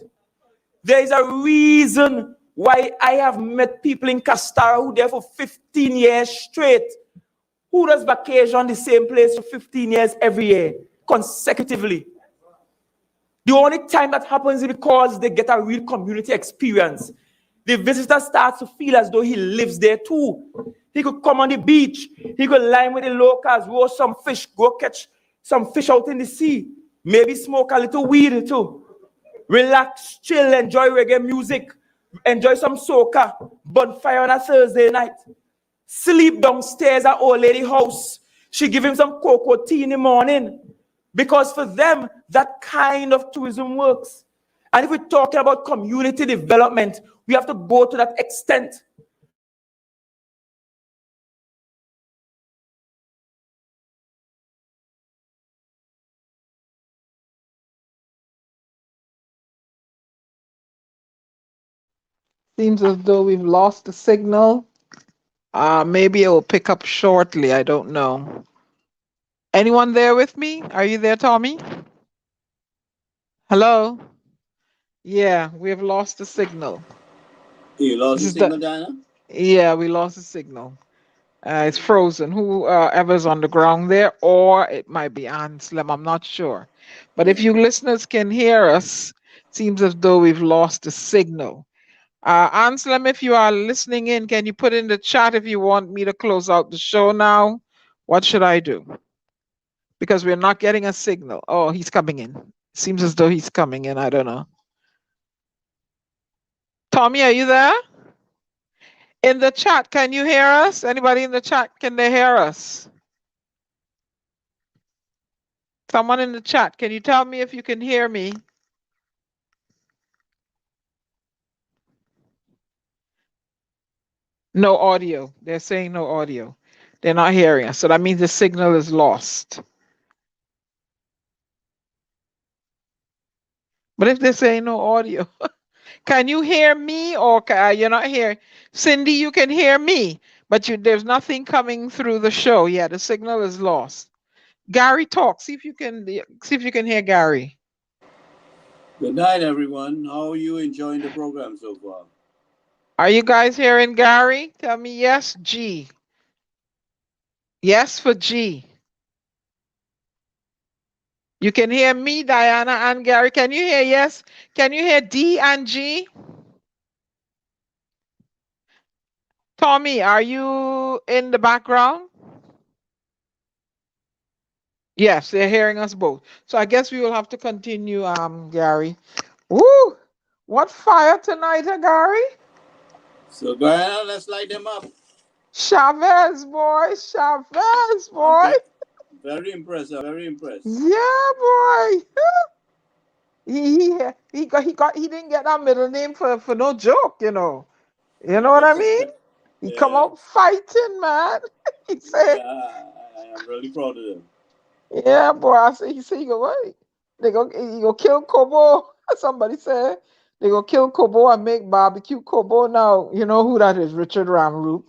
There is a reason why I have met people in Castara who are there for 15 years straight. Who does vacation the same place for 15 years every year, consecutively? The only time that happens is because they get a real community experience. The visitor starts to feel as though he lives there too. He could come on the beach. He could line with the locals, roast some fish, go catch some fish out in the sea. Maybe smoke a little weed too. Relax, chill, enjoy reggae music. Enjoy some soca, bonfire on a Thursday night. Sleep downstairs at old lady house. She give him some cocoa tea in the morning. Because for them, that kind of tourism works. And if we're talking about community development, we have to go to that extent. Seems as though we've lost the signal. Maybe it will pick up shortly. I don't know. Anyone there with me? Are you there, Tommy? Hello? Yeah, we have lost the signal. You lost the signal, Diana? Yeah, we lost the signal. It's frozen. Whoever's on the ground there, or it might be Anselm. I'm not sure. But if you listeners can hear us, seems as though we've lost the signal. Anselm, if you are listening in, can you put in the chat if you want me to close out the show now? What should I do? Because we're not getting a signal. Oh, he's coming in. Seems as though he's coming in. I don't know. Tommy, are you there? In the chat, can you hear us? Anybody in the chat, can they hear us? Someone in the chat, can you tell me if you can hear me? No audio. They're saying no audio. They're not hearing us. So that means the signal is lost. But if they're saying no audio, can you hear me or you're not hearing? Cindy, you can hear me, but there's nothing coming through the show. Yeah, the signal is lost. Gary, talk. See if you can hear Gary. Good night, everyone. How are you enjoying the program so far? Are you guys hearing Gary? Tell me yes, G. Yes for G. You can hear me, Diana and Gary. Can you hear yes? Can you hear D and G? Tommy, are you in the background? Yes, they're hearing us both. So I guess we will have to continue, Gary. Woo! What fire tonight, Gary? So, Diana, let's light them up. Chavez, boy. Chavez, boy. Very impressed. Very impressed. Yeah, boy. He didn't get that middle name for no joke, you know. You know what I mean? He come out fighting, man. He said, yeah, I am really proud of him. Yeah, boy. He said, he go, what? He go kill Kobo. Somebody said they go kill Kobo and make barbecue Kobo. Now you know who that is, Richard Ramroop.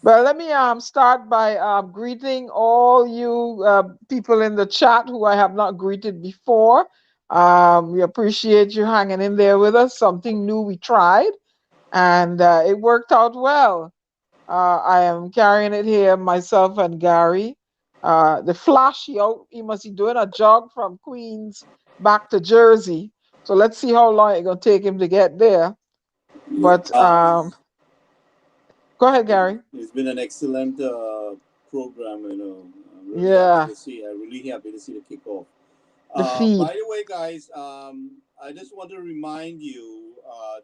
But let me start by greeting all you people in the chat who I have not greeted before. We appreciate you hanging in there with us. Something new we tried, and it worked out well. I am carrying it here, myself and Gary. The Flash, he must be doing a jog from Queens back to Jersey. So let's see how long it's gonna take him to get there. But go ahead, Gary. It's been an excellent program, you know. I'm really happy to see. I'm really happy to see the kickoff. By the way, guys, I just want to remind you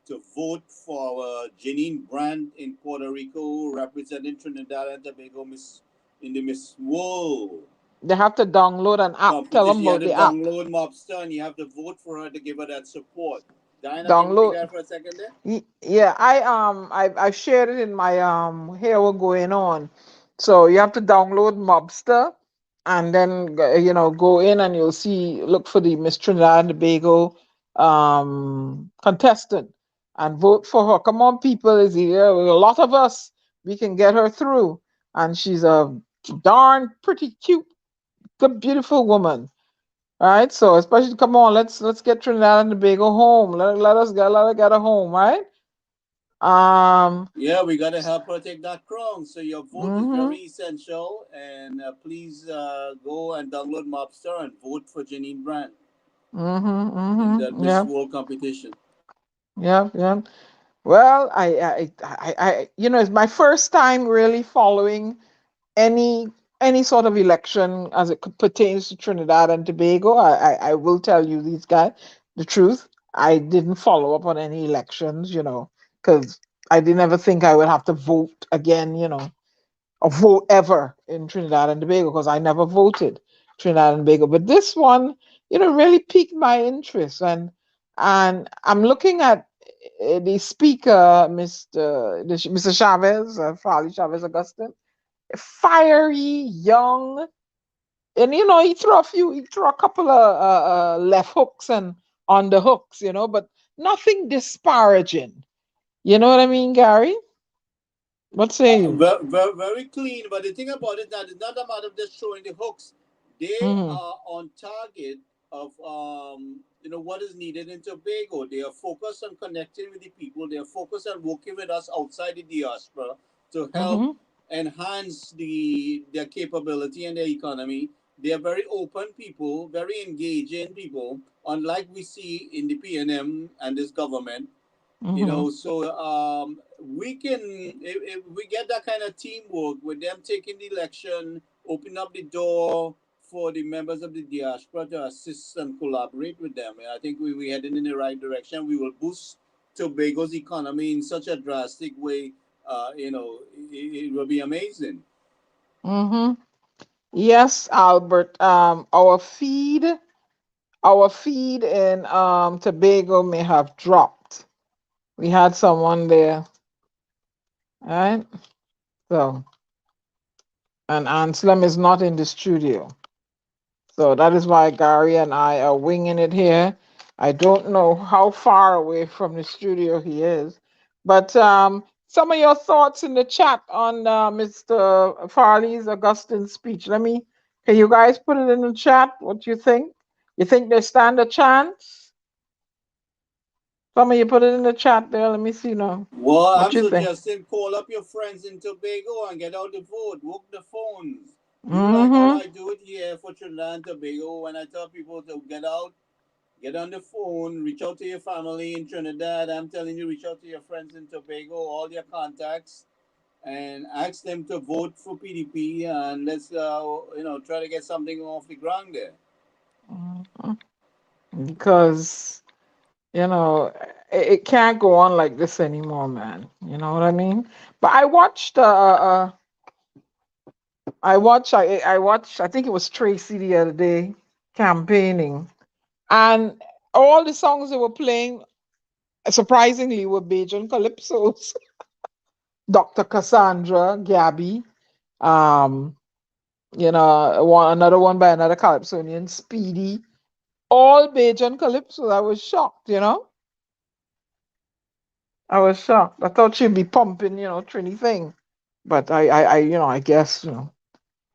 to vote for Janine Brandt in Puerto Rico, representing Trinidad and Tobago in the Miss World. They have to download an app. Tell them about the app. Download Mobster, and you have to vote for her to give her that support. Diana, can you be there for a second there? Yeah, I shared it in my Here We're Going On. So you have to download Mobster and then go in and you'll look for the Miss Trinidad and Tobago contestant and vote for her. Come on, people, is here. A lot of us, we can get her through. And she's a darn pretty cute, good, beautiful woman. All right, so especially come on, let's get Trinidad and Tobago home. Let her get her home, right? Yeah, we gotta help her take that crown. So your vote is very essential, and please go and download Mobster and vote for Janine Brandt in that Miss World competition. Yeah. Well, I it's my first time really following any sort of election as it pertains to Trinidad and Tobago. I will tell you these guys the truth. I didn't follow up on any elections, because I didn't ever think I would have to vote again, or vote ever in Trinidad and Tobago because I never voted Trinidad and Tobago. But this one, really piqued my interest, and I'm looking at the speaker, Mr. Chavez, Farley Chavez Augustine, fiery, young, and he threw a couple of left hooks and underhooks, but nothing disparaging. You know what I mean, Gary? What say you? Very clean, but the thing about it that it's not a matter of just showing the hooks. They are on target of what is needed in Tobago. They are focused on connecting with the people. They are focused on working with us outside the diaspora to help enhance their capability and their economy. They are very open people, very engaging people, unlike we see in the PNM and this government. You know, so we can, if we get that kind of teamwork with them taking the election, open up the door for the members of the diaspora to assist and collaborate with them. And I think we're heading in the right direction. We will boost Tobago's economy in such a drastic way. You know, it will be amazing. Yes, Albert. Our feed in Tobago may have dropped. We had someone there, right? So, and Anselm is not in the studio. So that is why Gary and I are winging it here. I don't know how far away from the studio he is, but some of your thoughts in the chat on Mr. Farley's Augustine speech. Can you guys put it in the chat? What you think? You think they stand a chance? Some of you put it in the chat there. Let me see now. Well, What I'm you think? suggesting call up your friends in Tobago and get out the vote. Work the phones. Do like how I do it here for Trinidad and Tobago. When I tell people to get out, get on the phone, reach out to your family in Trinidad. I'm telling you, reach out to your friends in Tobago, all your contacts, and ask them to vote for PDP. And let's, try to get something off the ground there. Because it can't go on like this anymore, man. You know what I mean? But I watched I think it was Tracy the other day campaigning, and all the songs they were playing surprisingly were Bajan calypsos. Dr. Cassandra, Gabby, another one by another calypsonian, Speedy, all Bajan calypsos. I was shocked, I was shocked. I thought she'd be pumping, Trini thing. But I guess,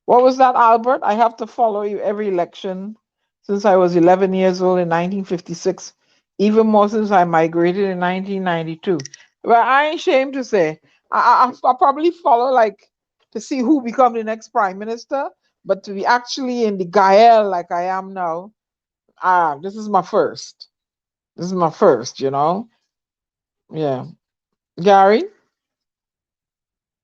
What was that, Albert? I have to follow you every election since I was 11 years old in 1956, even more since I migrated in 1992. But I ain't ashamed to say, I'll probably follow to see who become the next prime minister, but to be actually in the Gael like I am now, this is my first. This is my first, Yeah. Gary?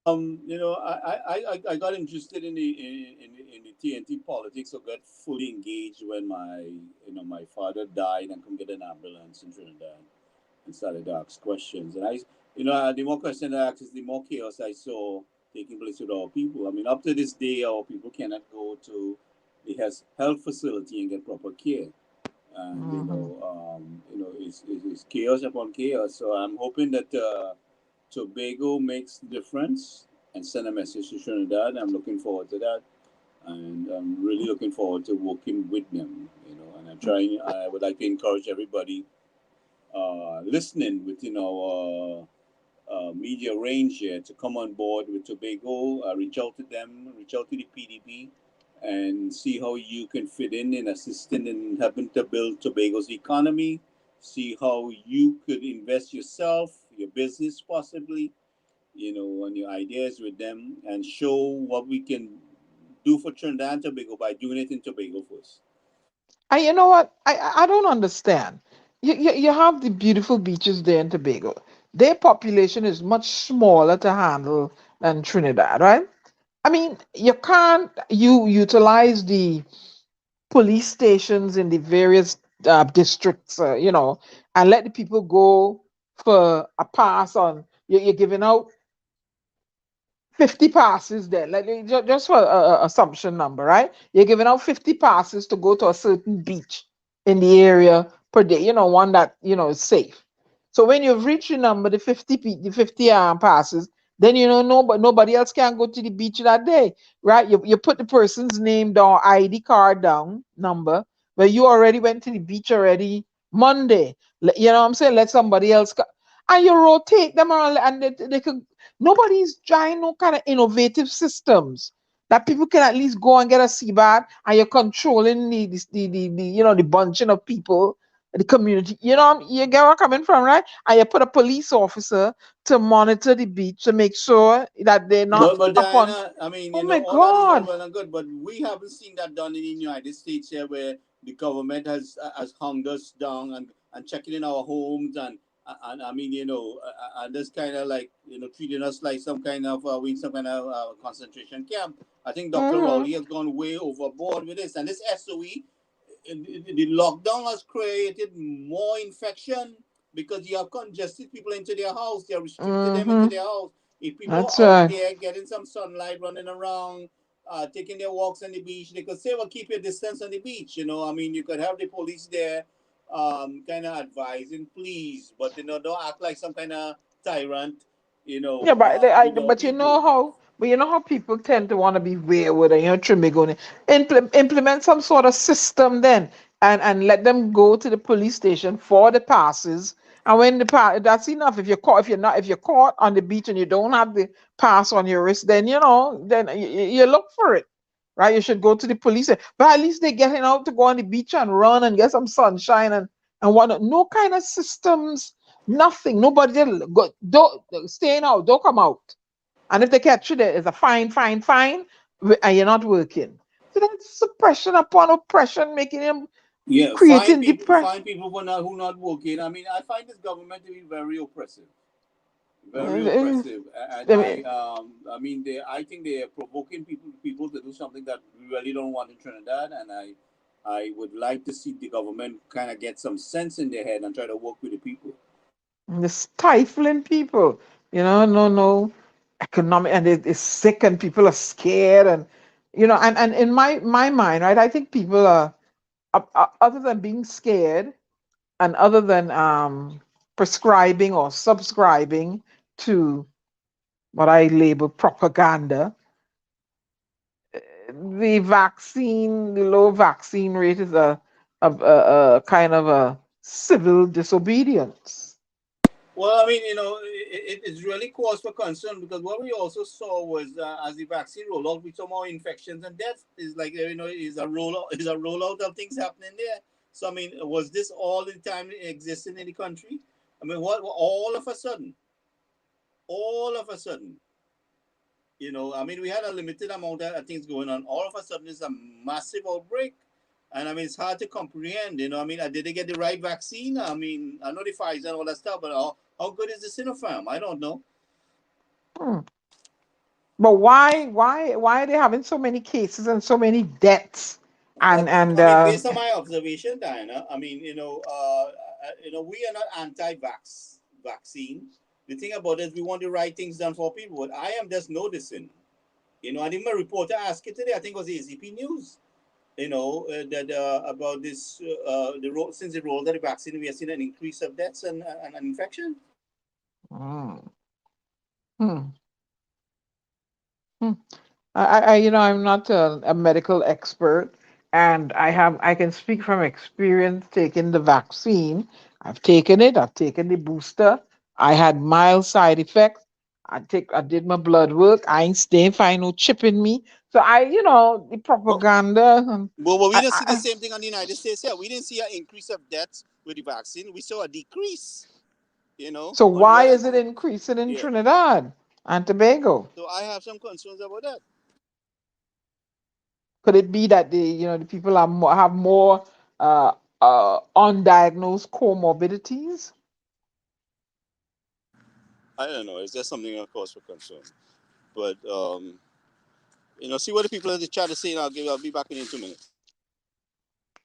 I got interested in the TNT politics. I got fully engaged when my father died and couldn't get an ambulance in Trinidad, and started to ask questions. And the more questions I asked, the more chaos I saw taking place with our people. I mean, up to this day, our people cannot go to the health facility and get proper care. And it's chaos upon chaos. So I'm hoping that Tobago makes the difference and send a message to Trinidad. I'm looking forward to that, and I'm really looking forward to working with them. And I would like to encourage everybody listening within our media range here to come on board with Tobago. Reach out to them, reach out to the PDP, and see how you can fit in assisting in helping to build Tobago's economy. See how you could invest yourself, your business possibly, and your ideas with them, and show what we can do for Trinidad and Tobago by doing it in Tobago first. You know what? I don't understand. You have the beautiful beaches there in Tobago. Their population is much smaller to handle than Trinidad, right? I mean, you can't utilize the police stations in the various districts, and let the people go for a pass on. You're giving out 50 passes there, just for assumption number, right? You're giving out 50 passes to go to a certain beach in the area per day, one that, is safe. So when you've reached your number, the 50 passes, then nobody else can go to the beach that day, right? You put the person's name down, ID card down, number, but you already went to the beach already Monday. You know what I'm saying? Let somebody else go. And you rotate them around, and they could. Nobody's trying no kind of innovative systems that people can at least go and get a sea bath, and you're controlling the bunching of people. the community. You know, you get where I'm coming from, right? And you put a police officer to monitor the beach to make sure that they're not But upon. Diana, I mean, Oh you know, my all that is all God. well and good, but we haven't seen that done in the United States here, where the government has hung us down and checking in our homes and I mean, you know, and this kind of like, you know, treating us like some kind of we in some kind of concentration camp. I think Dr. Mm-hmm. Rowley has gone way overboard with this, and this SOE, the lockdown has created more infection because you have congested people into their house. They are restricted them into Mm-hmm. their house. If people That's are out right. there getting some sunlight, running around, taking their walks on the beach, they could say, well, keep your distance on the beach. You know, I mean, you could have the police there kind of advising, please, but, you know, don't act like some kind of tyrant, you know, Yeah, but with our but you people. know how, people tend to want to be wayward, and Trimmy implement some sort of system then, and let them go to the police station for the passes. And when that's enough. If you're caught on the beach and you don't have the pass on your wrist, then then you look for it, right? You should go to the police. But at least they're getting out to go on the beach and run and get some sunshine and whatnot. No kind of systems. Nothing. Nobody did go. Don't stay out. Don't come out. And if they catch you, there is a fine, fine, fine, and you're not working. So that's suppression upon oppression, making them Yeah, creating depression. find people who not working. I mean, I find this government to be very oppressive. Very oppressive, and I mean, I think they are provoking people to do something that we really don't want in Trinidad, and I would like to see the government kind of get some sense in their head and try to work with the people. The stifling people, no economic, and it's sick, and people are scared, and and in my mind, right, I think people are, other than being scared, and other than prescribing or subscribing to what I label propaganda, the low vaccine rate is a kind of a civil disobedience. Well, I mean, you know, it's really cause for concern because what we also saw was as the vaccine rolled out, we saw more infections and deaths. Is like, you know, is a rollout of things happening there. So I mean, was this all the time existing in the country? I mean, what all of a sudden, you know, I mean, we had a limited amount of things going on. All of a sudden, there's a massive outbreak. And I mean, it's hard to comprehend. You know, I mean, did they get the right vaccine? I mean, I know the Pfizer and all that stuff, but how good is the Sinopharm? I don't know. Hmm. But why are they having so many cases and so many deaths? And I mean, based on my observation, Diana, I mean, you know, we are not anti-vax vaccine. The thing about it is we want the right things done for people. But I am just noticing, you know, I think my reporter asked it today. I think it was ACP News. You know that about this since the roll of the vaccine, we have seen an increase of deaths and infection. Hmm. Hmm. Hmm. I'm not a medical expert, and I can speak from experience taking the vaccine. I've taken it. I've taken the booster. I had mild side effects. I did my blood work. I ain't staying fine, no chip in me. So the propaganda. But we didn't see the same thing on the United States. Yeah, we didn't see an increase of deaths with the vaccine. We saw a decrease. You know, So on the why other is it hand, increasing in yeah. Trinidad and Tobago? So I have some concerns about that. Could it be that the people have more undiagnosed comorbidities? I don't know. It's just something of cause for concern. But you know, see what the people in the chat are saying. I'll be back in 2 minutes.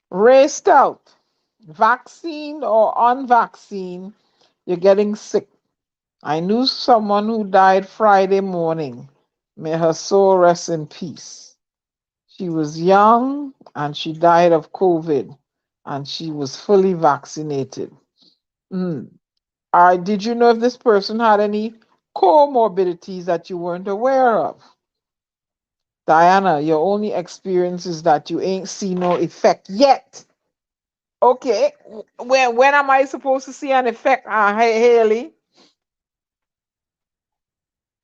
Raced out, vaccine or unvaccine, you're getting sick. I knew someone who died Friday morning. May her soul rest in peace. She was young and she died of COVID, and she was fully vaccinated. Mm. Did you know if this person had any comorbidities that you weren't aware of? Diana, your only experience is that you ain't seen no effect yet. Okay, when am I supposed to see an effect, Haley?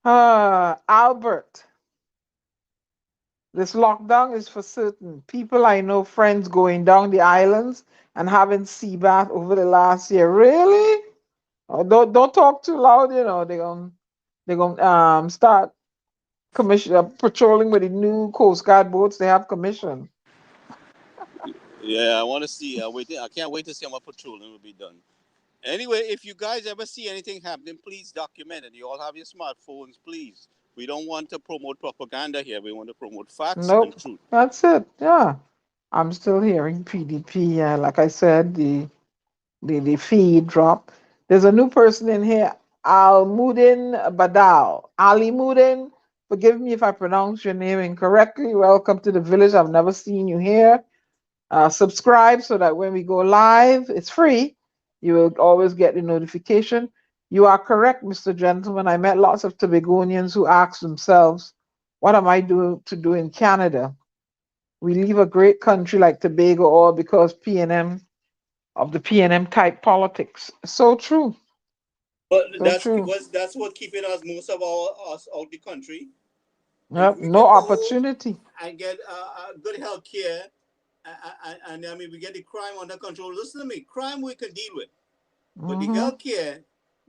Albert, This lockdown is for certain. People I know, friends going down the islands and having sea bath over the last year. Really? Oh, don't talk too loud. You know they gonna start patrolling with the new Coast Guard boats. They have commission. Yeah, I want to see. I can't wait to see how much patrolling will be done. Anyway, if you guys ever see anything happening, please document it. You all have your smartphones, please. We don't want to promote propaganda here. We want to promote facts and Nope, truth. that's it. Yeah, I'm still hearing PDP. Like I said, the feed drop. There's a new person in here, Almudin Badal. Ali Mudin, forgive me if I pronounce your name incorrectly. Welcome to the village. I've never seen you here. Subscribe so that when we go live, it's free. You will always get the notification. You are correct, Mr. Gentleman. I met lots of Tobagonians who asked themselves, what am I doing to do in Canada? We leave a great country like Tobago all because PNM of the PNM type politics. So true. But So that's true. because that's what keeping us most of us out the country. If Yep. we No can go home opportunity. and get good health care, and I mean we get the crime under control. Listen to me, crime we can deal with, but the Mm-hmm. health care,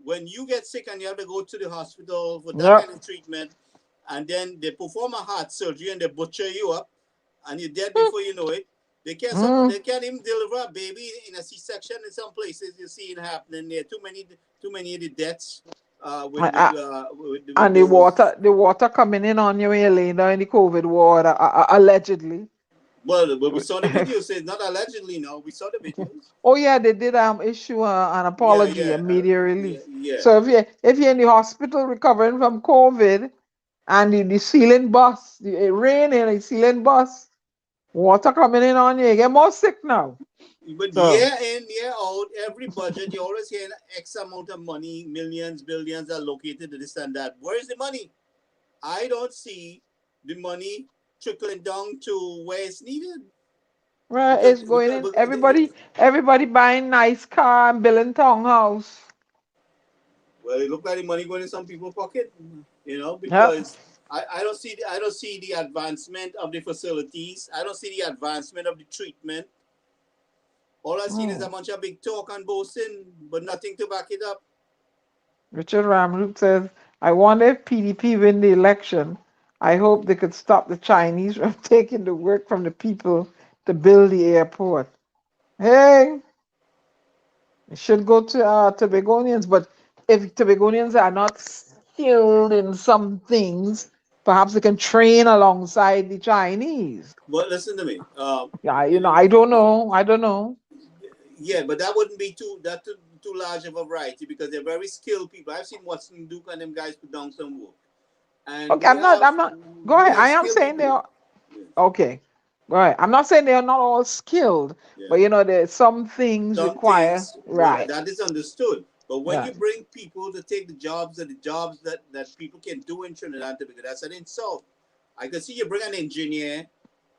when you get sick and you have to go to the hospital for that kind Yep. of treatment, and then they perform a heart surgery and they butcher you up, and you're dead before you know it. They Mm. can't even deliver a baby in a C-section in some places. You see it happening there. Too many of the deaths with And the water coming in on you when you lay down in the COVID water, allegedly. well, we saw the video. Says not allegedly. No, we saw the videos. Oh yeah, they did issue an Yeah, apology, a yeah, media yeah, release. yeah. So if you're in the hospital recovering from COVID and the ceiling bust, it rain and the ceiling bust, water coming in on you, you get more sick now. But So year in, year out, every budget you always hear X amount of money, millions, billions are located to this and that. Where is the money? I don't see the money trickling down to where it's needed. right, Because, it's going in. Everybody buying nice car and building townhouse. well, it looked like the money going in some people's pocket, Yep. because I don't see the advancement of the facilities. I don't see the advancement of the treatment. All I see is a bunch of big talk and boasting, but nothing to back it up. Richard Ramroot says, I wonder if PDP win the election. I hope they could stop the Chinese from taking the work from the people to build the airport. Hey, it should go to Tobagonians, but if Tobagonians are not skilled in some things, perhaps they can train alongside the Chinese. But listen to me. Yeah, I don't know. I don't know. Yeah, but that wouldn't be too large of a variety because they're very skilled people. I've seen Watson Duke and them guys put down some work, and Okay, I'm not. Go we ahead. have I am skilled saying they people. are. Okay. Right. I'm not saying they are not all skilled, Yeah. but there's some things Some require. things, well, Right. that is understood. But when Yeah. you bring people to take the jobs that people can do in Trinidad and Tobago, that's an insult. I can see you bring an engineer,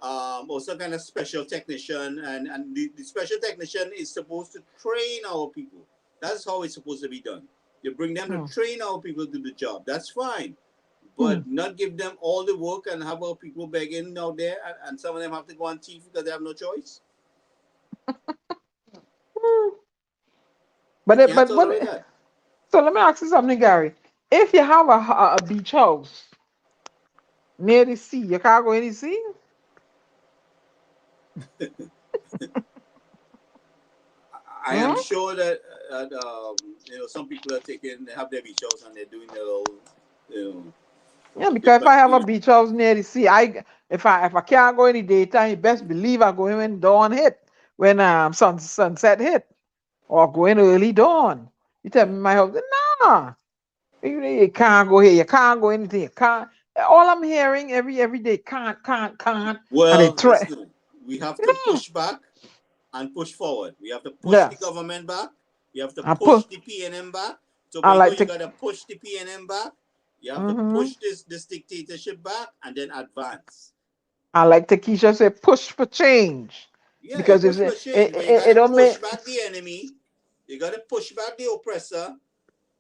or some kind of special technician, and the special technician is supposed to train our people. That's how it's supposed to be done. You bring them to train our people to do the job. That's fine. But not give them all the work and have our people begging out there, and some of them have to go on thief because they have no choice. But Can't tolerate that. so let me ask you something, Gary. If you have a beach house near the sea, you can't go in the sea. I am sure that some people are they have their beach house and they're doing their own, Yeah, because if I have a beach house near the sea, if I can't go in the daytime, you best believe I go in when dawn hit, when sunset hit, or go in early dawn. You tell me my house, nah, you can't go here, you can't go anything, you can't. All I'm hearing every day, can't, and they Well, threat. listen, we have to push back and push forward. We have to push the Yes, government back. You have to I push put. the PNM back. I Tobago, like you to. got to push the PNM back. You have to Hmm push this dictatorship back and then advance. I like to Keisha say, push for change, Yeah, you because push for change, but you got it to don't push make. back the enemy. You got to push back the oppressor,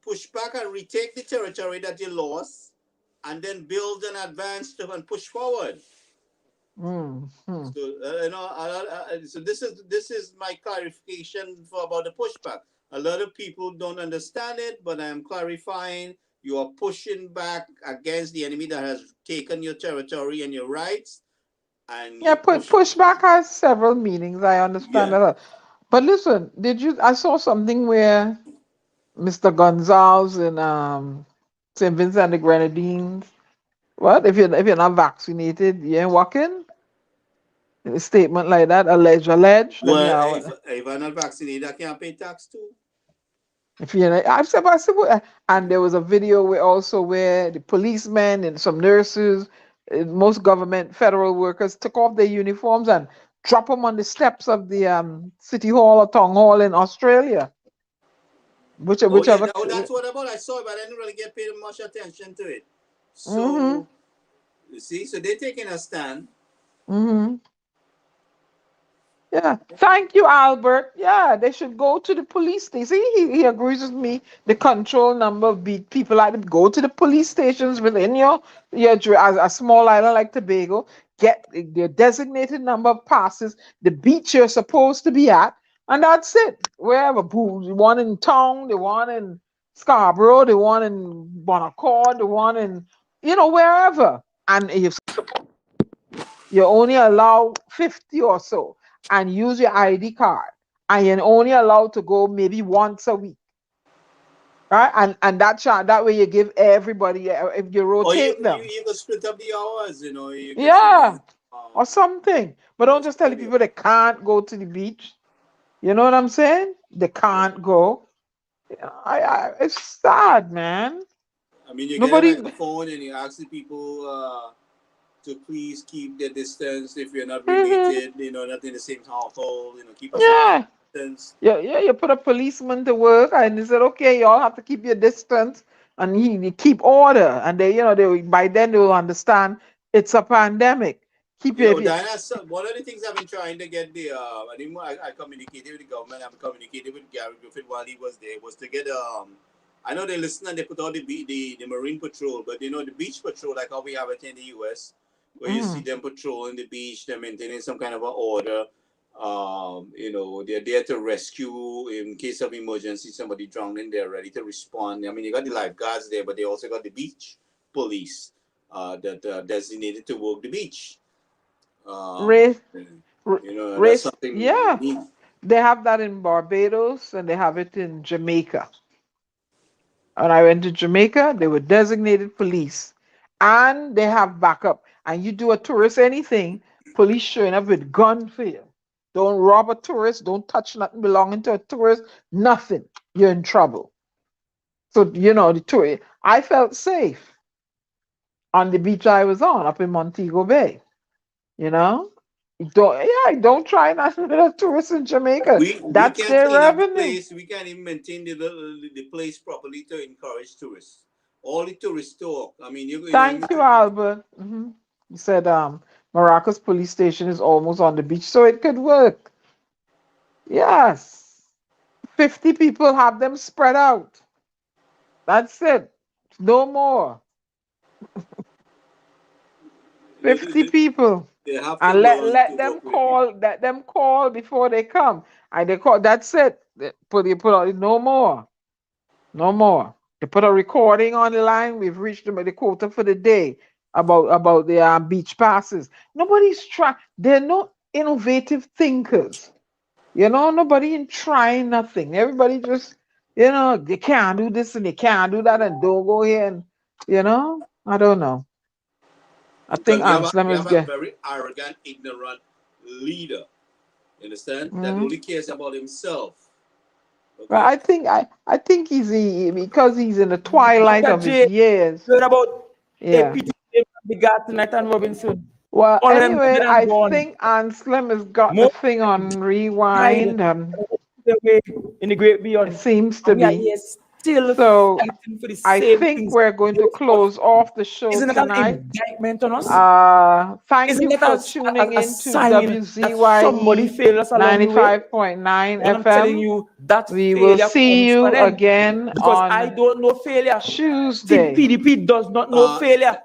push back and retake the territory that you lost, and then build and advance and push forward. Mm-hmm. So, so this is my clarification for about the pushback. A lot of people don't understand it, but I am clarifying. You are pushing back against the enemy that has taken your territory and your rights, and Yeah, pushback has several meanings. I understand that. But listen, I saw something where Mr. Gonzalez in St. Vincent and the Grenadines. What if you're not vaccinated, you ain't walking? A statement like that, alleged. Let me well, out. if I'm not vaccinated, I can't pay tax too. If you, I said, and there was a video where the policemen and some nurses, most government federal workers took off their uniforms and drop them on the steps of the city hall or town hall in Australia. Whichever. That's what about. I saw it, but I didn't really get paid much attention to it. So you see, so they're taking a stand. Mm-hmm. Yeah, thank you, Albert. Yeah, they should go to the police station. See, he agrees with me. The control number of people like them go to the police stations within your as a small island like Tobago. Get their designated number of passes, the beach you're supposed to be at, and that's it. Wherever, the one in town, the one in Scarborough, the one in Bonaccord, the one in wherever, and you only allow 50 or so, and use your ID card, and you're only allowed to go maybe once a week, right? And that way you give everybody, if you rotate them, you can split up the hours, You can yeah, or something. But don't just tell the people they can't go to the beach. You know what I'm saying? They can't go. It's sad, man. I mean, you get a microphone and you ask the people to please keep their distance if you're not related, not in the same household, keep a safe distance. Yeah, you put a policeman to work and he said, okay, y'all have to keep your distance and he keep order. And they by then they will understand it's a pandemic. Diana, one of the things I've been trying to get I communicated with the government, I've communicated with Gary Griffith while he was there, was to get I know they listen and they put out the Marine Patrol, but the beach patrol, like how we have it in the US, where you see them patrolling the beach, they're maintaining some kind of an order. They're there to rescue in case of emergency, somebody drowning, they're ready to respond. I mean, you got the lifeguards there, but they also got the beach police that are designated to work the beach. That's something. Yeah, they have that in Barbados and they have it in Jamaica. When I went to Jamaica, they were designated police, and they have backup. And you do a tourist anything, police showing up with gun for you. Don't rob a tourist. Don't touch nothing belonging to a tourist. Nothing. You're in trouble. So the tourist. I felt safe on the beach I was on up in Montego Bay. Don't try nothing with a tourist in Jamaica. That's their revenue. We can't even maintain the place properly to encourage tourists. All the tourists talk. I mean, Thank you, Albert. You said Maracas police station is almost on the beach, so it could work. Yes. 50 people, have them spread out. That's it. No more. 50 people. And let them call before they come. And they call, that's it. They put out no more. No more. They put a recording on the line. We've reached the quota for the day about the beach passes. Nobody's trying. They're not innovative thinkers. Nobody in trying nothing. Everybody just, they can't do this and they can't do that and don't go here and, I don't know. I think Anselm is a very arrogant, ignorant leader. You understand? That only cares about himself. Okay. Well, I think because he's in the twilight of his years. Heard about PDP tonight and Robinson. Well, anyway, I think Anselm has got the thing on rewind. In the Great Beyond. It seems to be. Yes. still So fighting for the I same think things. we're going to close off the show Isn't it tonight. an indictment on us? Thank Isn't you it for a tuning in to sign that somebody WZYE failed us along the way? 95.9 And I'm telling FM. you that We will failure see comes to an you end. again Because on I don't know failure. Tuesday. PDP does not know failure.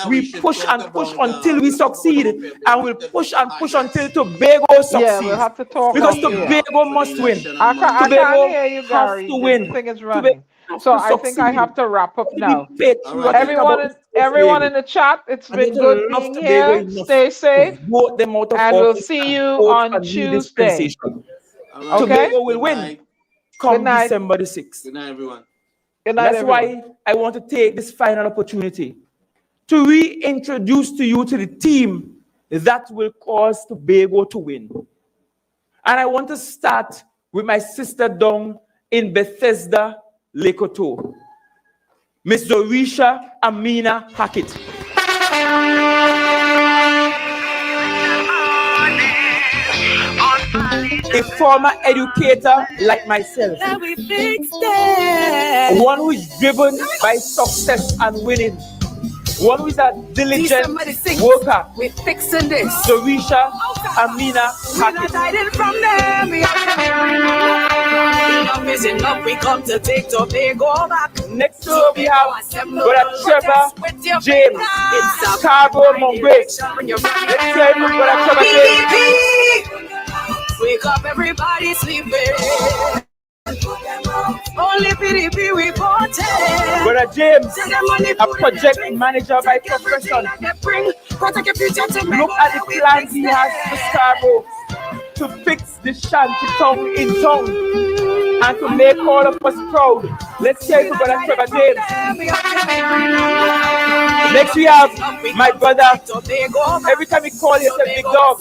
We push and push until we succeed, and we'll push and push until Tobago succeeds. Yeah, we'll have to talk because off air. Tobago must win. I can't Tobago hear you, has Gary. to The win. thing is Tobago running. has So to I think I succeed. have to wrap up now. Everyone in the chat, it's And you been to good love being Tobago here. enough Stay safe. to vote them out of And we'll office see you vote on for me Tuesday. dispensation. Okay? Tobago will win come night. December the 6th. Good night, everyone. Good night, That's everyone. why I want to take this final opportunity to reintroduce to you to the team that will cause Tobago to win. And I want to start with my sister down in Bethesda, Lekoto, Miss Dorisha Amina Hackett. A former educator like myself, one who is driven by success and winning, one who is a diligent worker. We're fixing this. Dorisha Amina Hackett. Enough is enough. We come to take Tobago back. Next door we have Brother Trevor James in Scarborough, Montgomery. Let's hear from Brother Trevor James. Wake up, everybody sleeping. Only PDP reported. Brother James, a project manager by profession. Look at the plans he has for Scarborough to fix the shanty town in town and to make all of us proud. Let's hear it for Brother Trevor James. Next we have my brother. Every time we call him, he says Big Dog.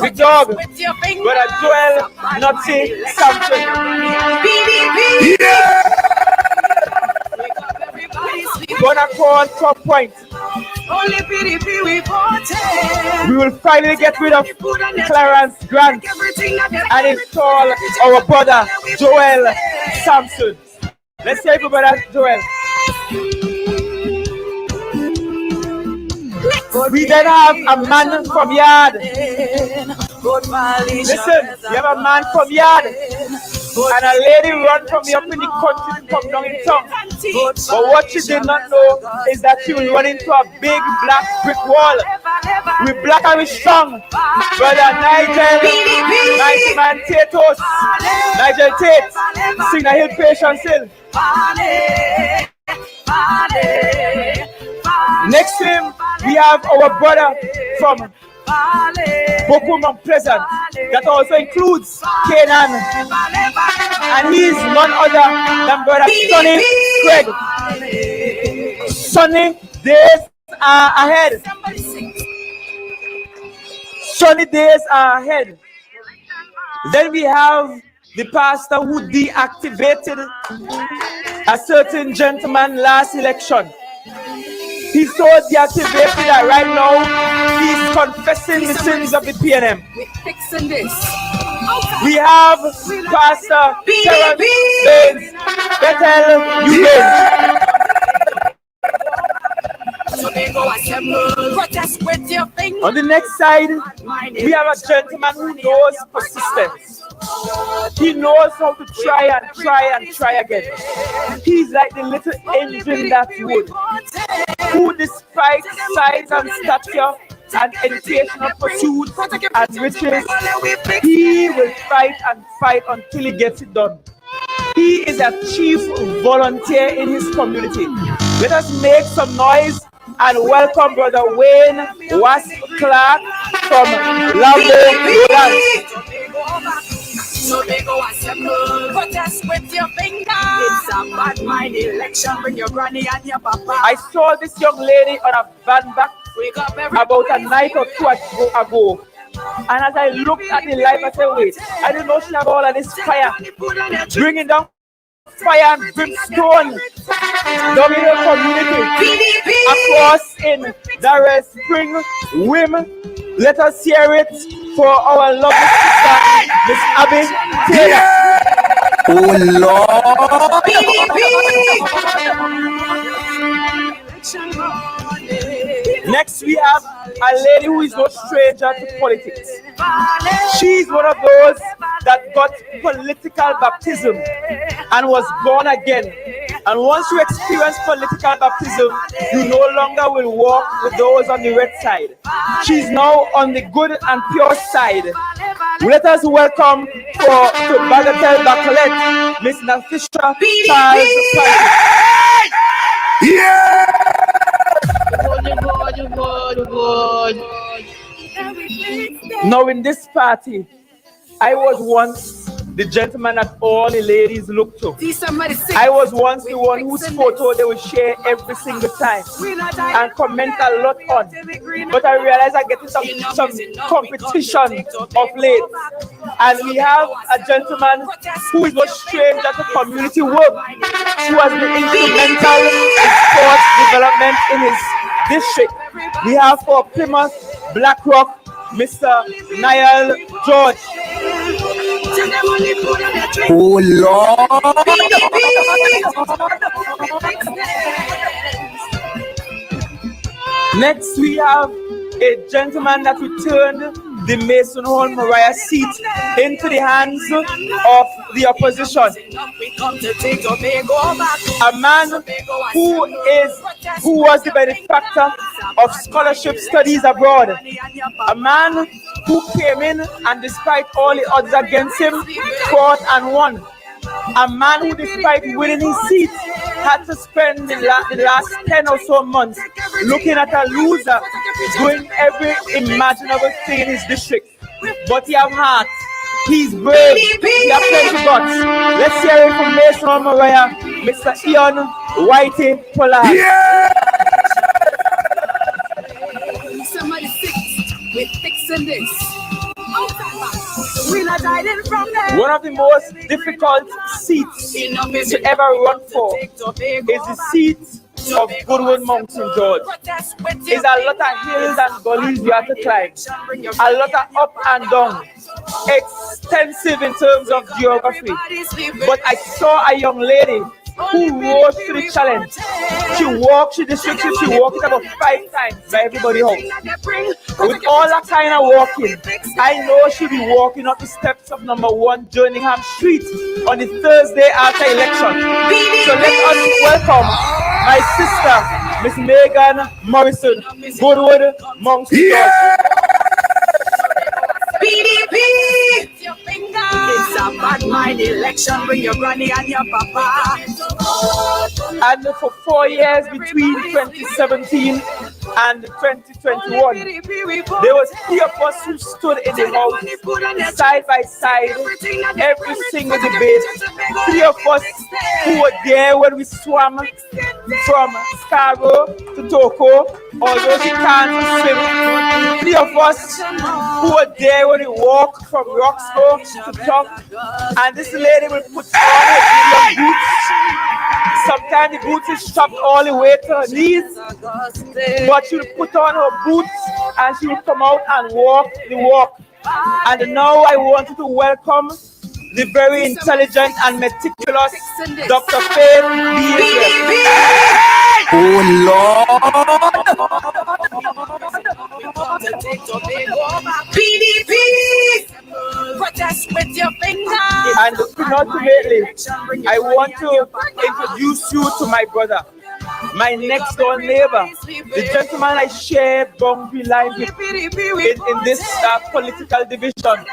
Big Dog. Brother Joel Nutty Sampson. Gonna call Top Point. Only PDP reported. We will finally get rid of Clarence Grant and install our brother Joel Sampson. Let's say for brother Joel. We then have a man from Yard. Listen, we have a man from Yard. And a lady run from me up in the country to come down in town. But what she did not know is that she will run into a big black brick wall. We black and we strong. Brother Nigel Man Tatos. Nigel Tate. Sing a hill patience hill. Next to him, we have our brother from Boku Mount Pleasant. That also includes Canaan. And he's none other than brother Sonny Craig. Sunny days are ahead. Sunny days are ahead. Then we have the pastor who deactivated a certain gentleman last election. He's so deactivated that right now he's confessing the sins of the PNM. We're fixing this. We have Pastor Terence Baines. Bethel, you On the next side, we have a gentleman who knows persistence. He knows how to try again. He's like the little engine that would, who despite size and stature and educational pursuits and riches, he will fight and fight until he gets it done. He is a chief volunteer in his community. Let us make some noise and welcome Brother Wayne Wasp Clark from Lambo, Roland. Tobago assemble, protest with your finger. It's a bad mind election. Bring your granny and your papa. I saw this young lady on a van back about a night or two ago. And as I looked at the life, I said, wait, I didn't know she had all of this fire. Bringing down fire and brimstone down in the community. Across in Darrell Spring, women. Let us hear it for our lovely sister, Miss Abby Taylor. Oh Lord. Next, we have a lady who is no stranger to politics. She's one of those that got political baptism and was born again. And once you experience political baptism, you no longer will walk with those on the red side. She's now on the good and pure side. Let us welcome for Tobago Bacolet, Miss Nafisha Charles. Yeah! Now in this party, I was once the gentleman that all the ladies look to. I was once the one whose photo they would share every single time and comment a lot on. But I realized I get some competition of late. And we have a gentleman who is no stranger to community work, who has been instrumental in sports development in his district. We have for Plymouth BlackRock, Mr. Niall George. Oh Lord. Next, we have a gentleman that returned the Mason Hall Mariah seat into the hands of the opposition. A man who was the benefactor of scholarship studies abroad. A man who came in and despite all the odds against him, fought and won. A man who, despite winning his seat, had to spend the last 10 or so months looking at a loser doing every imaginable thing in his district. But he has heart, he's brave, he has plenty guts. Let's hear it from Mason Hall Mariah, Mr. Ian Whitey Pollard. Yeah! Somebody fixed, we're fixing this. One of the most difficult seats to ever run for is the seat of Goodwood Mount St. George. It's a lot of hills and gullies you have to climb, a lot of up and down, extensive in terms of geography. But I saw a young lady who rose to the challenge. She walked it about 5 times by everybody home. With all that kind of walking, I know she'll be walking up the steps of number 1 Jerningham Street on the Thursday after election. So let us welcome my sister, Miss Megan Morrison, Goodwood, Mount St. George. PDP! It's a bad mind election, bring your granny and your papa. And for 4 years between 2017 and 2021, there was 3 of us who stood in the house side by side every single debate. 3 of us who were there when we swam from Scarborough to Toko, although she can't swim. 3 of us who were there when we walked from Roxborough to Top, and this lady will put on her boots. Sometimes the boots is strapped all the way to her knees, but she will put on her boots and she will come out and walk the walk. And now I wanted to welcome the very intelligent and meticulous Dr. Faith B. Oh Lord. PDP! Protest with your finger. And ultimately, I want to introduce you to my brother, my next door neighbor, the gentleman I share boundary line with in this political division.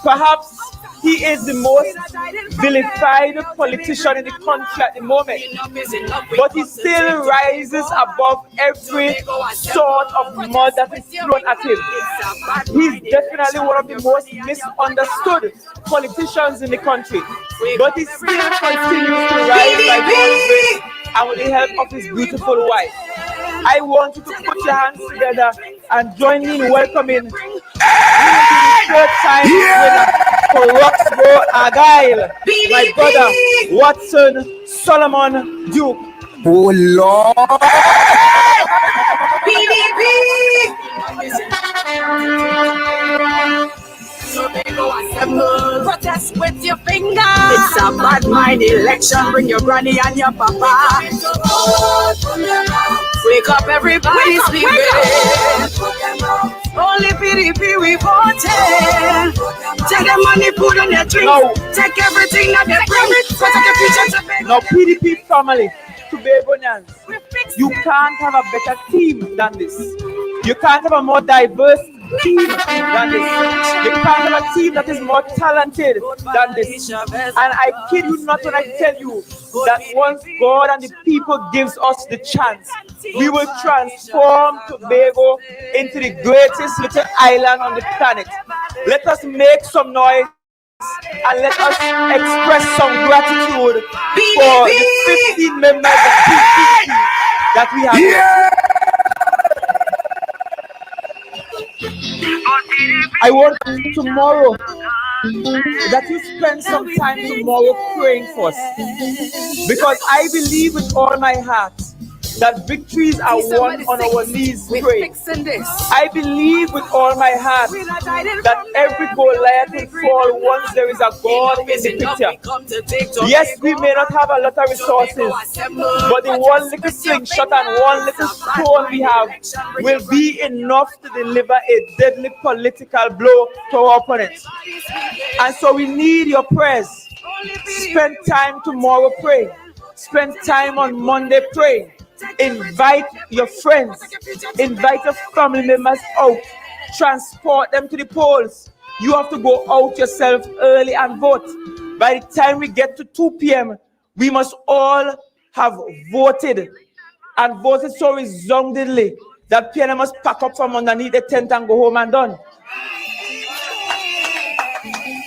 Perhaps he is the most vilified politician in the country at the moment, but he still rises above every sort of mud that is thrown at him. He's definitely one of the most misunderstood politicians in the country, but he still continues to rise like always and with the help of his beautiful wife. I want you to put your hands together and join me in welcoming the 3rd time winner for Roxborough Argyle, my brother Watson Solomon Duke. Oh Lord! PDP! press with your finger. It's a bad mind election. Bring your granny and your papa. Wake up, everybody, sleeping. Only PDP we voted. Take the money, put on your drink. No. Take everything that they bring. Protect your future to make. Now, PDP family, Tobagonians, you can't have a better team than this. You can't have a more diverse team than this. You can't have a team that is more talented than this. And I kid you not when I tell you that once God and the people gives us the chance, we will transform Tobago into the greatest little island on the planet. Let us make some noise and let us express some gratitude for the 15 members of PDP that we have. Yeah. I want tomorrow that you spend some time tomorrow praying for us, because I believe with all my heart that victories are won on our knees praying. I believe with all my heart that every Goliath will fall once there is a God in the picture. Yes, we may not have a lot of resources, but the one little slingshot and one little stone we have will be enough to deliver a deadly political blow to our opponents. And so we need your prayers. Spend time tomorrow praying. Spend time on Monday praying. Invite your friends, invite your family members out, transport them to the polls. You have to go out yourself early and vote. By the time we get to 2 p.m., we must all have voted, and voted so resoundingly that PNM must pack up from underneath the tent and go home and done.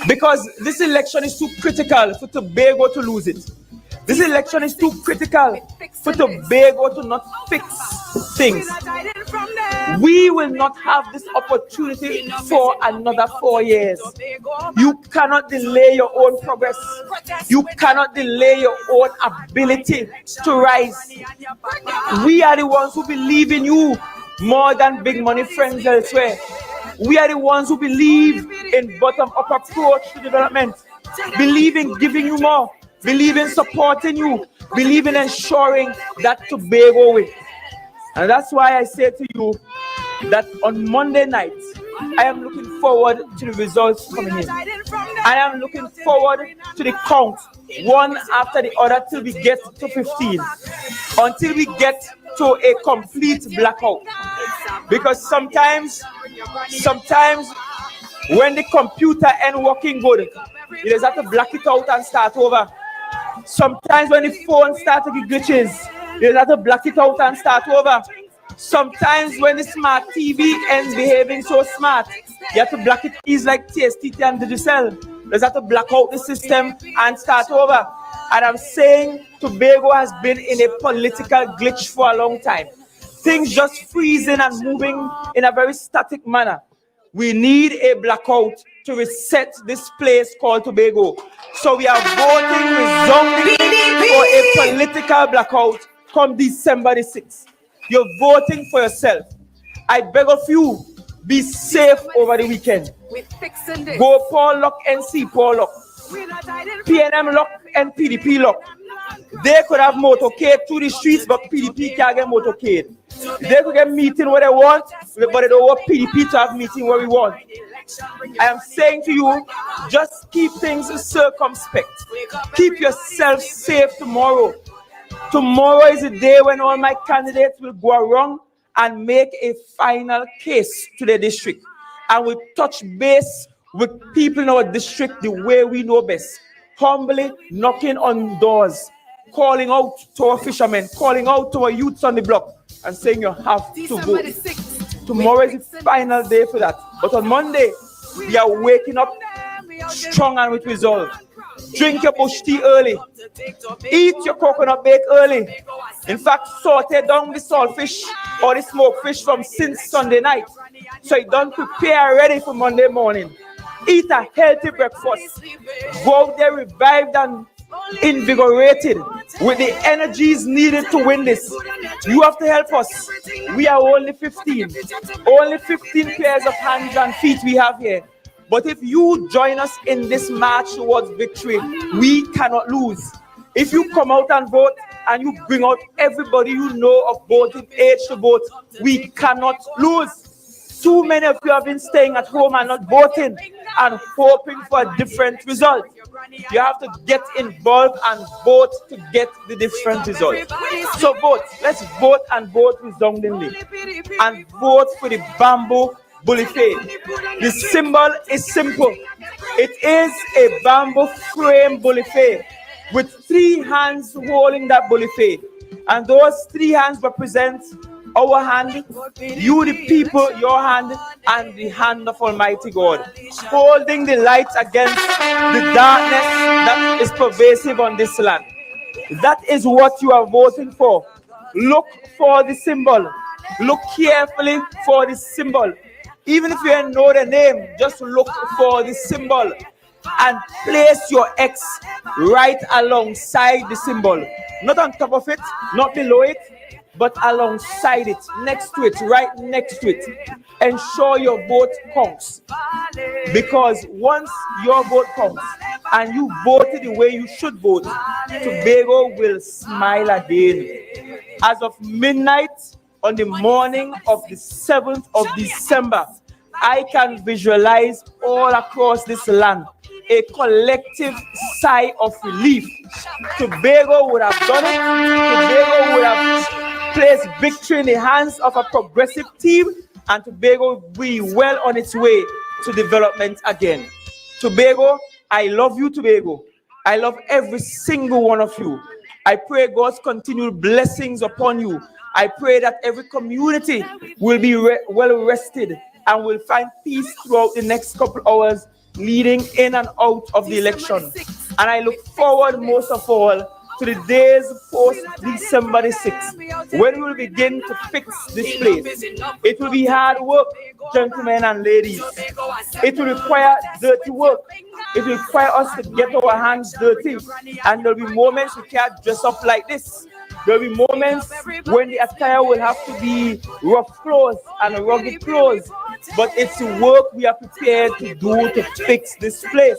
Because this election is too critical for Tobago to lose it. This election is too critical for Tobago to not fix things. We will not have this opportunity for another 4 years. You cannot delay your own progress. You cannot delay your own ability to rise. We are the ones who believe in you more than big money friends elsewhere. We are the ones who believe in bottom-up approach to development, believe in giving you more, believe in supporting you, believe in ensuring that Tobago wins. And that's why I say to you that on Monday night, I am looking forward to the results coming in. I am looking forward to the count, one after the other, till we get to 15, until we get to a complete blackout. Because sometimes when the computer ain't working good, you just have to black it out and start over. Sometimes when the phone starts to get glitches, you have to black it out and start over. Sometimes when the smart TV ends behaving so smart, you have to black it. It's like TSTT and Digicel. You have to black out the system and start over. And I'm saying Tobago has been in a political glitch for a long time. Things just freezing and moving in a very static manner. We need a blackout to reset this place called Tobago. So we are voting resoundingly for a political blackout come December the 6th. You're voting for yourself. I beg of you, be safe over the weekend. Go Paul Lock NC Paul Lock. PNM Lock and PDP Lock. They could have motorcade through the streets, but PDP can't get motorcade. They could get meeting where they want, but they don't want PDP to have meeting where we want. I am saying to you, just keep things circumspect. Keep yourself safe tomorrow. Tomorrow is the day when all my candidates will go around and make a final case to the district. And we touch base with people in our district the way we know best. Humbly knocking on doors, calling out to our fishermen, calling out to our youths on the block, and saying you have to vote. Tomorrow is the final day for that. But on Monday, we are waking up strong and with resolve. Drink your bush tea early. Eat your coconut bake early. In fact, saute down the saltfish or the smoked fish from since Sunday night. So you don't prepare ready for Monday morning. Eat a healthy breakfast. Go out there revived and invigorated with the energies needed to win this. You have to help us. We are only 15. Only 15 pairs of hands and feet we have here. But if you join us in this march towards victory, we cannot lose. If you come out and vote and you bring out everybody you know of voting age to vote, we cannot lose. Too many of you have been staying at home and not voting and hoping for a different result. You have to get involved and vote to get the different result. So vote. Let's vote and vote resoundingly. And vote for the bamboo bulife. The symbol is simple. It is a bamboo frame bulife with 3 hands holding that bulife. And those 3 hands represent our hand, you the people, your hand, and the hand of Almighty God, holding the light against the darkness that is pervasive on this land. That is what you are voting for. Look for the symbol. Look carefully for the symbol. Even if you don't know the name, just look for the symbol and place your X right alongside the symbol. Not on top of it, not below it, but alongside it, next to it, right next to it. Ensure your vote counts. Because once your vote counts and you voted the way you should vote, Tobago will smile again. As of midnight on the morning of the 7th of December, I can visualize all across this land a collective sigh of relief. Tobago would have done it. Tobago would have placed victory in the hands of a progressive team, and Tobago will be well on its way to development again. Tobago, I love you, Tobago. I love every single one of you. I pray God's continued blessings upon you. I pray that every community will be well rested and will find peace throughout the next couple hours leading in and out of the election. And I look forward most of all to the days post December the 6th, when we will begin to fix this place. It will be hard work, gentlemen and ladies. It will require dirty work. It will require us to get our hands dirty. And there will be moments we can't dress up like this. There will be moments when the attire will have to be rough clothes and rugged clothes. But it's the work we are prepared to do to fix this place.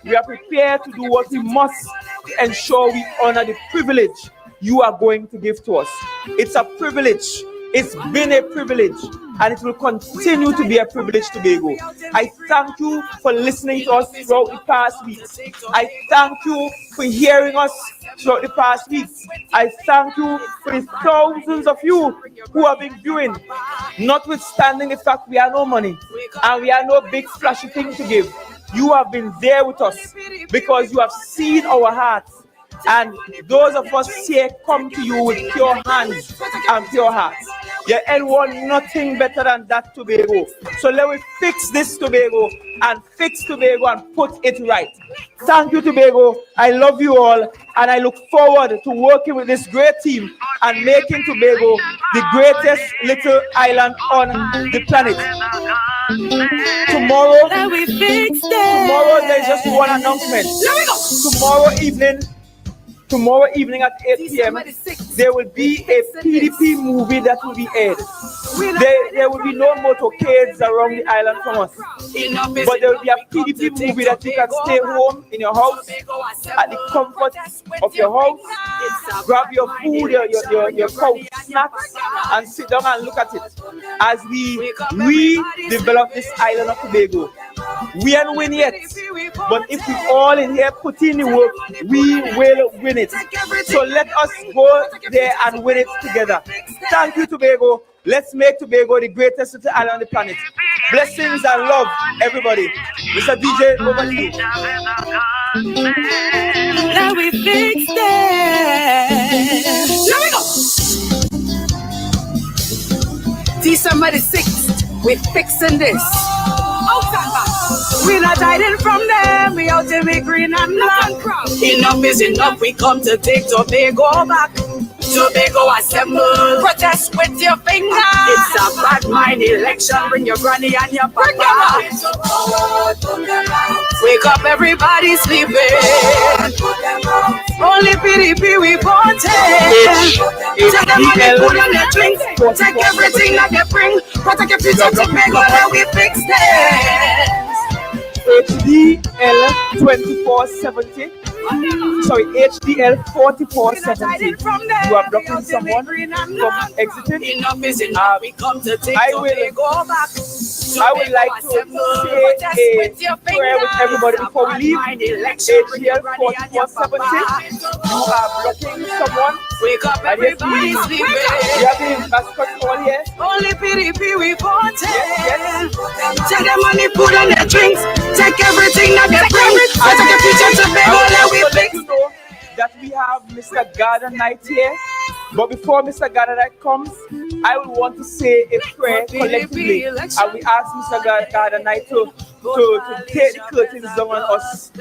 We are prepared to do what we must to ensure we honor the privilege you are going to give to us. It's a privilege. It's been a privilege, and it will continue to be a privilege, Tobago. I thank you for listening to us throughout the past weeks. I thank you for hearing us throughout the past weeks. I thank you for the thousands of you who have been viewing, notwithstanding the fact we have no money and we have no big flashy thing to give. You have been there with us because you have seen our hearts. And those of us here come to you with pure hands and pure hearts. You ain't want nothing better than that, Tobago. So let me fix this, Tobago, and fix Tobago and put it right. Thank you, Tobago. I love you all, and I look forward to working with this great team and making Tobago the greatest little island on the planet. Tomorrow there's just one announcement. Tomorrow evening at 8 p.m., there will be a PDP movie that will be aired. There will be no motorcades around the island from us. But there will be a PDP movie that you can stay home in your house, at the comfort of your house, grab your food, your couch snacks, and sit down and look at it as we redevelop this island of Tobago. We ain't win yet, but if we all in here put in the work, we will win it. So let us go there and win it together. Thank you, Tobago. Let's make Tobago the greatest little island on the planet. Blessings and love, everybody. Mr. DJ, over to you. Now we fix it. Here we go. December the 6th, we're fixing this. We not hiding from them, we out in we green and black. Enough is enough, we come to take Tobago back. Tobago assemble, protest with your finger. It's a bad mind election, bring your granny and your papa. Wake up, everybody sleeping. Only PDP we voted. Take the money, put on their drinks. Take everything that they bring. Protect your future, Tobago, and we fix it. HDL 2470. Sorry, HDL 4470. You are blocking someone from exiting. I would like to say a prayer with everybody before we leave. HDL 4470. You are blocking someone. Wake up, everybody sleeping. We have the mascot all here. Only PDP we voted. Take the money, put on their drinks. Take everything that they bring. I take a picture to big all that we fix. That we have Mr. Gardner Knight here. But before Mr. Gardner Knight comes, I would want to say a prayer collectively. And we ask Mr. Gardner Knight to take the curtains down on us.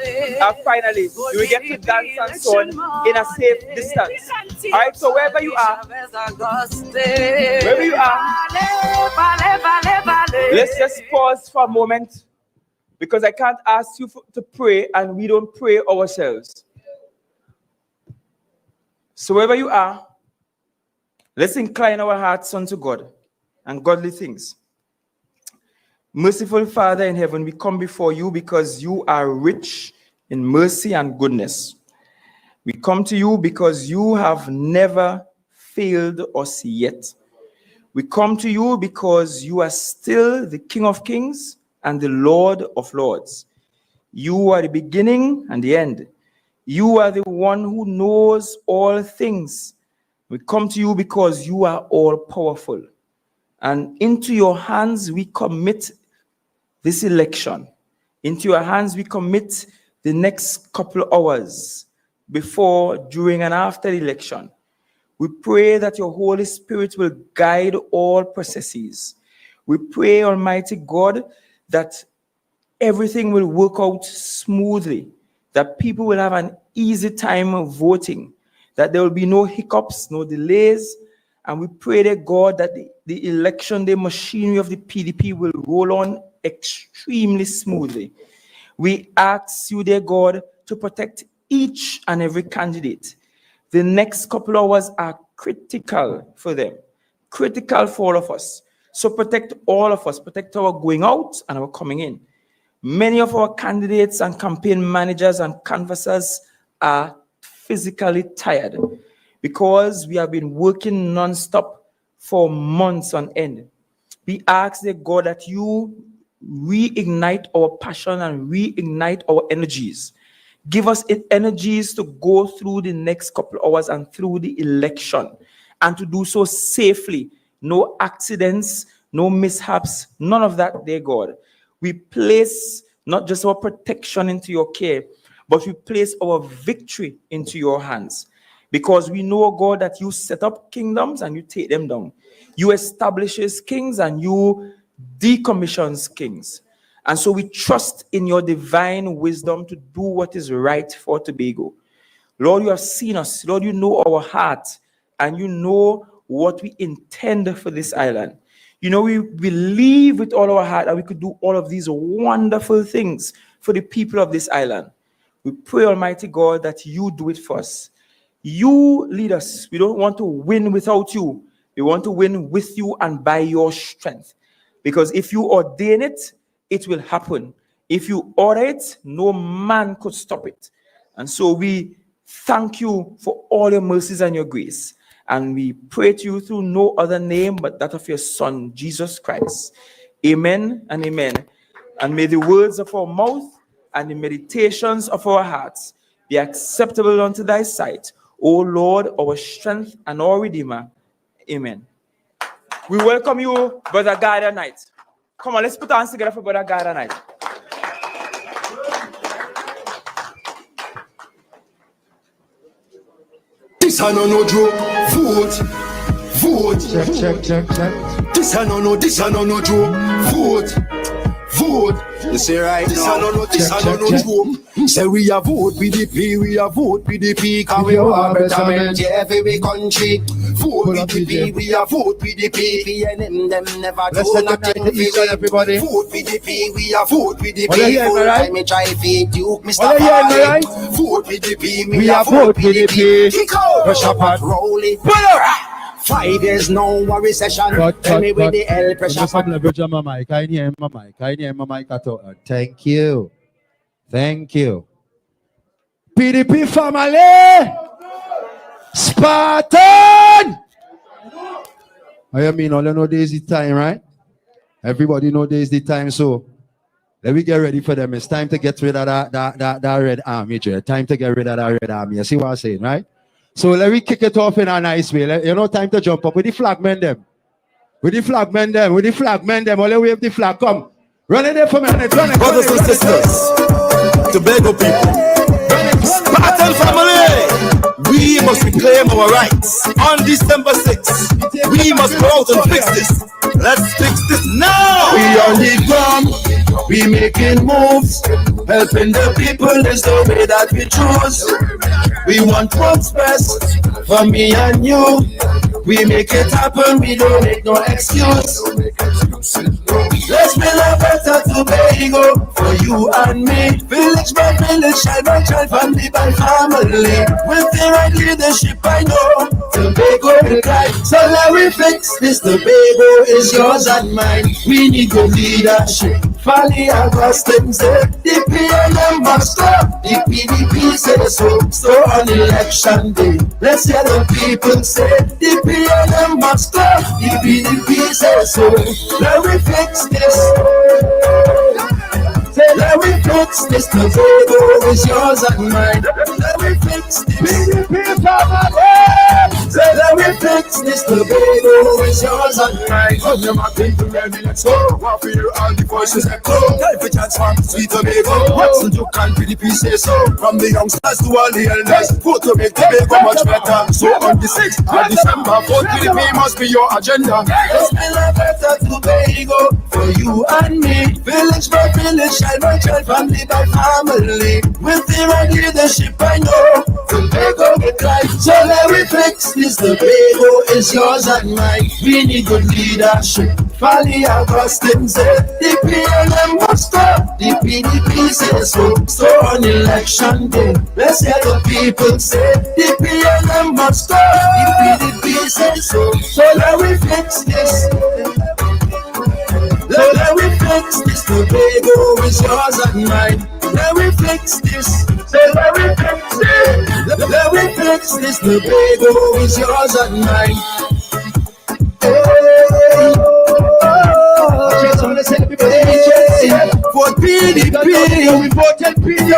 Finally, we will get to dance and so on in a safe distance. Alright, so wherever you are, let's just pause for a moment, because I can't ask you to pray and we don't pray ourselves. So wherever you are, let's incline our hearts unto God and godly things. Merciful Father in heaven, we come before you because you are rich in mercy and goodness. We come to you because you have never failed us yet. We come to you because you are still the King of Kings and the Lord of Lords. You are the beginning and the end. You are the one who knows all things. We come to you because you are all powerful. And into your hands we commit this election. Into your hands we commit the next couple of hours before, during, and after the election. We pray that your Holy Spirit will guide all processes. We pray, Almighty God, that everything will work out smoothly, that people will have an easy time of voting, that there will be no hiccups, no delays. And we pray, dear God, that the election, the machinery of the PDP will roll on extremely smoothly. We ask you, dear God, to protect each and every candidate. The next couple of hours are critical for them, critical for all of us. So protect all of us, protect our going out and our coming in. Many of our candidates and campaign managers and canvassers are physically tired because we have been working non-stop for months on end. We ask, dear God, that you reignite our passion and reignite our energies. Give us energies to go through the next couple of hours and through the election, and to do so safely. No accidents, no mishaps, none of that, dear God. We place not just our protection into your care, but we place our victory into your hands. Because we know, God, that you set up kingdoms and you take them down. You establish kings and you decommission kings. And so we trust in your divine wisdom to do what is right for Tobago. Lord, you have seen us. Lord, you know our heart and you know what we intend for this island. You know, we believe with all our heart that we could do all of these wonderful things for the people of this island. We pray, Almighty God, that you do it for us. You lead us. We don't want to win without you. We want to win with you and by your strength. Because if you ordain it, it will happen. If you order it, no man could stop it. And so we thank you for all your mercies and your grace. And we pray to you through no other name but that of your Son, Jesus Christ. Amen and amen. And may the words of our mouth and the meditations of our hearts be acceptable unto thy sight, O Lord, our strength and our Redeemer. Amen. We welcome you, Brother Gardner Knight. Come on, let's put our hands together for Brother Gardner Knight. This I no joke. Vote. Check. This I no joke. Vote. You say right this now. This I no joke. Say we a vote PDP, cause we want betterment, yeah, for we country. Vote PDP, we a vote PDP. PNM them never do nothing for everybody. Vote PDP, we a vote PDP. Full time me try feed you, Mr. Party. Vote PDP, we a vote PDP. Kick out, rush up and roll it. 5 years no worry session. Tell me with the L pressure. I hear my mic at all. Thank you. Thank you. PDP family! Spartan! I mean, all you know there's the time, right? Everybody know there's the time, so let me get ready for them. It's time to get rid of that red army, Jay. Time to get rid of that red army. You see what I'm saying, right? So let me kick it off in a nice way. Time to jump up with the flag men them. With the flag men them. With the flag men them. All the way up the flag. Come. Run it there for me. Brothers and sisters, Tobago people, Spartan family, we must reclaim our rights. On December 6th, we must go out and fix this. Let's fix this now. We on the ground, we making moves. Helping the people is the way that we choose. We want what's best for me and you. We make it happen, we don't make no excuse. Let's build a better Tobago for you and me. Village by village, child by child, family by family. With the right leadership, I know Tobago will guide. So let me fix this. Tobago is yours and mine. We need good leadership. Fally Augustine said the PLM must stop. The PDP says so on election day. Let's hear the people say the PLM must stop. The PDP says so. Let me fix this. Say let me fix this. Tobago is yours and mine. Let me fix this. PDP family. Say let me fix this. Tobago is yours and mine. On your map into ready, let's go. What for you all the voices echo. Time for transform sweet Tobago. What's the joke and PDP say so. From the youngsters to all the elders, vote to make Tobago much better. So on the 6th of December, vote PDP must be your agenda. Let's build a better Tobago for you and me. Village by village, child by child, family by family. With the right leadership, I know Tobago will climb. So let me fix this. Tobago is yours and mine. We need good leadership. Fally Augustine said the PLM must stop. The PDP says so. So on election day, let's hear the people say the PLM must stop. The PDP says so. So let me fix this. Let me fix this. Tobago is yours and mine. Let me fix this. Let me fix this. Let me fix this. Tobago is yours and mine. Vote PDP. We voted PDP.